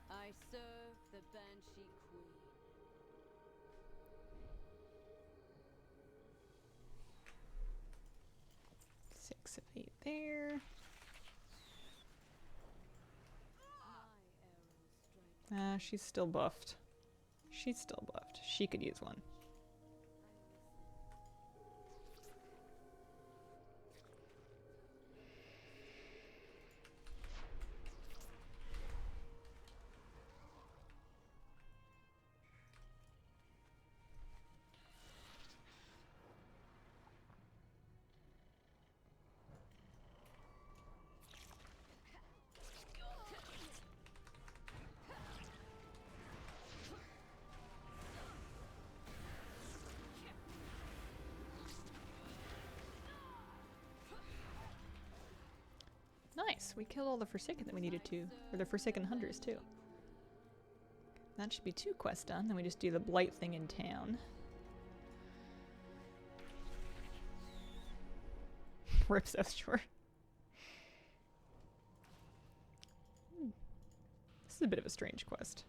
Speaker 5: I serve the Banshee Queen.
Speaker 1: 6 of 8 there. She's still buffed. She's still buffed. She could use one. Nice, we killed all the Forsaken that we needed to. Or the Forsaken Hunters, too. That should be 2 quests done, then we just do the Blight thing in town. Rip so short. This is a bit of a strange quest.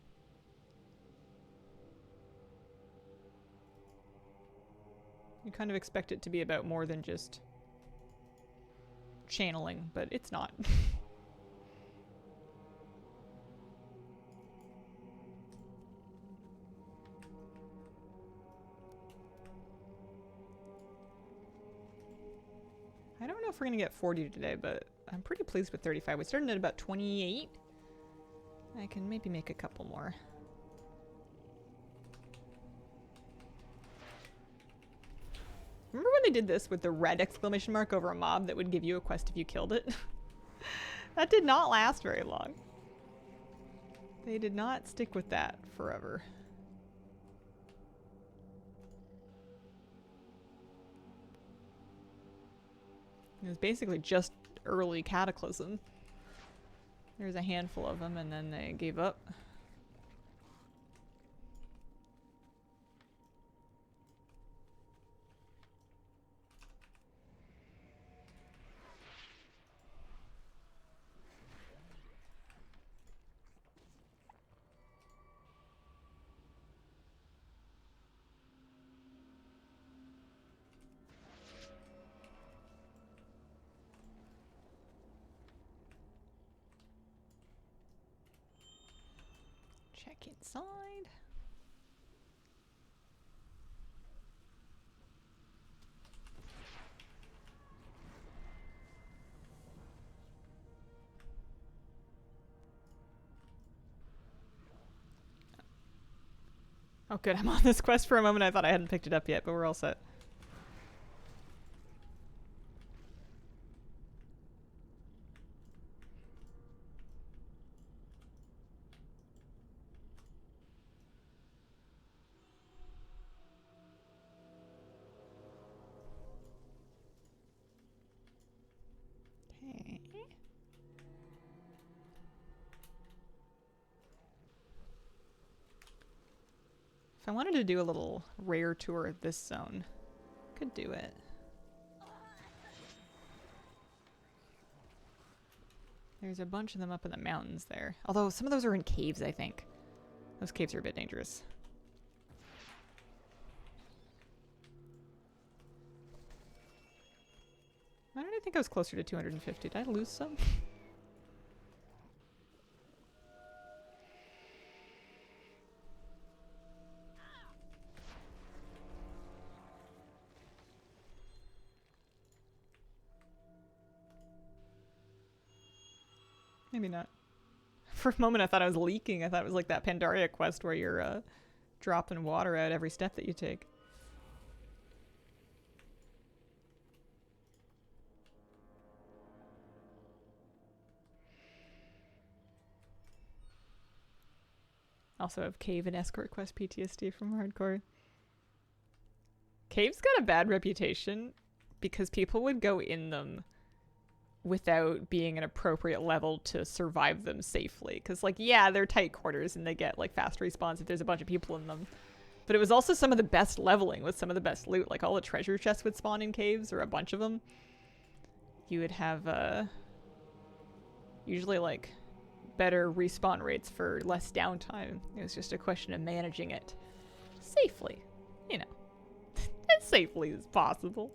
Speaker 1: You kind of expect it to be about more than just channeling, but it's not. I don't know if we're gonna get 40 today, but I'm pretty pleased with 35. We started at about 28. I can maybe make a couple more. Remember when they did this with the red exclamation mark over a mob that would give you a quest if you killed it? That did not last very long. They did not stick with that forever. It was basically just early Cataclysm. There's a handful of them and then they gave up. Check inside. Oh good, I'm on this quest for a moment. I thought I hadn't picked it up yet, but we're all set. Okay. If I wanted to do a little rare tour of this zone, could do it. There's a bunch of them up in the mountains there. Although some of those are in caves, I think. Those caves are a bit dangerous. Why did I think I was closer to 250? Did I lose some? Maybe not. For a moment I thought I was leaking. I thought it was like that Pandaria quest where you're dropping water out every step that you take. Also have Cave and Escort Quest PTSD from Hardcore. Cave's got a bad reputation because people would go in them without being an appropriate level to survive them safely. Because, like, yeah, they're tight quarters and they get, like, fast respawns if there's a bunch of people in them. But it was also some of the best leveling with some of the best loot. Like, all the treasure chests would spawn in caves, or a bunch of them. You would have, usually, like, better respawn rates for less downtime. It was just a question of managing it safely, you know, as safely as possible.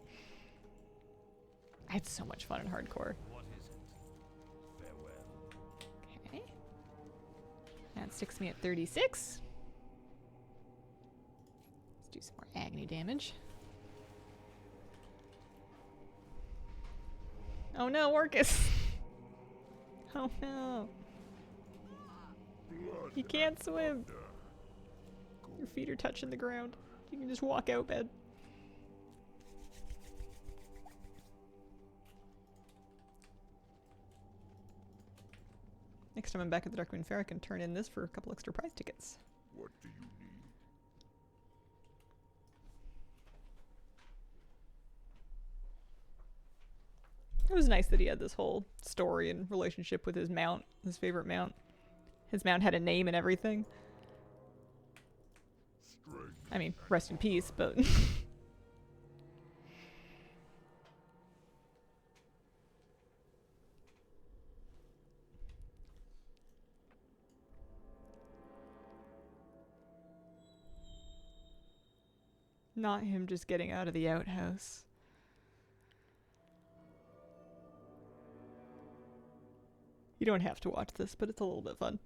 Speaker 1: I had so much fun in Hardcore.
Speaker 9: What is it? Farewell.
Speaker 1: Okay. That sticks me at 36. Let's do some more agony damage. Oh no, Orcus! Oh no. You can't swim. Your feet are touching the ground. You can just walk out, bed. Next time I'm back at the Darkwind Fair, I can turn in this for a couple extra prize tickets.
Speaker 10: What do you need?
Speaker 1: It was nice that he had this whole story and relationship with his mount, his favorite mount. His mount had a name and everything.
Speaker 10: Strength.
Speaker 1: I mean, rest in peace, but... Not him just getting out of the outhouse. You don't have to watch this, but it's a little bit fun.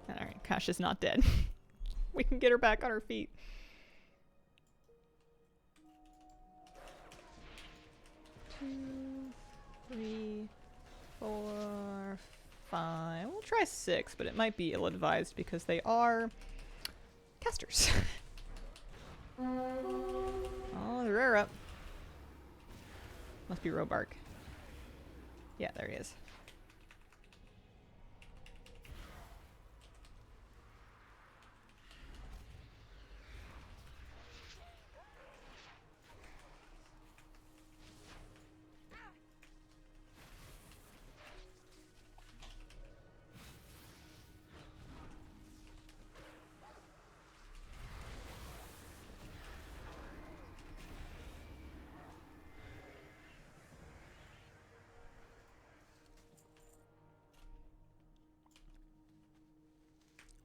Speaker 1: Alright, Kasha's not dead. We can get her back on her feet. 2, 3, 4, 5. We'll try 6, but it might be ill-advised because they are casters. Oh, the rare up. Must be Robark. Yeah, there he is.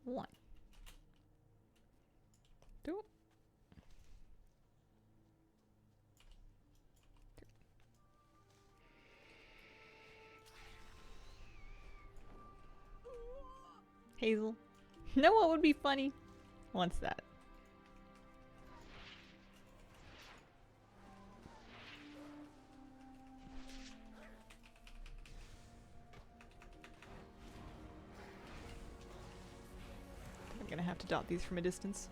Speaker 1: One. 2. 3. Hazel. Know what would be funny? Wants that. I'm gonna have to dot these from a distance.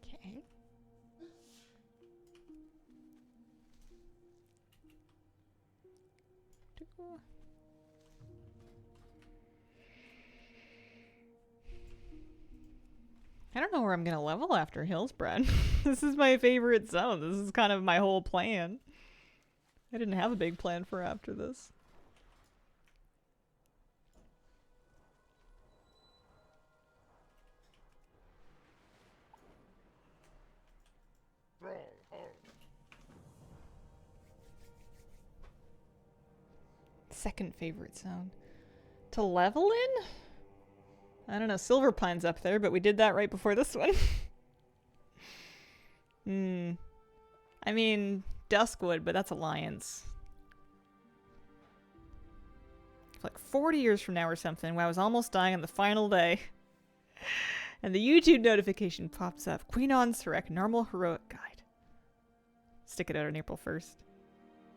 Speaker 1: Okay. I don't know where I'm gonna level after Hillsbrad. This is my favorite zone. This is kind of my whole plan. I didn't have a big plan for after this. Second favorite zone. To level in? I don't know, Silver Pine's up there, but we did that right before this one. I mean, Duskwood, but that's Alliance. Like 40 years from now or something, when I was almost dying on the final day. And the YouTube notification pops up. Queen Ansurek, normal heroic guide. Stick it out on April 1st.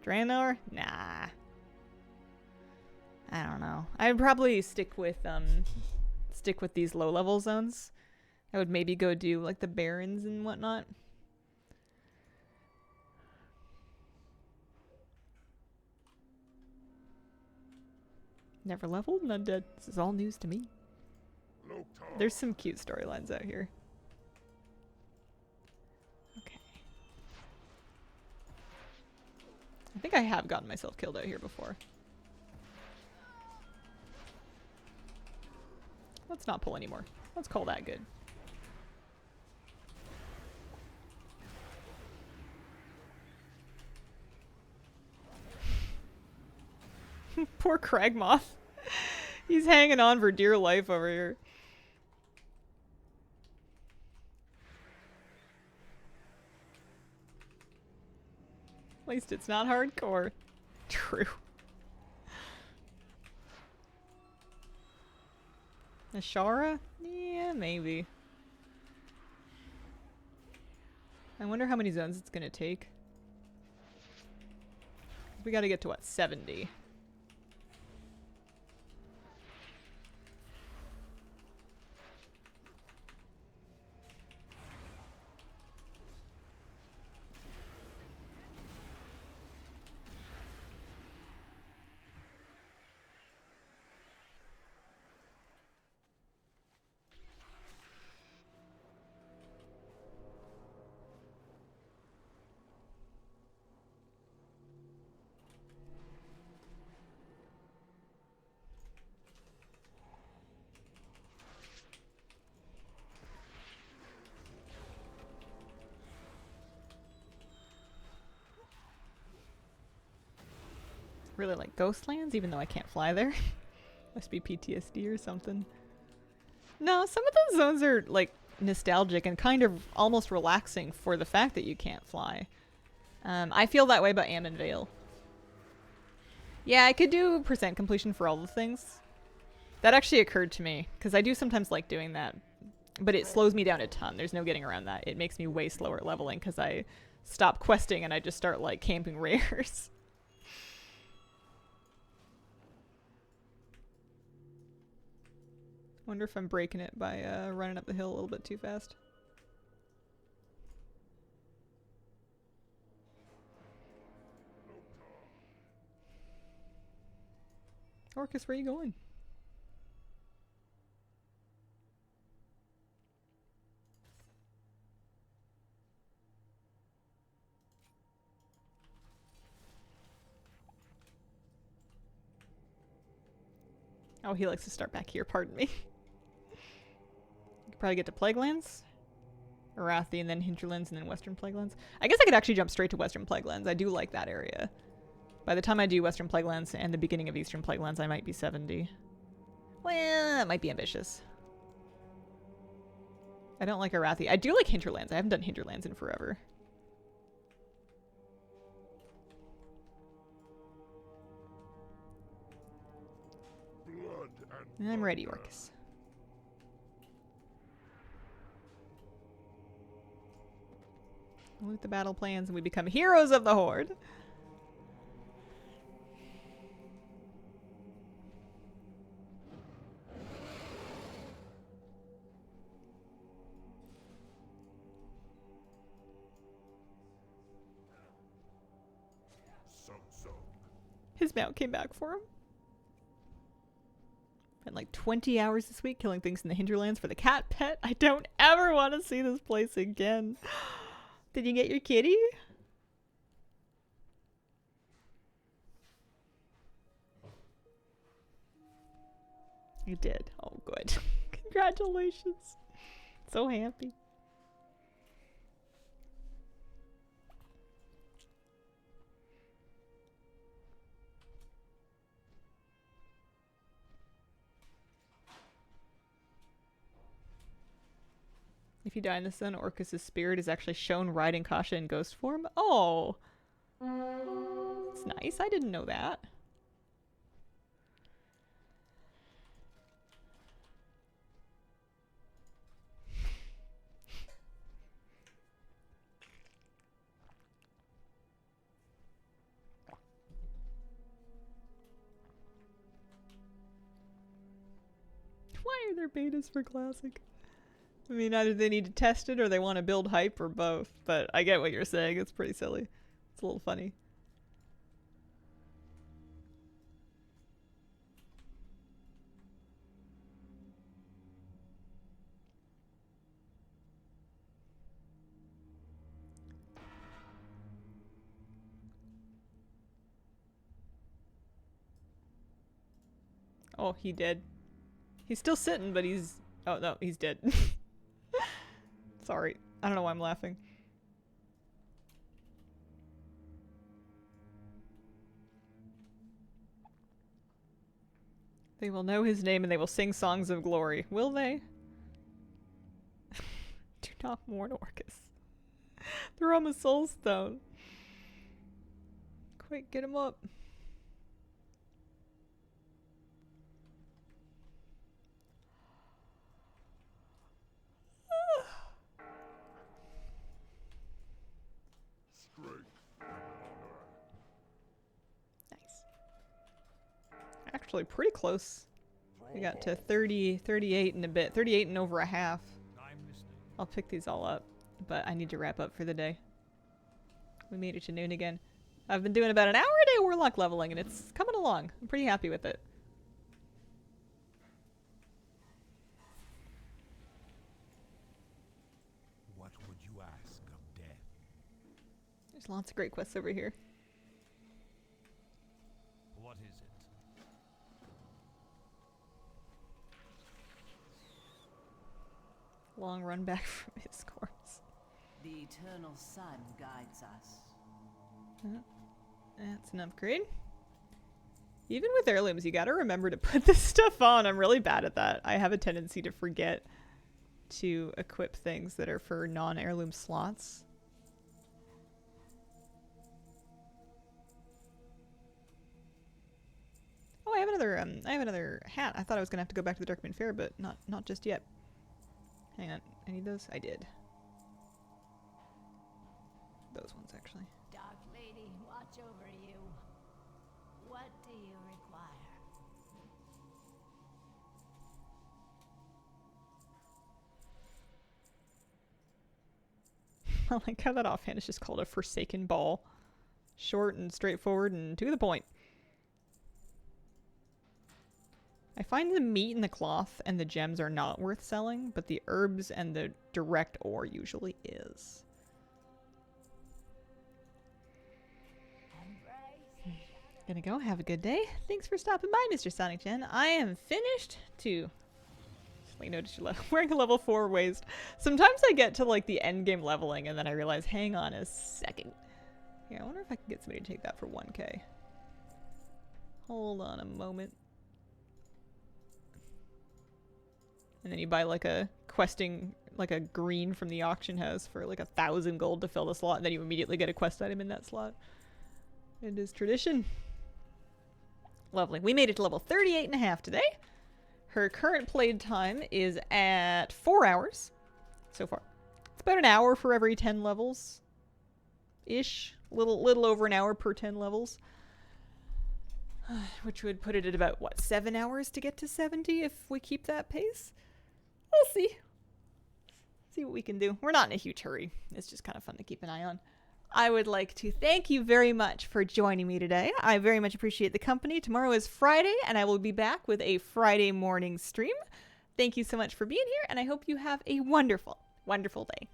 Speaker 1: Draenor? Nah. I don't know. I'd probably stick with these low level zones. I would maybe go do like the Barrens and whatnot. Never leveled, none dead. This is all news to me. There's some cute storylines out here. Okay. I think I have gotten myself killed out here before. Let's not pull anymore. Let's call that good. Poor Cragmoth. He's hanging on for dear life over here. At least it's not hardcore. True. Ashara? Yeah, maybe. I wonder how many zones it's gonna take. We gotta get to what, 70? Really like Ghostlands, even though I can't fly there. Must be PTSD or something. No, some of those zones are like nostalgic and kind of almost relaxing for the fact that you can't fly. I feel that way about Ammon Vale. Yeah, I could do percent completion for all the things. That actually occurred to me, because I do sometimes like doing that. But it slows me down a ton. There's no getting around that. It makes me way slower at leveling because I stop questing and I just start like camping rares. Wonder if I'm breaking it by running up the hill a little bit too fast. Orcus, where are you going? Oh, he likes to start back here, pardon me. Probably get to Plaguelands, Arathi, and then Hinterlands, and then Western Plaguelands. I guess I could actually jump straight to Western Plaguelands. I do like that area. By the time I do Western Plaguelands and the beginning of Eastern Plaguelands, I might be 70. Well, that might be ambitious. I don't like Arathi. I do like Hinterlands. I haven't done Hinterlands in forever. And I'm ready, Orcus. Loot the battle plans and we become heroes of the Horde. His mount came back for him. Spent like 20 hours this week killing things in the Hinterlands for the cat pet. I don't ever want to see this place again. Did you get your kitty? You did. Oh, good. Congratulations. So happy. If you die in the sun, Orcus' spirit is actually shown riding Kasha in ghost form. Oh! That's nice. I didn't know that. Why are there betas for Classic? I mean, either they need to test it or they want to build hype or both. But I get what you're saying. It's pretty silly. It's a little funny. Oh, he did. He's still sitting, but he's... Oh, no, he's dead. Sorry. I don't know why I'm laughing. They will know his name and they will sing songs of glory. Will they? Do not mourn Orcus. Throw him a soul stone. Quick, get him up. Nice. Actually, pretty close. We got to 30, 38 and a bit. 38 and over a half. I'll pick these all up, but I need to wrap up for the day. We made it to noon again. I've been doing about an hour a day Warlock leveling, and it's coming along. I'm pretty happy with it.
Speaker 9: What would you ask of death?
Speaker 1: There's lots of great quests over here.
Speaker 9: What is it?
Speaker 1: Long run back from his corpse.
Speaker 2: The eternal sun guides us.
Speaker 1: That's an upgrade. Even with heirlooms, you gotta remember to put this stuff on. I'm really bad at that. I have a tendency to forget to equip things that are for non-heirloom slots. Oh, I have another hat. I thought I was gonna have to go back to the Darkman Fair, but not just yet. Hang on, I need those? I did. Those ones, actually.
Speaker 5: Dark Lady, watch over you. What do you require?
Speaker 1: I like how that offhand is just called a Forsaken Ball. Short and straightforward and to the point. I find the meat and the cloth and the gems are not worth selling, but the herbs and the direct ore usually is. Gonna go. Have a good day. Thanks for stopping by, Mr. Sonic Gen. I am finished to... Like, notice you're wearing a level 4 waist. Sometimes I get to, like, the end game leveling and then I realize, hang on a second. Yeah, I wonder if I can get somebody to take that for 1k. Hold on a moment. And then you buy, like, a questing, like, a green from the auction house for, like, 1,000 gold to fill the slot, and then you immediately get a quest item in that slot. It is tradition. Lovely. We made it to level 38.5 today. Her current played time is at 4 hours so far. It's about an hour for every 10 levels. Ish. Little over an hour per 10 levels. Which would put it at about, what, 7 hours to get to 70 if we keep that pace? We'll see. See what we can do. We're not in a huge hurry. It's just kind of fun to keep an eye on. I would like to thank you very much for joining me today. I very much appreciate the company. Tomorrow is Friday, and I will be back with a Friday morning stream. Thank you so much for being here, and I hope you have a wonderful, wonderful day.